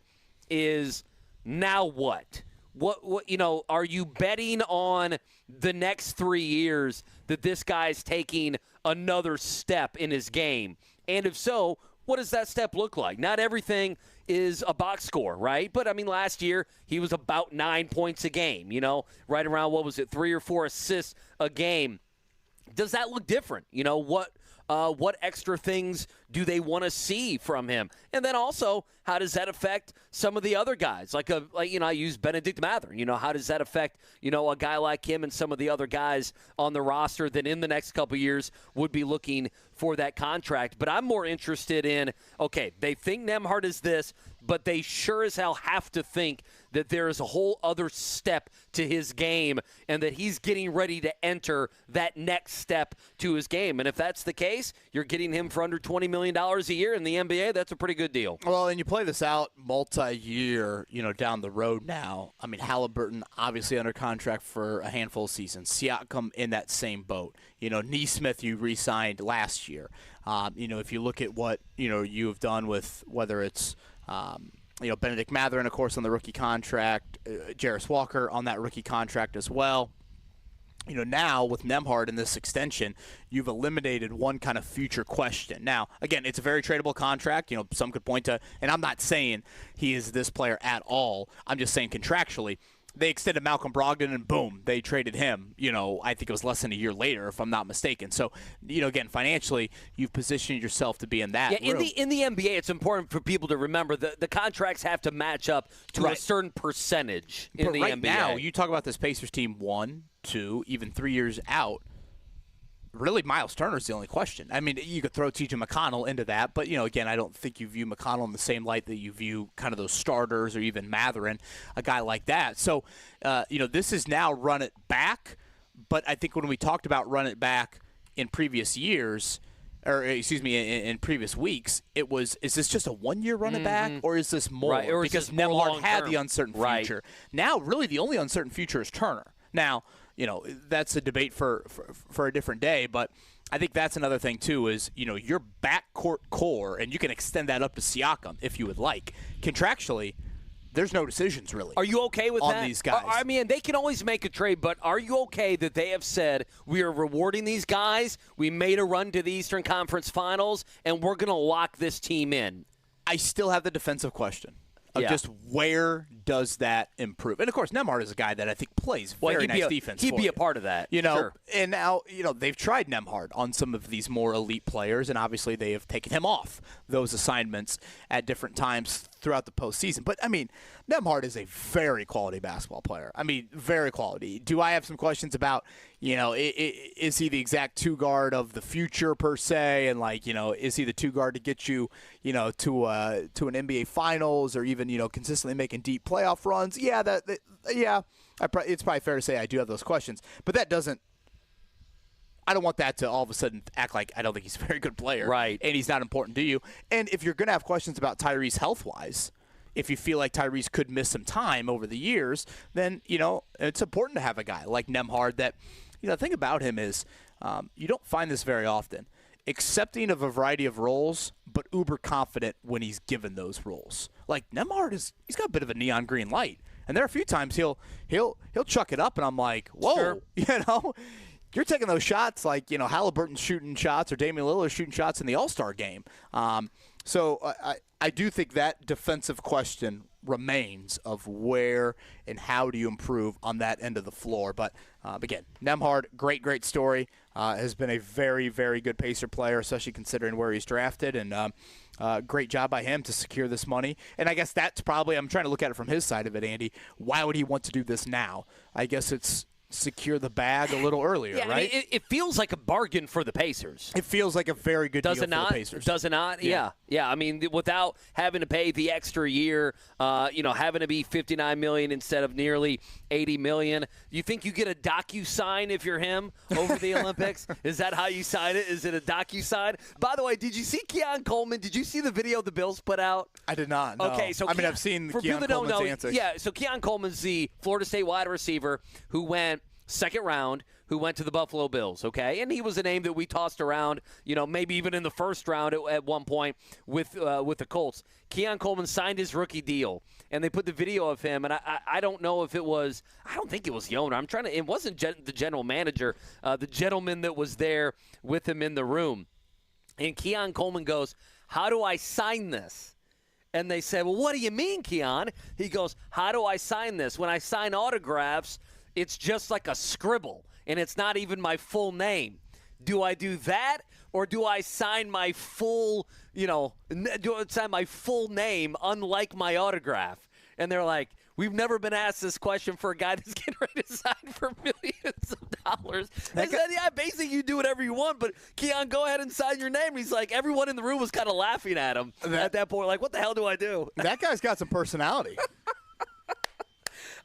is, now what? What you know, are you betting on the next 3 years that this guy's taking another step in his game? And if so, what does that step look like? Not everything is a box score, right? But, I mean, last year he was about 9 points a game, you know, right around, 3 or 4 assists a game. Does that look different? You know, what extra things do they want to see from him? And then also, how does that affect some of the other guys? Like you know, I use Benedict Mathurin. You know, how does that affect, you know, a guy like him and some of the other guys on the roster that in the next couple of years would be looking for that contract? But I'm more interested in, okay, they think Nembhard is this, but they sure as hell have to think that there is a whole other step to his game and that he's getting ready to enter that next step to his game. And if that's the case, you're getting him for under $20 million a year in the NBA. That's a pretty good deal. Well, and you play this out multi-year, you know, down the road now. I mean, Halliburton obviously under contract for a handful of seasons. Siakam in that same boat. You know, Nesmith you re-signed last year. You know, if you look at what, you know, you have done with whether it's you know, Benedict Mathurin, of course, on the rookie contract, Jarris Walker on that rookie contract as well. You know, now with Nembhard in this extension, you've eliminated one kind of future question. Now, again, it's a very tradable contract. You know, some could point to, and I'm not saying he is this player at all. I'm just saying contractually, they extended Malcolm Brogdon, and boom, they traded him. You know, I think it was less than a year later, if I'm not mistaken. So, you know, again, financially, you've positioned yourself to be in that room. In the NBA, it's important for people to remember that the contracts have to match up to a certain percentage in the right NBA. Now, you talk about this Pacers team 1, 2, even 3 years out. Really, Miles Turner's the only question. I mean, you could throw T.J. McConnell into that, but, you know, again, I don't think you view McConnell in the same light that you view kind of those starters or even Mathurin, a guy like that. So, you know, this is now run it back, but I think when we talked about run it back in previous years, or excuse me, in previous weeks, it was, is this just a one-year run it back, or is this more? Right, or because Nembhard had the uncertain future. Right. Now, really, the only uncertain future is Turner. Now, you know, that's a debate for a different day, but I think that's another thing, too, is, you know, your backcourt core, and you can extend that up to Siakam if you would like. Contractually, there's no decisions, really. Are you okay with on that? These guys? I mean, they can always make a trade, but are you okay that they have said, we are rewarding these guys, we made a run to the Eastern Conference Finals, and we're going to lock this team in? I still have the defensive question of just where does that improve? And, of course, Nembhard is a guy that I think plays very nice defense. He'd be a part of that. You know, sure. And now, you know, they've tried Nembhard on some of these more elite players, and obviously they have taken him off those assignments at different times throughout the postseason. But, I mean, Nembhard is a very quality basketball player. I mean, very quality. Do I have some questions about, you know, is he the exact two guard of the future per se? And, like, you know, is he the two guard to get you, you know, to an NBA Finals or even, you know, consistently making deep playoff runs? Yeah, it's probably fair to say I do have those questions. But that doesn't, I don't want that to all of a sudden act like I don't think he's a very good player. Right. And he's not important to you. And if you're going to have questions about Tyrese health-wise, if you feel like Tyrese could miss some time over the years, then, you know, it's important to have a guy like Nembhard that, you know, the thing about him is you don't find this very often. Accepting of a variety of roles, but uber confident when he's given those roles. Like Nembhard he's got a bit of a neon green light. And there are a few times he'll chuck it up, and I'm like, whoa, Sure. You're taking those shots like, Halliburton's shooting shots or Damian Lillard's shooting shots in the All-Star game. So I do think that defensive question remains of where and how do you improve on that end of the floor. But, again, Nembhard, great story. Has been a very, very good Pacer player, especially considering where he's drafted. And great job by him to secure this money. And I guess that's probably – I'm trying to look at it from his side of it, Andy. Why would he want to do this now? I guess it's – secure the bag a little earlier, right? I mean, it feels like a bargain for the Pacers. It feels like a very good deal for the Pacers. Does it not? Yeah. I mean, without having to pay the extra year, having to be $59 million instead of nearly $80 million. You think you get a docu-sign if you're him over the Olympics? Is that how you sign it? Is it a docu-sign? By the way, did you see Keon Coleman? Did you see the video the Bills put out? I did not, no. Okay, so I've seen Keon Coleman's antics. Yeah, so Keon Coleman's the Florida State wide receiver who went second round, who went to the Buffalo Bills, okay? And he was a name that we tossed around, maybe even in the first round at one point with the Colts. Keon Coleman signed his rookie deal, and they put the video of him, and I don't know if it was – I don't think it was the owner. It wasn't the general manager, the gentleman that was there with him in the room. And Keon Coleman goes, how do I sign this? And they said, well, what do you mean, Keon? He goes, how do I sign this? When I sign autographs – it's just like a scribble, and it's not even my full name. Do I do that, or do I sign my full, name unlike my autograph? And they're like, we've never been asked this question for a guy that's getting ready to sign for millions of dollars. I said, yeah, basically you do whatever you want, but Keon, go ahead and sign your name. He's like, everyone in the room was kind of laughing at him at that point, like, what the hell do I do? That guy's got some personality.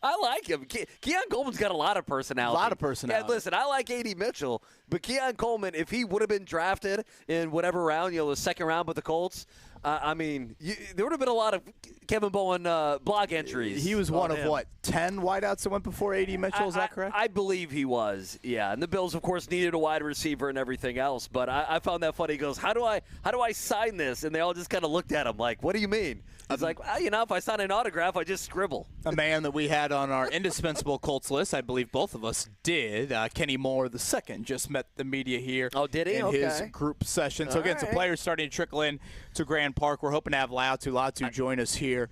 I like him. Keon Coleman's got a lot of personality. Yeah, listen, I like A.D. Mitchell, but Keon Coleman, if he would have been drafted in whatever round, the second round with the Colts, there would have been a lot of Kevin Bowen blog entries. He was one of, 10 wideouts that went before A.D. Mitchell? Is that correct? I believe he was, yeah. And the Bills, of course, needed a wide receiver and everything else. But I found that funny. He goes, how do I sign this? And they all just kind of looked at him like, what do you mean? It's like, well, if I sign an autograph, I just scribble. A man that we had on our indispensable Colts list, I believe both of us did, Kenny Moore II, just met the media here. Oh, did he? In his group session. So, again, some players starting to trickle in to Grand Park. We're hoping to have Latu Latu join us here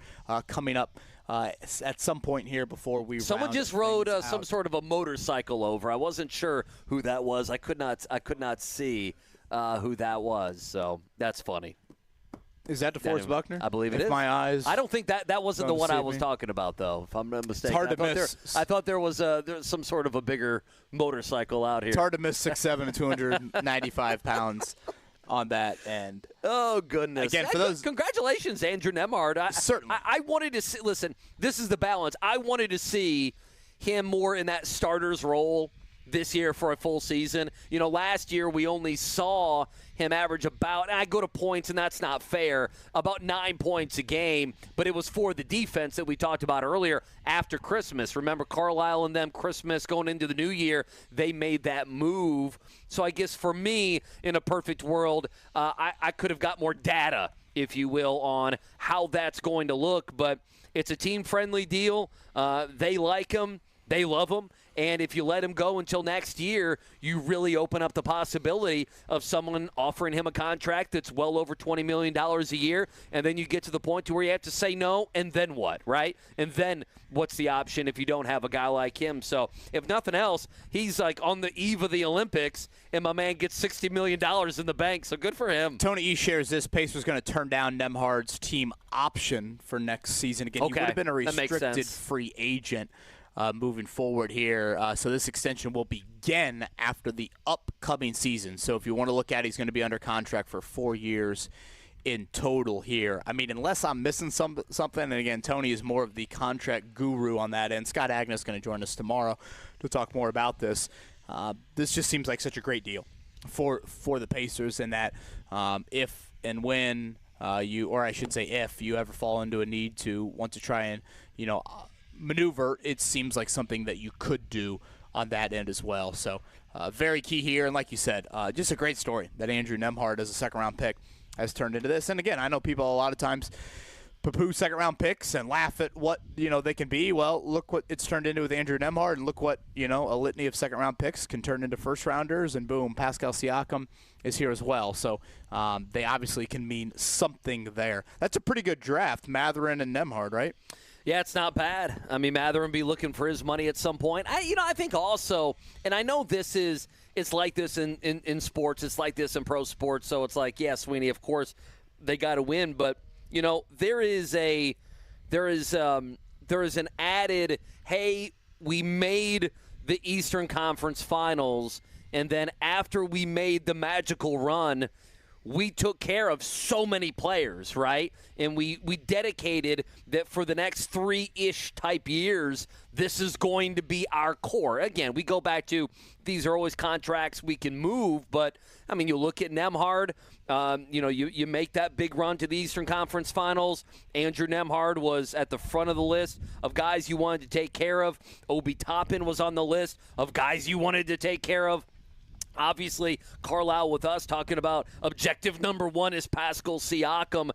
coming up at some point here before we Someone just rode some sort of a motorcycle over. I wasn't sure who that was. I could not see who that was, so that's funny. Is that DeForest Buckner? I believe it is. My eyes. I don't think that wasn't the one I was talking about, though, if I'm not mistaken. It's hard to miss. I thought there was some sort of a bigger motorcycle out here. It's hard to miss 6'7" and 295 pounds on that end. Oh, goodness. Again, for those, congratulations, Andrew Nembhard. Certainly. I wanted to see, listen, this is the balance. I wanted to see him more in that starter's role this year for a full season. Last year we only saw him average about, and I go to points, and that's not fair, about 9 points a game, but it was for the defense that we talked about earlier after Christmas. Remember Carlisle and them, Christmas going into the new year, they made that move. So I guess for me, in a perfect world, I could have got more data, if you will, on how that's going to look, but it's a team-friendly deal. They like him. They love him. And if you let him go until next year, you really open up the possibility of someone offering him a contract that's well over $20 million a year, and then you get to the point to where you have to say no, and then what, right? And then what's the option if you don't have a guy like him? So if nothing else, he's like on the eve of the Olympics, and my man gets $60 million in the bank, so good for him. Tony E. shares this. Pacers going to turn down Nembhard's team option for next season. Again, he would have been a restricted free agent. Moving forward here. So this extension will begin after the upcoming season. So if you want to look at it, he's going to be under contract for 4 years in total here. I mean, unless I'm missing something, and again, Tony is more of the contract guru on that end. Scott Agnes is going to join us tomorrow to talk more about this. This just seems like such a great deal for the Pacers, and that if and when if you ever fall into a need to want to try and, maneuver, it seems like something that you could do on that end as well. So very key here, and like you said, just a great story that Andrew Nembhard as a second-round pick has turned into this. And again, I know people a lot of times poo-poo second-round picks and laugh at what, they can be. Well, look what it's turned into with Andrew Nembhard, and look what, a litany of second-round picks can turn into first-rounders, and boom, Pascal Siakam is here as well. So they obviously can mean something there. That's a pretty good draft, Mathurin and Nembhard, right? Yeah, it's not bad. I mean, Mathurin be looking for his money at some point. I think also, and I know it's like this in sports. It's like this in pro sports. So it's like, yeah, Sweeney, of course, they got to win. But, there is an added, hey, we made the Eastern Conference Finals, and then after we made the magical run, we took care of so many players, right? And we dedicated that for the next 3-ish type years, this is going to be our core. Again, we go back to these are always contracts we can move, but, I mean, you look at Nembhard, you make that big run to the Eastern Conference Finals. Andrew Nembhard was at the front of the list of guys you wanted to take care of. Obi Toppin was on the list of guys you wanted to take care of. Obviously, Carlisle with us talking about objective number one is Pascal Siakam.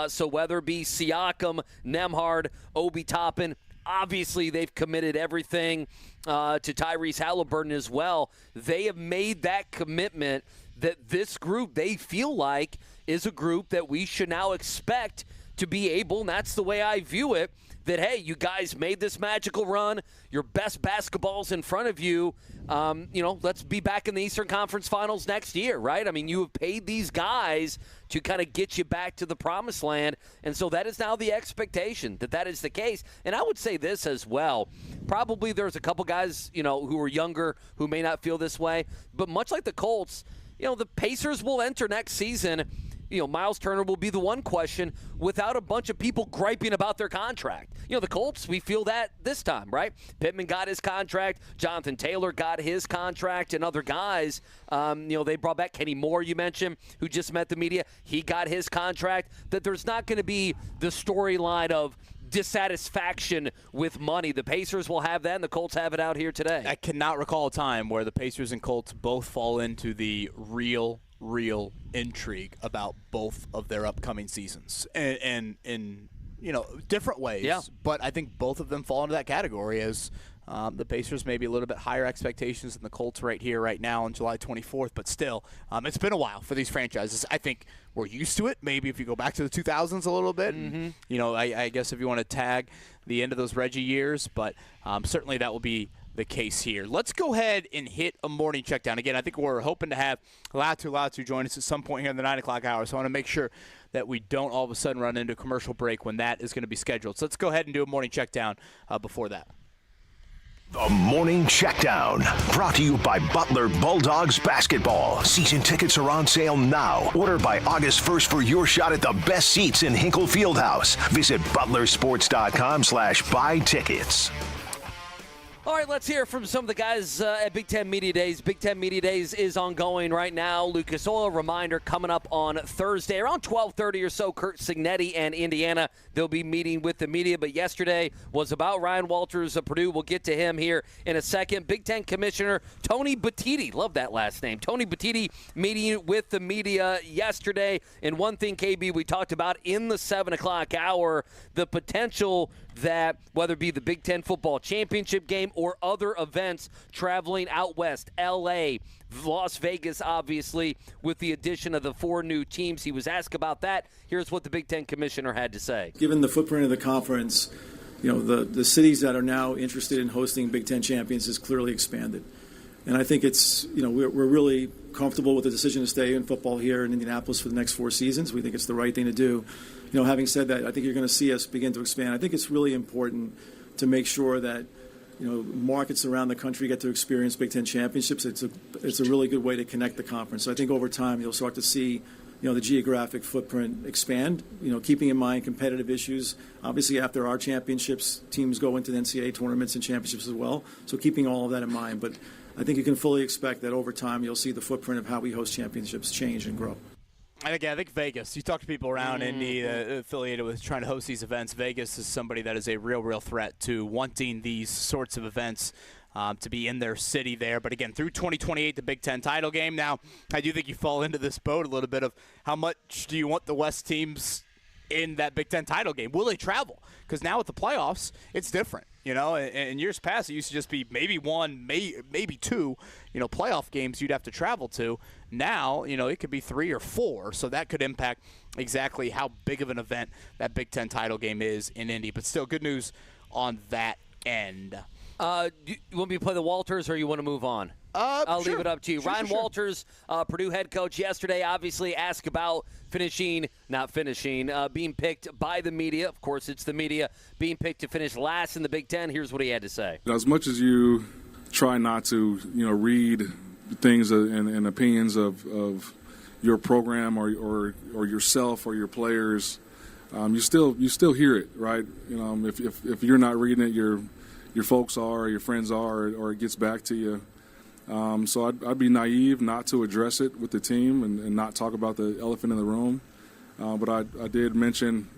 So whether it be Siakam, Nembhard, Obi Toppin, obviously they've committed everything to Tyrese Halliburton as well. They have made that commitment that this group, they feel like, is a group that we should now expect to be able, and that's the way I view it, that, hey, you guys made this magical run. Your best basketball's in front of you. Let's be back in the Eastern Conference Finals next year, right? I mean, you have paid these guys to kind of get you back to the promised land, and so that is now the expectation that is the case. And I would say this as well. Probably there's a couple guys, who are younger who may not feel this way, but much like the Colts, the Pacers will enter next season. Miles Turner will be the one question without a bunch of people griping about their contract. The Colts, we feel that this time, right? Pitman got his contract. Jonathan Taylor got his contract, and other guys, they brought back Kenny Moore, you mentioned, who just met the media. He got his contract. That there's not going to be the storyline of dissatisfaction with money. The Pacers will have that, and the Colts have it out here today. I cannot recall a time where the Pacers and Colts both fall into the real intrigue about both of their upcoming seasons, and in different ways. Yeah. But I think both of them fall into that category as the Pacers maybe a little bit higher expectations than the Colts right here, right now on July 24th. But still, it's been a while for these franchises. I think we're used to it. Maybe if you go back to the 2000s a little bit, I guess if you want to tag the end of those Reggie years, but certainly that will be the case here. Let's go ahead and hit a morning check down. Again, I think we're hoping to have Latu Latu join us at some point here in the 9 o'clock hour, so I want to make sure that we don't all of a sudden run into a commercial break when that is going to be scheduled. So let's go ahead and do a morning check down before that. The Morning Checkdown, brought to you by Butler Bulldogs Basketball. Season tickets are on sale now. Order by August 1st for your shot at the best seats in Hinkle Fieldhouse. Visit butlersports.com/buy tickets. All right, let's hear from some of the guys at Big Ten Media Days. Big Ten Media Days is ongoing right now. Lucas Oil, reminder, coming up on Thursday around 12:30 or so. Kurt Cignetti and Indiana, they'll be meeting with the media. But yesterday was about Ryan Walters of Purdue. We'll get to him here in a second. Big Ten Commissioner Tony Batiti, love that last name. Tony Batiti meeting with the media yesterday. And one thing, KB, we talked about in the 7 o'clock hour, the potential that whether it be the Big Ten football championship game or other events traveling out west, L.A., Las Vegas, obviously, with the addition of the 4 new teams. He was asked about that. Here's what the Big Ten commissioner had to say. Given the footprint of the conference, the cities that are now interested in hosting Big Ten champions has clearly expanded. And I think it's, we're really comfortable with the decision to stay in football here in Indianapolis for the next 4 seasons. We think it's the right thing to do. Having said that, I think you're going to see us begin to expand. I think it's really important to make sure that, markets around the country get to experience Big Ten championships. It's a really good way to connect the conference. So I think over time you'll start to see, the geographic footprint expand, keeping in mind competitive issues. Obviously, after our championships, teams go into the NCAA tournaments and championships as well. So keeping all of that in mind. But I think you can fully expect that over time you'll see the footprint of how we host championships change and grow. I think Vegas. You talk to people around Indy affiliated with trying to host these events. Vegas is somebody that is a real threat to wanting these sorts of events to be in their city there. But again, through 2028, the Big Ten title game. Now, I do think you fall into this boat a little bit of how much do you want the West teams in that Big Ten title game? Will they travel? Because now with the playoffs, it's different. In years past, it used to just be maybe one, maybe two, playoff games you'd have to travel to. Now, it could be 3 or 4, so that could impact exactly how big of an event that Big Ten title game is in Indy. But still, good news on that end. You want me to play the Walters, or you want to move on? I'll leave it up to you. Sure, Ryan Walters, Purdue head coach, yesterday obviously asked about being picked by the media. Of course, it's the media being picked to finish last in the Big Ten. Here's what he had to say. As much as you try not to, read things and opinions of your program or yourself or your players, you still hear it, right? If you're not reading it, your folks are, or your friends are, or it gets back to you. So I'd be naive not to address it with the team and not talk about the elephant in the room. But I did mention,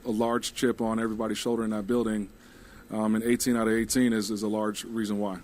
a large chip on everybody's shoulder in that building, and 18 out of 18 is a large reason why.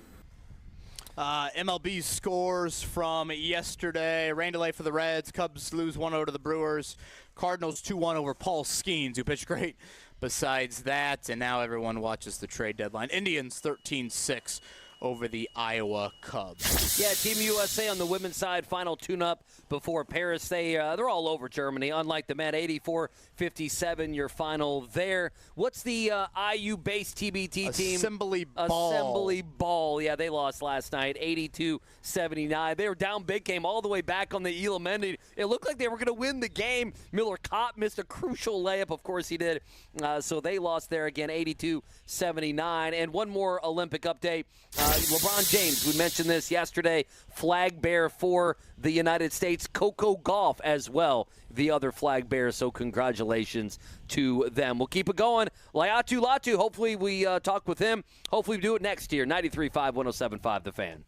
MLB scores from yesterday. Rain delay for the Reds. Cubs lose 1-0 to the Brewers. Cardinals 2-1 over Paul Skeens, who pitched great besides that. And now everyone watches the trade deadline. Indians 13-6 over the Iowa Cubs. Yeah, Team USA on the women's side, final tune-up before Paris. They're all over Germany, unlike the men. 84-57, your final there. What's the IU-based TBT team? Assembly Ball. Assembly Ball. Yeah, they lost last night, 82-79. They were down big, came all the way back on the Elam-Mendy. It looked like they were going to win the game. Miller Kopp missed a crucial layup. Of course he did. So they lost there again, 82-79. And one more Olympic update. LeBron James, we mentioned this yesterday, flag bearer for the United States. Coco Gauff as well, the other flag bearer, so congratulations to them. We'll keep it going. Latu Latu, hopefully we talk with him. Hopefully we do it next year. 93.5, 107.5, The Fan.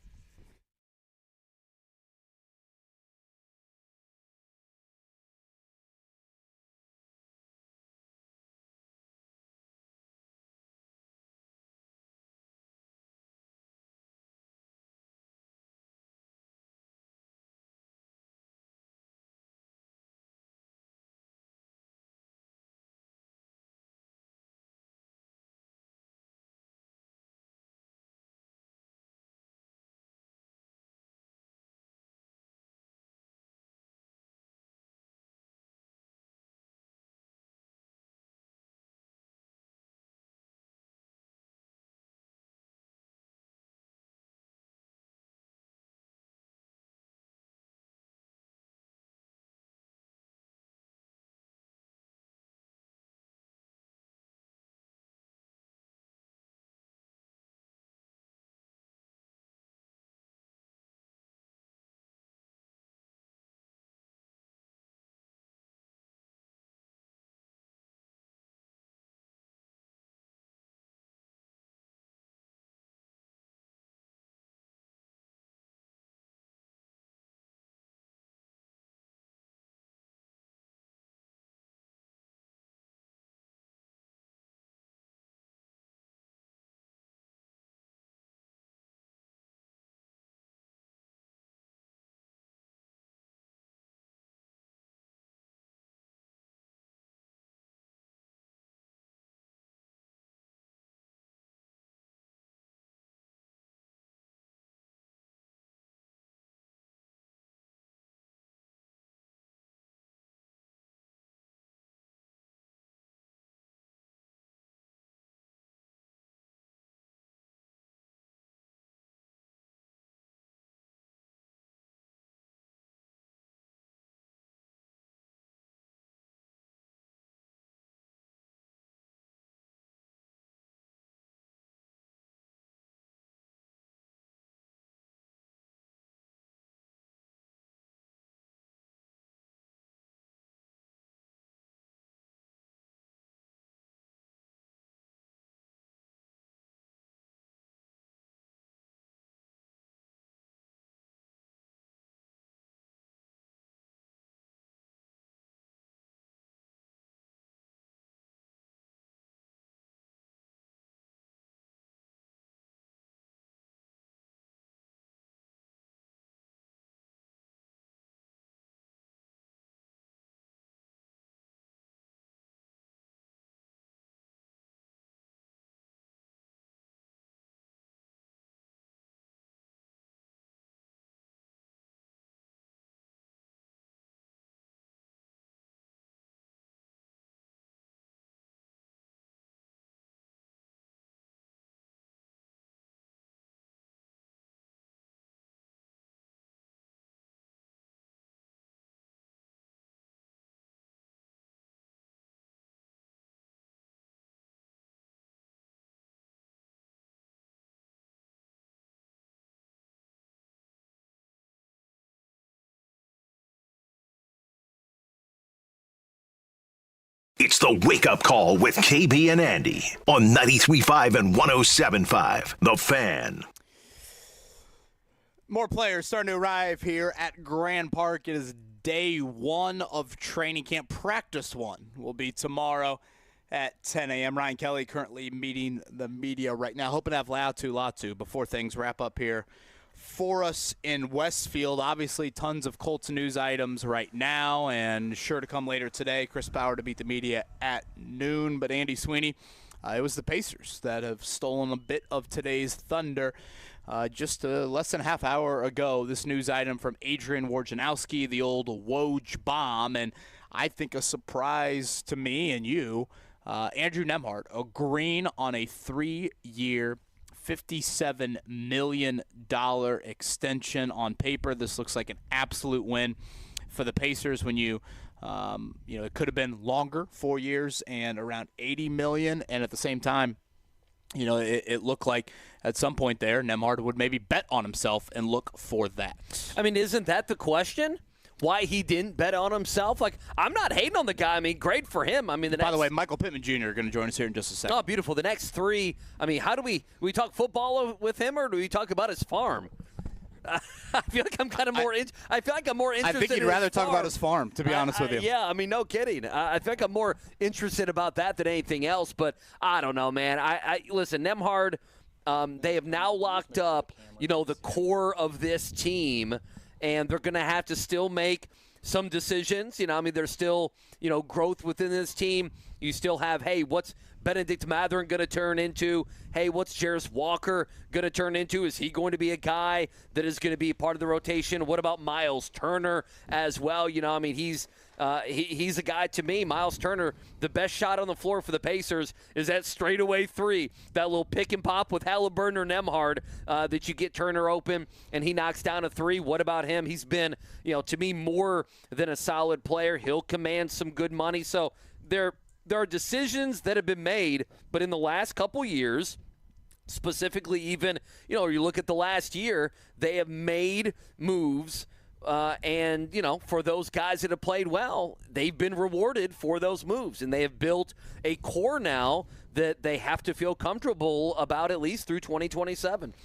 the Wake Up Call with KB and Andy on 93.5 and 107.5. The Fan. More players starting to arrive here at Grand Park. It is day one of training camp. Practice one will be tomorrow at 10 a.m. Ryan Kelly currently meeting the media right now. Hoping to have Latu Latu before things wrap up here for us in Westfield. Obviously, tons of Colts news items right now, and sure to come later today. Chris Ballard to meet the media at noon. But Andy Sweeney, it was the Pacers that have stolen a bit of today's thunder. Just less than a half hour ago, this news item from Adrian Wojnarowski, the old Woj bomb, and I think a surprise to me and you, Andrew Nembhard agreeing on a 3-year, $57 million extension. On paper, this looks like an absolute win for the Pacers when it could have been longer, 4 years and around $80 million, and at the same time, it looked like at some point there, Nembhard would maybe bet on himself and look for that. I mean, isn't that the question? Why he didn't bet on himself? Like, I'm not hating on the guy. I mean, great for him. I mean, by the way, Michael Pitman Jr. are going to join us here in just a second. Oh, beautiful. The next three. I mean, how do we talk football with him, or do we talk about his farm? I feel like I'm kind of more. I feel like I'm more interested. I think you'd rather talk about his farm, to be honest with you. Yeah, I mean, no kidding. I think I'm more interested about that than anything else. But I don't know, man. I listen, Nembhard. They have now locked up, the core of this team, and they're going to have to still make some decisions. There's still, growth within this team. You still have, hey, what's Benedict Mathurin going to turn into? Hey, what's Jarris Walker going to turn into? Is he going to be a guy that is going to be part of the rotation? What about Miles Turner as well? He's a guy, to me, Miles Turner, the best shot on the floor for the Pacers is that straightaway three, that little pick and pop with Halliburton or Nembhard that you get Turner open and he knocks down a three. What about him? He's been, to me, more than a solid player. He'll command some good money. So there are decisions that have been made, but in the last couple years, specifically even, you look at the last year, they have made moves. And, for those guys that have played well, they've been rewarded for those moves. And they have built a core now that they have to feel comfortable about at least through 2027.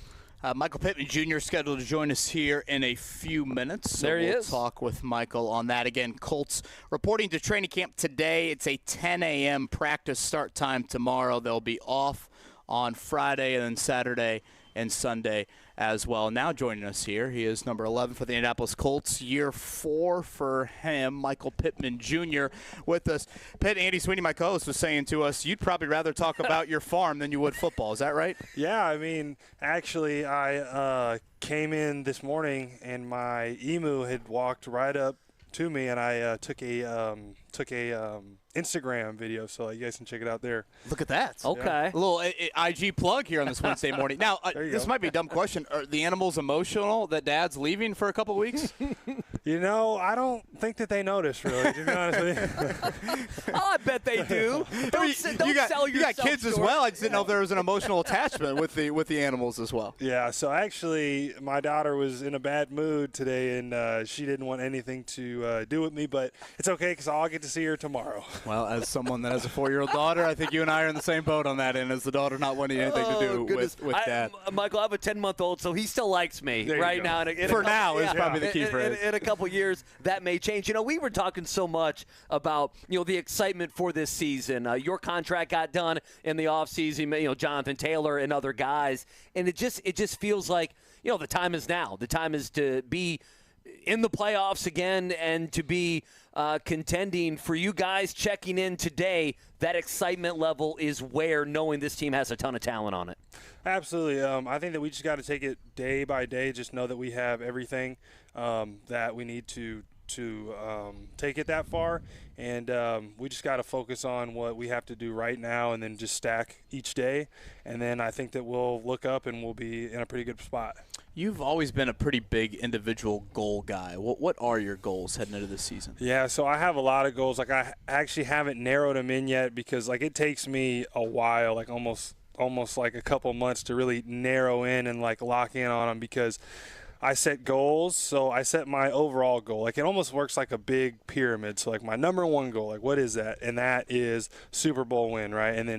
Michael Pitman Jr. scheduled to join us here in a few minutes. So there he we'll is. Talk with Michael on that. Again, Colts reporting to training camp today. It's a 10 a.m. practice start time tomorrow. They'll be off on Friday and then Saturday and Sunday as well. Now joining us here, he is number 11 for the Indianapolis Colts, year 4 for him, Michael Pitman Jr. with us. Pitt, Andy Sweeney, my co-host, was saying to us, you'd probably rather talk about your farm than you would football. Is that right? Yeah, I mean, actually, I came in this morning and my emu had walked right up to me, and I took a Instagram video, so you guys can check it out there. Look at that. Okay. Yeah. A little IG plug here on this Wednesday morning. Now, this might be a dumb question. Are the animals emotional that Dad's leaving for a couple of weeks? I don't think that they notice, really, to be honest with you. Oh, I bet they do. Don't sell yourself You got kids short. as well. I just didn't know if there was an emotional attachment with the animals as well. Yeah, so actually my daughter was in a bad mood today, and she didn't want anything to do with me, but it's okay because I'll get to see her tomorrow. Well, as someone that has a 4-year-old daughter, I think you and I are in the same boat on that end, as the daughter not wanting anything to do with Dad. Michael, I have a 10-month-old, so he still likes me right now. For now is probably the key phrase. In a couple years, that may change. We were talking so much about the excitement for this season. Your contract got done in the offseason, Jonathan Taylor and other guys, and it just feels like the time is now. The time is to be in the playoffs again and to be contending. For you guys checking in today, that excitement level is where, knowing this team has a ton of talent on it. Absolutely. I think that we just got to take it day by day, just know that we have everything that we need to take it that far, and we just got to focus on what we have to do right now and then just stack each day, and then I think that we'll look up and we'll be in a pretty good spot. You've always been a pretty big individual goal guy. What are your goals heading into this season? Yeah, so I have a lot of goals. I actually haven't narrowed them in yet because it takes me a while, almost like a couple months to really narrow in and lock in on them, because I set goals. So I set my overall goal. Like, it almost works like a big pyramid. So, like, my number one goal, like, what is that? And that is Super Bowl win, right? And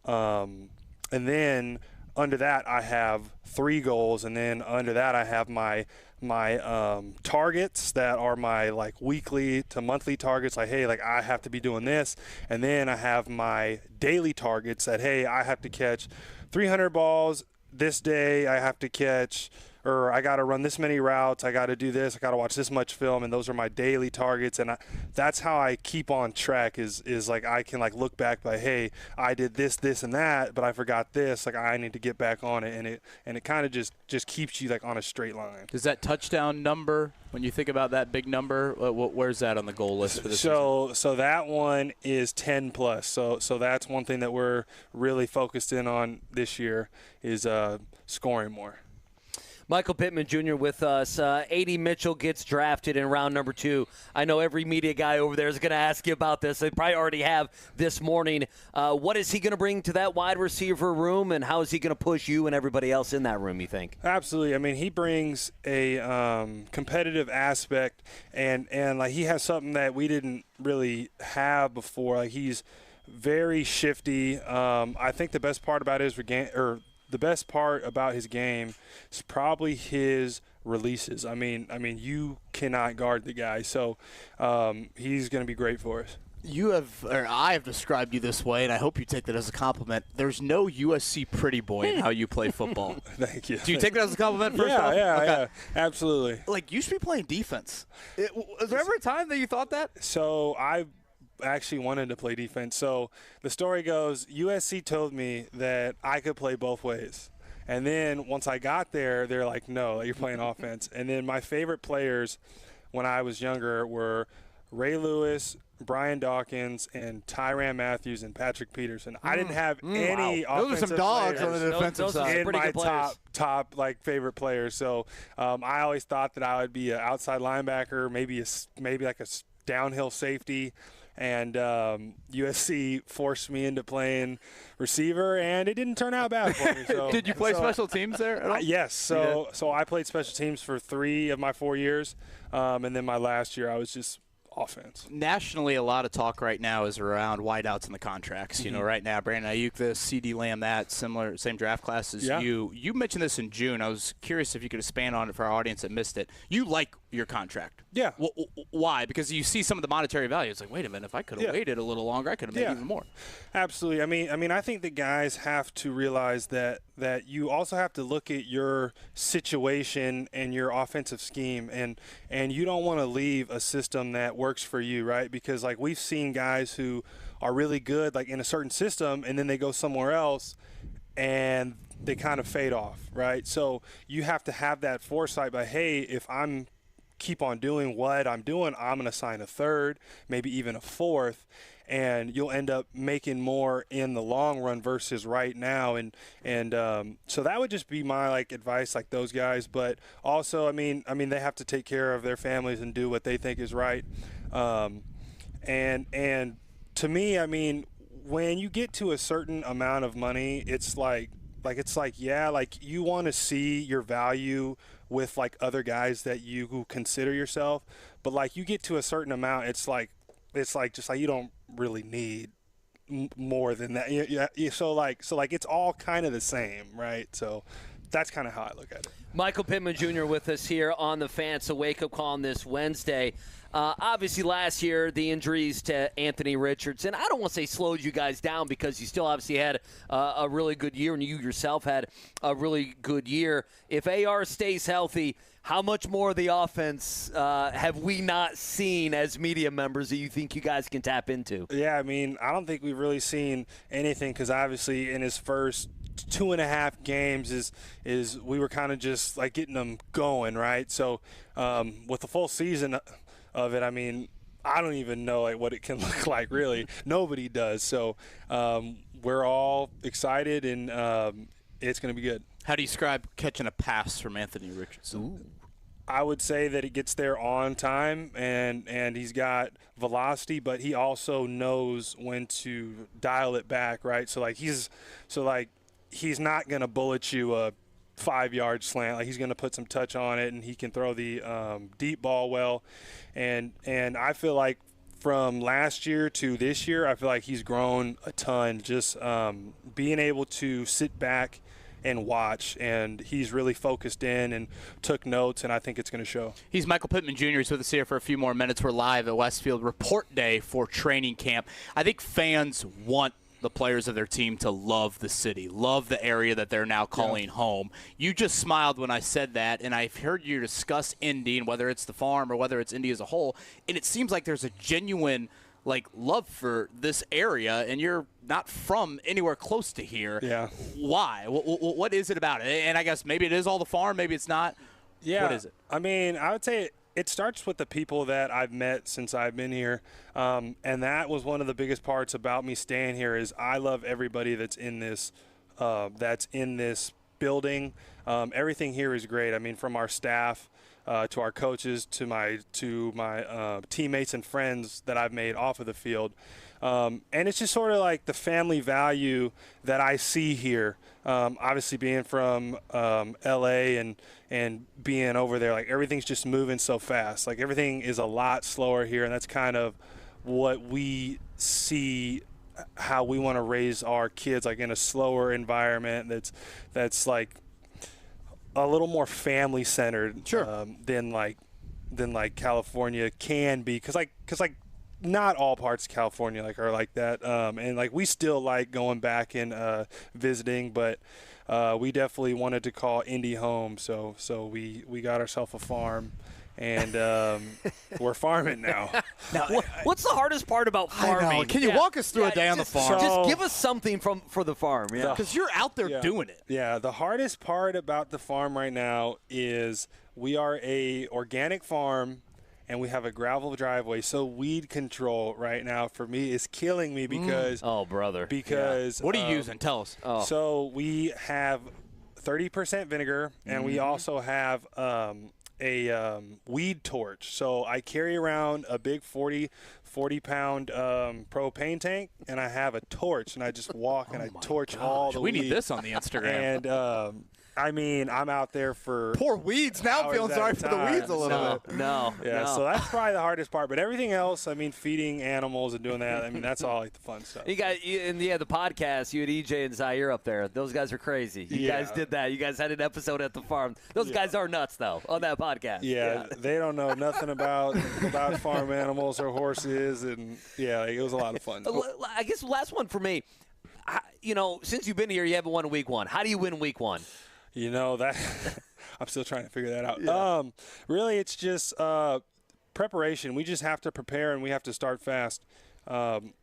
then under that I have 3 goals, and then under that I have my targets that are my like weekly to monthly targets, like, hey, like I have to be doing this. And then I have my daily targets that, hey, I have to catch 300 balls this day, I have to catch, or I got to run this many routes, I got to do this, I got to watch this much film, and those are my daily targets. And that's how I keep on track is like I can like look back by, hey, I did this, this, and that, but I forgot this, like I need to get back on it. And it kind of just keeps you like on a straight line. Does that touchdown number, when you think about that big number, where's that on the goal list for this season? So that one is 10 plus. So that's one thing that we're really focused in on this year is scoring more. Michael Pitman Jr. with us. A.D. Mitchell gets drafted in round number 2. I know every media guy over there is going to ask you about this. They probably already have this morning. What is he going to bring to that wide receiver room, and how is he going to push you and everybody else in that room, you think? Absolutely. I mean, he brings a competitive aspect, and like he has something that we didn't really have before. Like, he's very shifty. I think the best part about his game is probably his releases. I mean, you cannot guard the guy, so he's going to be great for us. I have described you this way, and I hope you take that as a compliment. There's no USC pretty boy in how you play football. Thank you. Do you take that as a compliment first off? Yeah, absolutely. Like, you should be playing defense. Was there ever a time that you thought that? So I actually wanted to play defense. So the story goes, USC told me that I could play both ways. And then once I got there, they're like, no, you're playing offense. And then my favorite players when I was younger were Ray Lewis, Brian Dawkins, and Tyrann Matthews and Patrick Peterson. I didn't have any offensive Those are some dogs on the defensive side. in my top like favorite players. So I always thought that I would be an outside linebacker, maybe like a downhill safety. And USC forced me into playing receiver, and it didn't turn out bad for me. So, Did you play special teams there at all? Yes. So I played special teams for 3 of my 4 years, and then my last year I was just offense. Nationally, a lot of talk right now is around wideouts in the contracts. You know, right now, Brandon Ayuk this, C.D. Lamb that, same draft class as you. You mentioned this in June. I was curious if you could expand on it for our audience that missed it. You like your contract. Yeah. Why? Because you see some of the monetary value. It's like, wait a minute, if I could have waited a little longer, I could have made even more. Absolutely. I mean, I think that guys have to realize that you also have to look at your situation and your offensive scheme, and you don't want to leave a system that works for you, right? Because like we've seen guys who are really good like in a certain system, and then they go somewhere else and they kind of fade off, right? So you have to have that foresight by, hey, if I'm keep on doing what I'm doing, I'm going to sign a third, maybe even a fourth, and you'll end up making more in the long run versus right now. And so that would just be my like advice, like those guys. But also, I mean, they have to take care of their families and do what they think is right. And to me, I mean, when you get to a certain amount of money, it's like you want to see your value with like other guys that you consider yourself, but like you get to a certain amount, it's like just like you don't really need more than that. So it's all kind of the same, right? So that's kind of how I look at it. Michael Pitman Jr. with us here on the Fan. So wake-up call on this Wednesday. Obviously, last year, the injuries to Anthony Richardson, I don't want to say slowed you guys down because you still obviously had a really good year, and you yourself had a really good year. If AR stays healthy, how much more of the offense have we not seen as media members that you think you guys can tap into? Yeah, I mean, I don't think we've really seen anything because obviously in his first 2.5 games is we were kind of just like getting them going, right? So with the full season of it, I mean, I don't even know like what it can look like really. Nobody does. So we're all excited, and it's going to be good. How do you describe catching a pass from Anthony Richardson? Ooh. I would say that he gets there on time, and he's got velocity, but he also knows when to dial it back, right? So he's not going to bullet you a 5-yard slant. Like, he's going to put some touch on it, and he can throw the deep ball well. And I feel like from last year to this year, I feel like he's grown a ton. Just being able to sit back and watch, and he's really focused in and took notes, and I think it's going to show. He's Michael Pitman Jr. He's with us here for a few more minutes. We're live at Westfield Report Day for training camp. I think fans want the players of their team to love the city, love the area that they're now calling home. You just smiled when I said that, and I've heard you discuss Indy and whether it's the farm or whether it's Indy as a whole, and it seems like there's a genuine love for this area, and you're not from anywhere close to here. Yeah. Why? What is it about it? And I guess maybe it is all the farm, maybe it's not. Yeah. What is it? I mean, I would say it starts with the people that I've met since I've been here, and that was one of the biggest parts about me staying here is I love everybody that's in this building. Everything here is great. I mean, from our staff to our coaches to my teammates and friends that I've made off of the field. And it's just sort of like the family value that I see here. Obviously being from LA and being over there, like everything's just moving so fast. Like everything is a lot slower here, and that's kind of what we see, how we want to raise our kids, like in a slower environment that's like a little more family centered. Sure. Than California can be, because not all parts of California are like that, and like we still like going back and visiting, but we definitely wanted to call Indy home, so we got ourselves a farm, and we're farming now. Now, what's the hardest part about farming? Can you walk us through a day on the farm? Just give us something for the farm. Yeah, because you're out there doing it. Yeah, the hardest part about the farm right now is we are a organic farm, and we have a gravel driveway. So weed control right now for me is killing me because What are you using? Tell us. So we have 30% vinegar, and we also have a weed torch. So I carry around a big 40-pound propane tank, and I have a torch, and I just walk and I torch all the weed. We need this on the Instagram. And I mean, I'm out there for poor weeds. Now I'm feeling sorry for the weeds a little bit. So that's probably the hardest part. But everything else, I mean, feeding animals and doing that, I mean, that's all like the fun stuff. You had the podcast. You had EJ and Zaire up there. Those guys are crazy. You guys did that. You guys had an episode at the farm. Those guys are nuts, though, on that podcast. Yeah, they don't know nothing about farm animals or horses, and it was a lot of fun. I guess last one for me. Since you've been here, you haven't won week one. How do you win week one? That I'm still trying to figure that out. Really, it's just preparation. We just have to prepare, and we have to start fast. And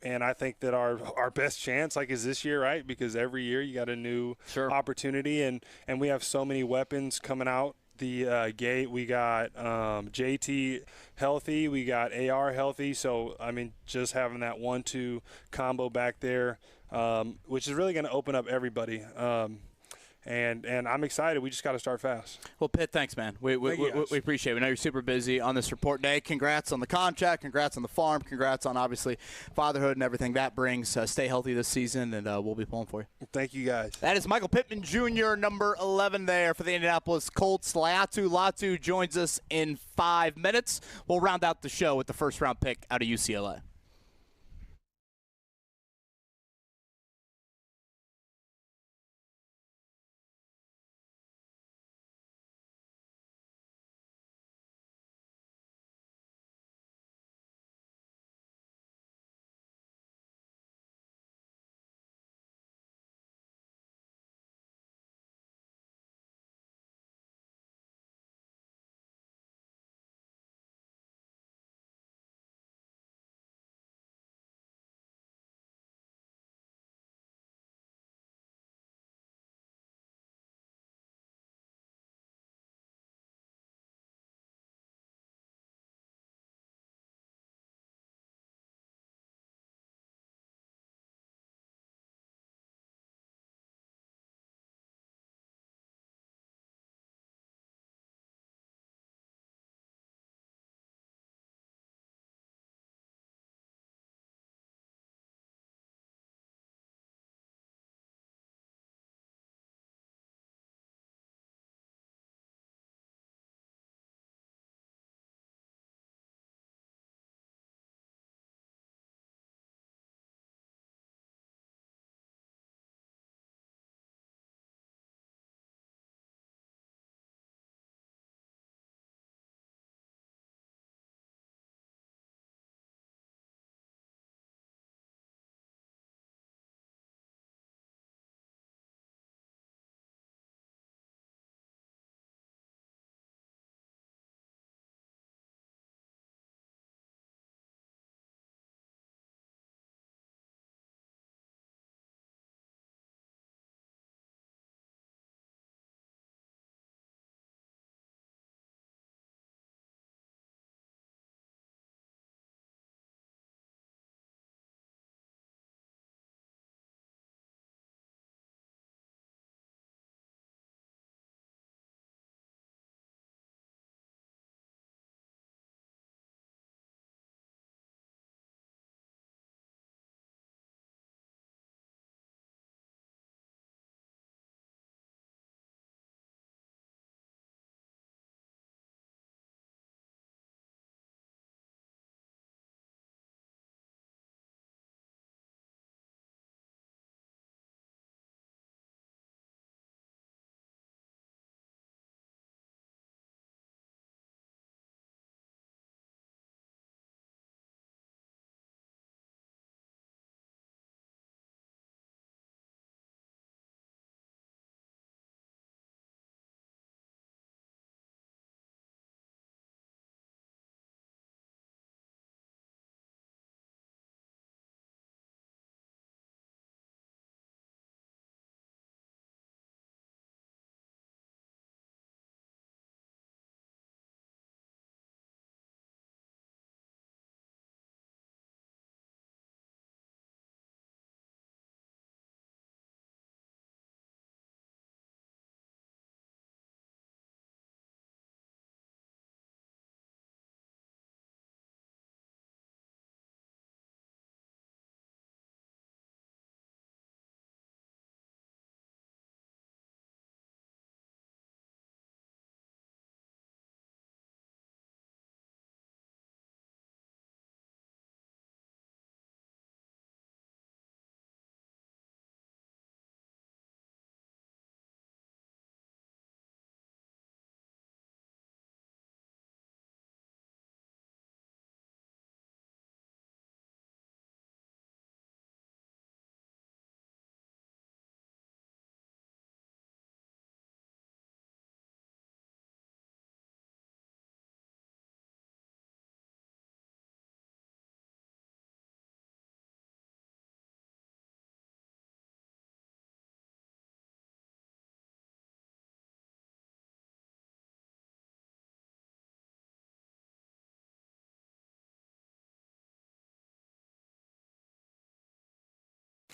I think that our best chance is this year, right? Because every year you got a new opportunity, and we have so many weapons coming out the gate. We got JT healthy, we got AR healthy. So I mean, just having that 1-2 combo back there, which is really going to open up everybody. And I'm excited. We just got to start fast. Well, Pitt, thanks, man. We appreciate it. We know you're super busy on this report day. Congrats on the contract. Congrats on the farm. Congrats on, obviously, fatherhood and everything that brings. Stay healthy this season, and we'll be pulling for you. Thank you, guys. That is Michael Pitman Jr., number 11 there for the Indianapolis Colts. Latu Latu joins us in 5 minutes. We'll round out the show with the first-round pick out of UCLA.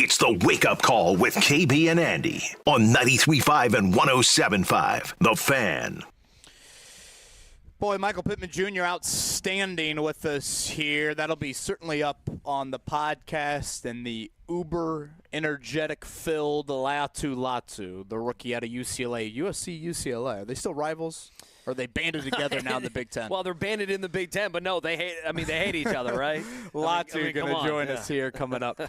It's the Wake Up Call with KB and Andy on 93.5 and 107.5. The Fan. Boy, Michael Pitman Jr. outstanding with us here. That'll be certainly up on the podcast and the uber energetic filled Latu Latu, the rookie out of UCLA. USC, UCLA. Are they still rivals? Or are they banded together now in the Big Ten? Well, they're banded in the Big Ten, but no, they hate each other, right? Latu going to join us here coming up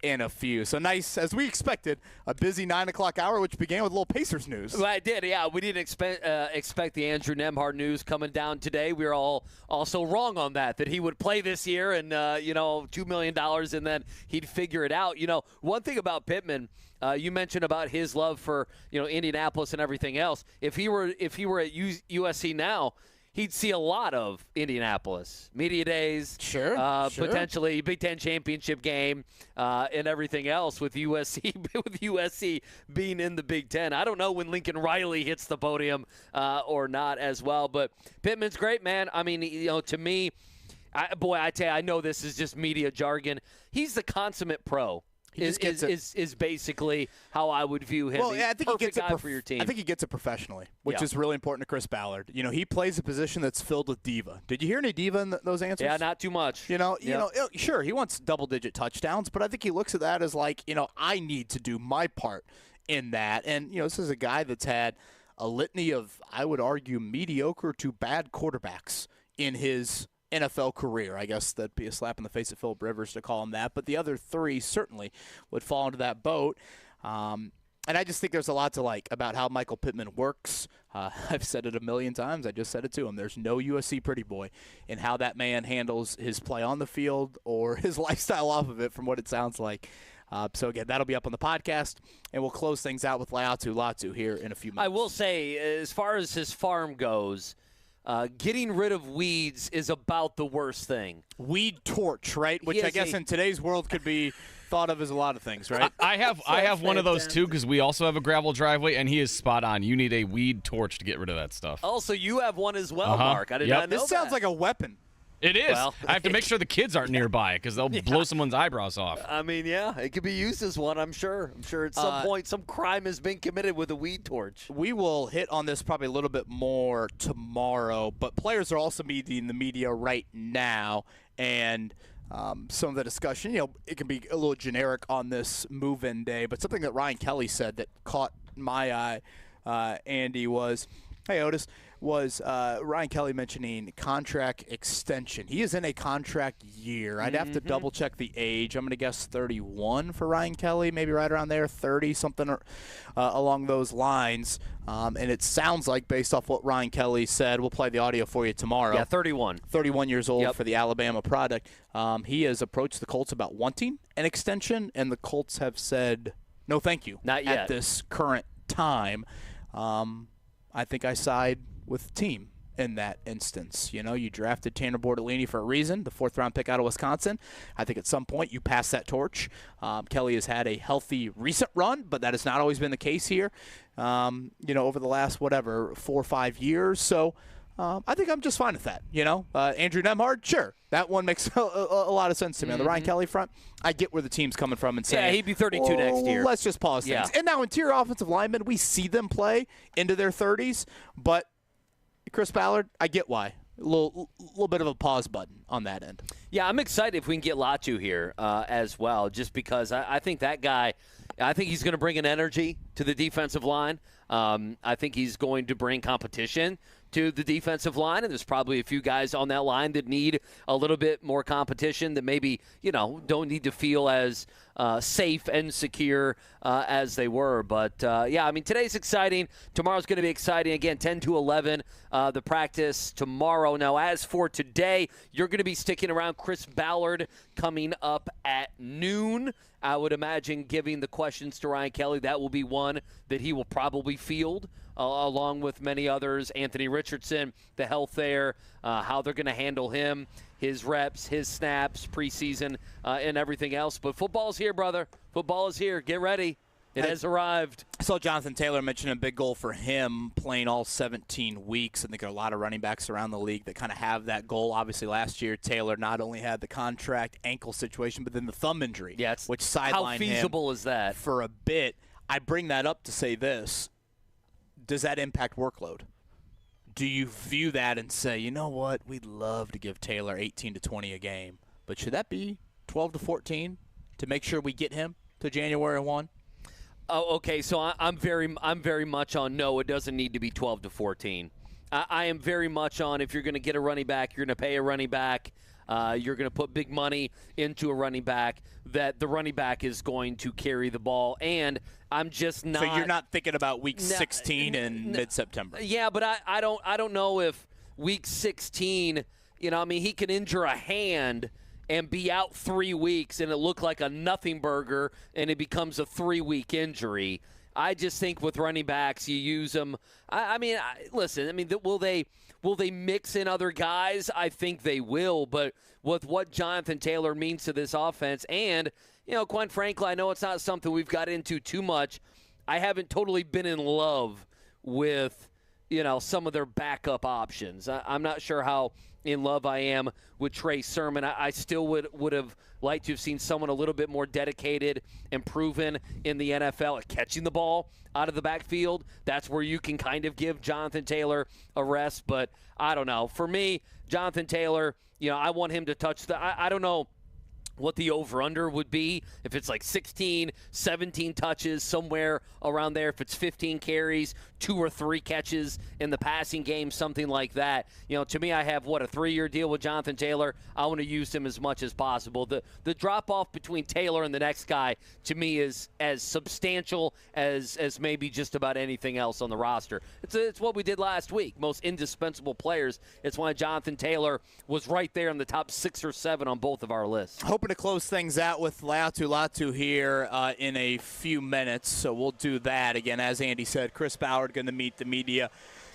in a few. So nice, as we expected, a busy 9 o'clock hour, which began with a little Pacers news. Well, I did, yeah. We didn't expect the Andrew Nembhard news coming down today. We were all also wrong on that he would play this year and, $2 million and then he'd figure it out. One thing about Pittman, you mentioned about his love for Indianapolis and everything else. If he were at USC now, he'd see a lot of Indianapolis media days, sure. Potentially Big Ten championship game, and everything else with USC being in the Big Ten. I don't know when Lincoln Riley hits the podium or not as well, but Pittman's great, man. I mean, to me, I tell you, I know this is just media jargon. He's the consummate pro. Is basically how I would view him. Well, yeah, I think he gets it for your team. I think he gets it professionally, which is really important to Chris Ballard. He plays a position that's filled with diva. Did you hear any diva in those answers? Yeah, not too much. Sure, he wants double-digit touchdowns, but I think he looks at that as like, I need to do my part in that. And this is a guy that's had a litany of, I would argue, mediocre to bad quarterbacks in his NFL career. I guess that'd be a slap in the face of Philip Rivers to call him that, but the other three certainly would fall into that boat. And I just think there's a lot to like about how Michael Pittman works. I've said it a million times. I just said it to him. There's no USC pretty boy in how that man handles his play on the field or his lifestyle off of it, from what it sounds like. So, again, that'll be up on the podcast, and we'll close things out with Latu Latu here in a few minutes. I will say, as far as his farm goes, getting rid of weeds is about the worst thing. Weed torch, right? Which I guess in today's world could be thought of as a lot of things, right? I have one of those too, because we also have a gravel driveway, and he is spot on. You need a weed torch to get rid of that stuff. Also, you have one as well, Mark. I did not know This sounds like a weapon. It is. Well, I have to make sure the kids aren't nearby because they'll blow someone's eyebrows off. I mean, yeah, it could be used as one, I'm sure. I'm sure at some point some crime has been committed with a weed torch. We will hit on this probably a little bit more tomorrow, but players are also meeting the media right now, and some of the discussion, it can be a little generic on this move-in day, but something that Ryan Kelly said that caught my eye, Andy, was, hey, Otis, was Ryan Kelly mentioning contract extension. He is in a contract year. I'd have to double-check the age. I'm going to guess 31 for Ryan Kelly, maybe right around there, 30, something along those lines. And it sounds like, based off what Ryan Kelly said, we'll play the audio for you tomorrow. Yeah, 31. 31 years old for the Alabama product. He has approached the Colts about wanting an extension, and the Colts have said no thank you. Not yet. At this current time. I think I side with the team in that instance. You drafted Tanner Bortolini for a reason, the 4th-round pick out of Wisconsin. I think at some point you pass that torch. Kelly has had a healthy recent run, but that has not always been the case here, over the last, 4 or 5 years. So I think I'm just fine with that, Andrew Nembhard, sure. That one makes a lot of sense to me. On the Ryan Kelly front, I get where the team's coming from and saying, yeah, he'd be 32 next year. Let's just pause things. And now interior offensive linemen, we see them play into their 30s, but Chris Ballard, I get why. A little bit of a pause button on that end. Yeah, I'm excited if we can get Latu here as well, just because I think that guy, I think he's going to bring an energy to the defensive line. I think he's going to bring competition to the defensive line, and there's probably a few guys on that line that need a little bit more competition that maybe, don't need to feel as safe and secure as they were. But, today's exciting. Tomorrow's going to be exciting. Again, 10 to 11, the practice tomorrow. Now, as for today, you're going to be sticking around Chris Ballard coming up at noon. I would imagine giving the questions to Ryan Kelly, that will be one that he will probably field, along with many others. Anthony Richardson, the health there, how they're going to handle him, his reps, his snaps, preseason, and everything else. But football's here, brother. Football is here. Get ready. It has arrived. I saw Jonathan Taylor mention a big goal for him playing all 17 weeks. I think there are a lot of running backs around the league that kind of have that goal. Obviously, last year, Taylor not only had the contract ankle situation, but then the thumb injury, which sidelined him. How feasible is that? For a bit. I bring that up to say this. Does that impact workload? Do you view that and say, you know what, we'd love to give Taylor 18 to 20 a game, but should that be 12 to 14 to make sure we get him to January 1? Oh, okay. So I'm very much on no. It doesn't need to be 12 to 14. I am very much on if you're going to get a running back, you're going to pay a running back, you're going to put big money into a running back, that the running back is going to carry the ball. And I'm just not. So you're not thinking about week 16 in mid-September. Yeah, but I don't know if week 16. I mean, he can injure a hand and be out 3 weeks and it look like a nothing burger and it becomes a 3-week injury. I just think with running backs, you use them. Listen, will they mix in other guys? I think they will, but with what Jonathan Taylor means to this offense, and, quite frankly, I know it's not something we've got into too much. I haven't totally been in love with, some of their backup options. I'm not sure how in love I am with Trey Sermon. I still would have liked to have seen someone a little bit more dedicated and proven in the NFL at catching the ball out of the backfield. That's where you can kind of give Jonathan Taylor a rest. But I don't know. For me, Jonathan Taylor, I want him to touch I don't know what the over-under would be, if it's like 16, 17 touches, somewhere around there. If it's 15 carries, 2 or 3 catches in the passing game, something like that. To me, I have, a 3-year deal with Jonathan Taylor. I want to use him as much as possible. The drop-off between Taylor and the next guy, to me, is as substantial as maybe just about anything else on the roster. It's what we did last week, most indispensable players. It's why Jonathan Taylor was right there in the top 6 or 7 on both of our lists. Hoping to close things out with Latu Latu here in a few minutes, so we'll do that. Again, as Andy said, Chris Ballard going to meet the media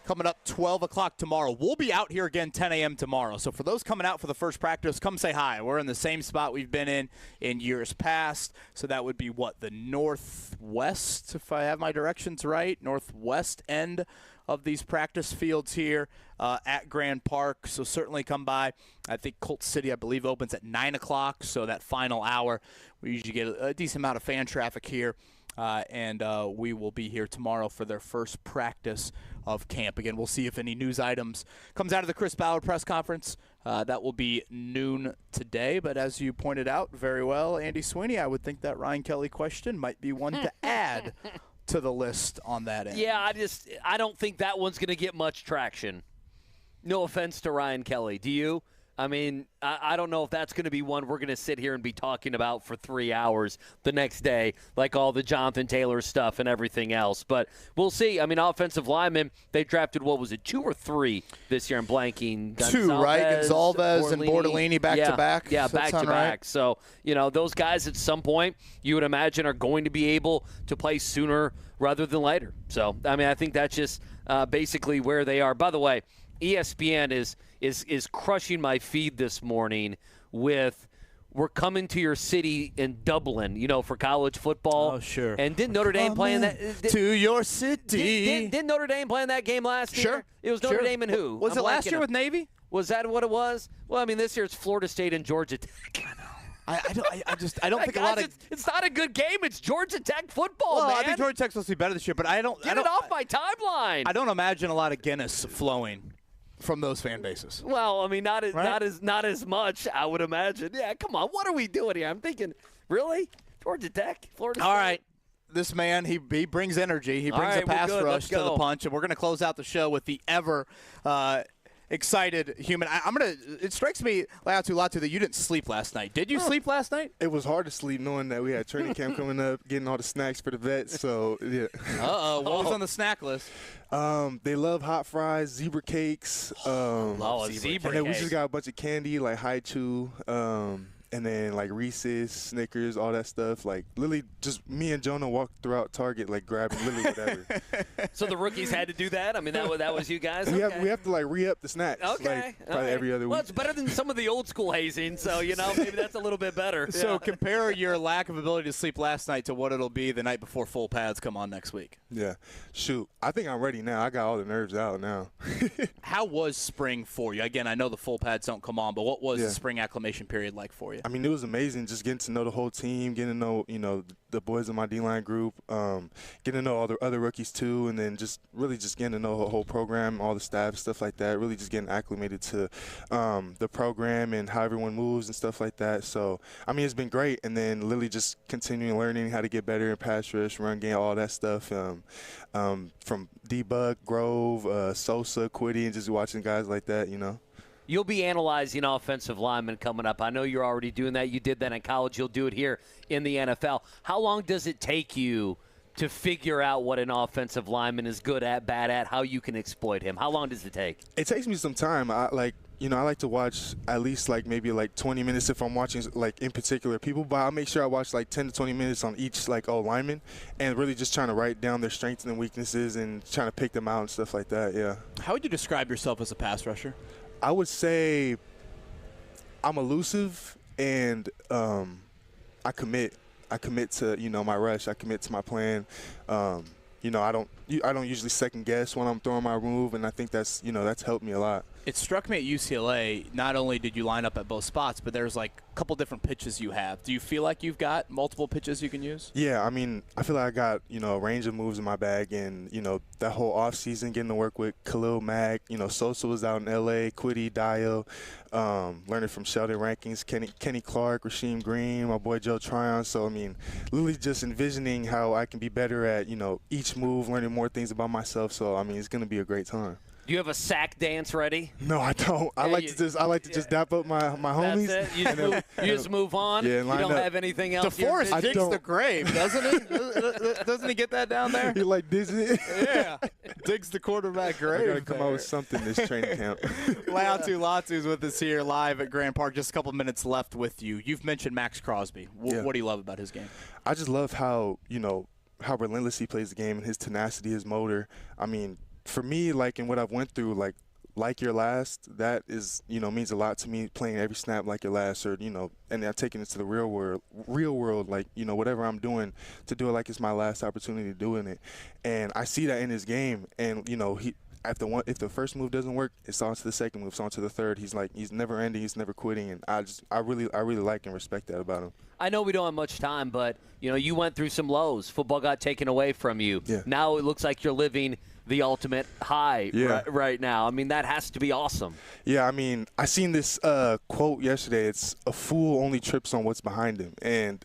coming up 12 o'clock tomorrow. We'll be out here again 10 a.m. tomorrow, so for those coming out for the first practice, come say hi. We're in the same spot we've been in years past, so that would be, the northwest, if I have my directions right, northwest end of these practice fields here at Grand Park, so certainly come by. I think Colts City, I believe, opens at 9 o'clock, so that final hour, we usually get a decent amount of fan traffic here, and we will be here tomorrow for their first practice of camp. Again, we'll see if any news items comes out of the Chris Ballard press conference. That will be noon today, but as you pointed out very well, Andy Sweeney, I would think that Ryan Kelly question might be one to add to the list on that end. Yeah, I don't think that one's going to get much traction. No offense to Ryan Kelly. Do you? I mean, I don't know if that's going to be one we're going to sit here and be talking about for 3 hours the next day, like all the Jonathan Taylor stuff and everything else. But we'll see. I mean, offensive linemen, they drafted, 2 or 3 this year? I'm blanking. 2, right? Gonzalez and Bortolini back-to-back? Yeah, back-to-back. Right? So, those guys at some point you would imagine are going to be able to play sooner rather than later. So, I mean, I think that's just basically where they are. By the way, ESPN is crushing my feed this morning with "We're coming to your city in Dublin," for college football. Oh, sure. And didn't Notre Dame playing that? To your city. Didn't Notre Dame playing that game last year? Sure. It was Notre Dame and who? Was it last year with Navy? Was that what it was? Well, I mean, this year it's Florida State and Georgia Tech. I don't think a lot of. It's not a good game. It's Georgia Tech football, man. I think Georgia Tech's supposed to be better this year, but I don't. Get it off my timeline. I don't imagine a lot of Guinness flowing from those fan bases. Well, I mean, not as much, I would imagine. Yeah, come on. What are we doing here? I'm thinking, really? Georgia Tech? Florida State? All right. This man, he brings energy. He brings a pass rush to the punch, and we're going to close out the show with the ever excited human. It strikes me, Latu Latu, that you didn't sleep last night. Did you sleep last night? It was hard to sleep knowing that we had training camp coming up, getting all the snacks for the vets. So, yeah. Uh-oh. What was on the snack list? They love hot fries, zebra cakes. Zebra and then we just got a bunch of candy like Haichu. And then, like, Reese's, Snickers, all that stuff. Like, literally just me and Jonah walked throughout Target, like, grabbing literally whatever. So the rookies had to do that? I mean, that was you guys? We have to, like, re-up the snacks. Okay. Like, probably every other week. Well, it's better than some of the old school hazing, so, maybe that's a little bit better. So compare your lack of ability to sleep last night to what it'll be the night before full pads come on next week. Yeah. Shoot. I think I'm ready now. I got all the nerves out now. How was spring for you? Again, I know the full pads don't come on, but what was the spring acclimation period like for you? I mean, it was amazing just getting to know the whole team, getting to know, the boys in my D-line group, getting to know all the other rookies too, and then just really just getting to know the whole program, all the staff, stuff like that, really just getting acclimated to the program and how everyone moves and stuff like that. So, I mean, it's been great. And then literally just continuing learning how to get better in pass rush, run game, all that stuff from Debug, Grove, Sosa, Quiddy, and just watching guys like that, You'll be analyzing offensive linemen coming up. I know you're already doing that. You did that in college. You'll do it here in the NFL. How long does it take you to figure out what an offensive lineman is good at, bad at, how you can exploit him? How long does it take? It takes me some time. I like to watch at least maybe 20 minutes if I'm watching in particular people, but I'll make sure I watch 10 to 20 minutes on each lineman and really just trying to write down their strengths and weaknesses and trying to pick them out and stuff like that, yeah. How would you describe yourself as a pass rusher? I would say I'm elusive and I commit to my rush. I commit to my plan. I don't usually second guess when I'm throwing my move, and I think that's helped me a lot. It struck me at UCLA, not only did you line up at both spots, but there's a couple different pitches you have. Do you feel like you've got multiple pitches you can use? Yeah, I mean, I feel like I got, a range of moves in my bag, and, that whole offseason getting to work with Khalil Mack, Sosa was out in L.A., Quiddy, Dio, learning from Sheldon Rankins, Kenny Clark, Rasheem Green, my boy Joe Tryon. So, I mean, literally just envisioning how I can be better at, each move, learning more things about myself. So, I mean, it's going to be a great time. Do you have a sack dance ready? No, I don't. I like to just dap up my homies. That's it. You just move on. Yeah, you don't have anything else. DeForest digs the grave, doesn't he? Doesn't he get that down there? He digs it. Yeah, digs the quarterback grave. I gotta come out with something this training camp. Latu Latu's with us here live at Grand Park. Just a couple minutes left with you. You've mentioned Max Crosby. What do you love about his game? I just love how how relentless he plays the game and his tenacity, his motor. I mean, for me, in what I've went through, like your last, that is, means a lot to me, playing every snap like your last, or, and I'm taking it to the real world, whatever I'm doing, to do it like it's my last opportunity doing it. And I see that in his game. And, if the first move doesn't work, it's on to the second move, it's on to the third. He's never ending, he's never quitting. And I really like and respect that about him. I know we don't have much time, but, you went through some lows. Football got taken away from you. Yeah. Now it looks like you're living the ultimate high right now. I mean, that has to be awesome. Yeah, I mean, I seen this quote yesterday. It's a fool only trips on what's behind him. And,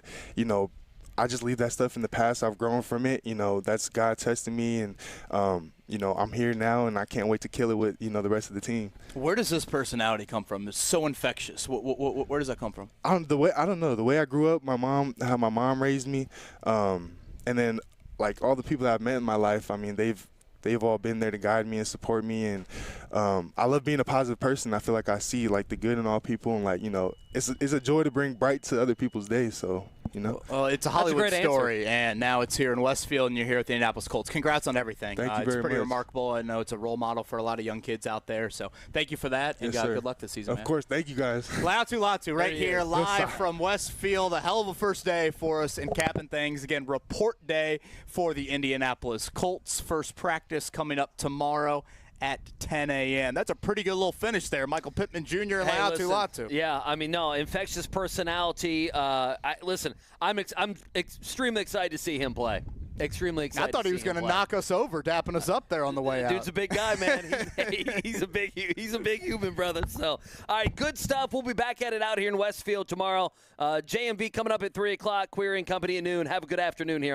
I just leave that stuff in the past. I've grown from it. That's God testing me. And, I'm here now, and I can't wait to kill it with, the rest of the team. Where does this personality come from? It's so infectious. Where does that come from? I don't know. The way I grew up, how my mom raised me, and then, all the people that I've met in my life, I mean, they've all been there to guide me and support me, and I love being a positive person. I feel like I see the good in all people, and it's a joy to bring bright to other people's days. So well, it's a Hollywood story, and now it's here in Westfield, and you're here at the Indianapolis Colts. Congrats on everything. Thank you very much. It's pretty much. remarkable. I know it's a role model for a lot of young kids out there. So thank you for that, and Yes, sir. good luck this season. Of course, thank you guys. Latu Latu right here is. live from Westfield. A hell of a first day for us in capping things. Again, report day for the Indianapolis Colts. First practice coming up tomorrow at 10 a.m. That's a pretty good little finish there. Michael Pitman Jr. and Latu Latu. Yeah, I mean, no, infectious personality. I'm extremely excited to see him play. Extremely excited. I thought he was going to knock us over, dapping us up there on the way out. Dude's a big guy, man. He's a big human, brother. So, all right, good stuff. We'll be back at it out here in Westfield tomorrow. JMV coming up at 3 o'clock. Query and Company at noon. Have a good afternoon here.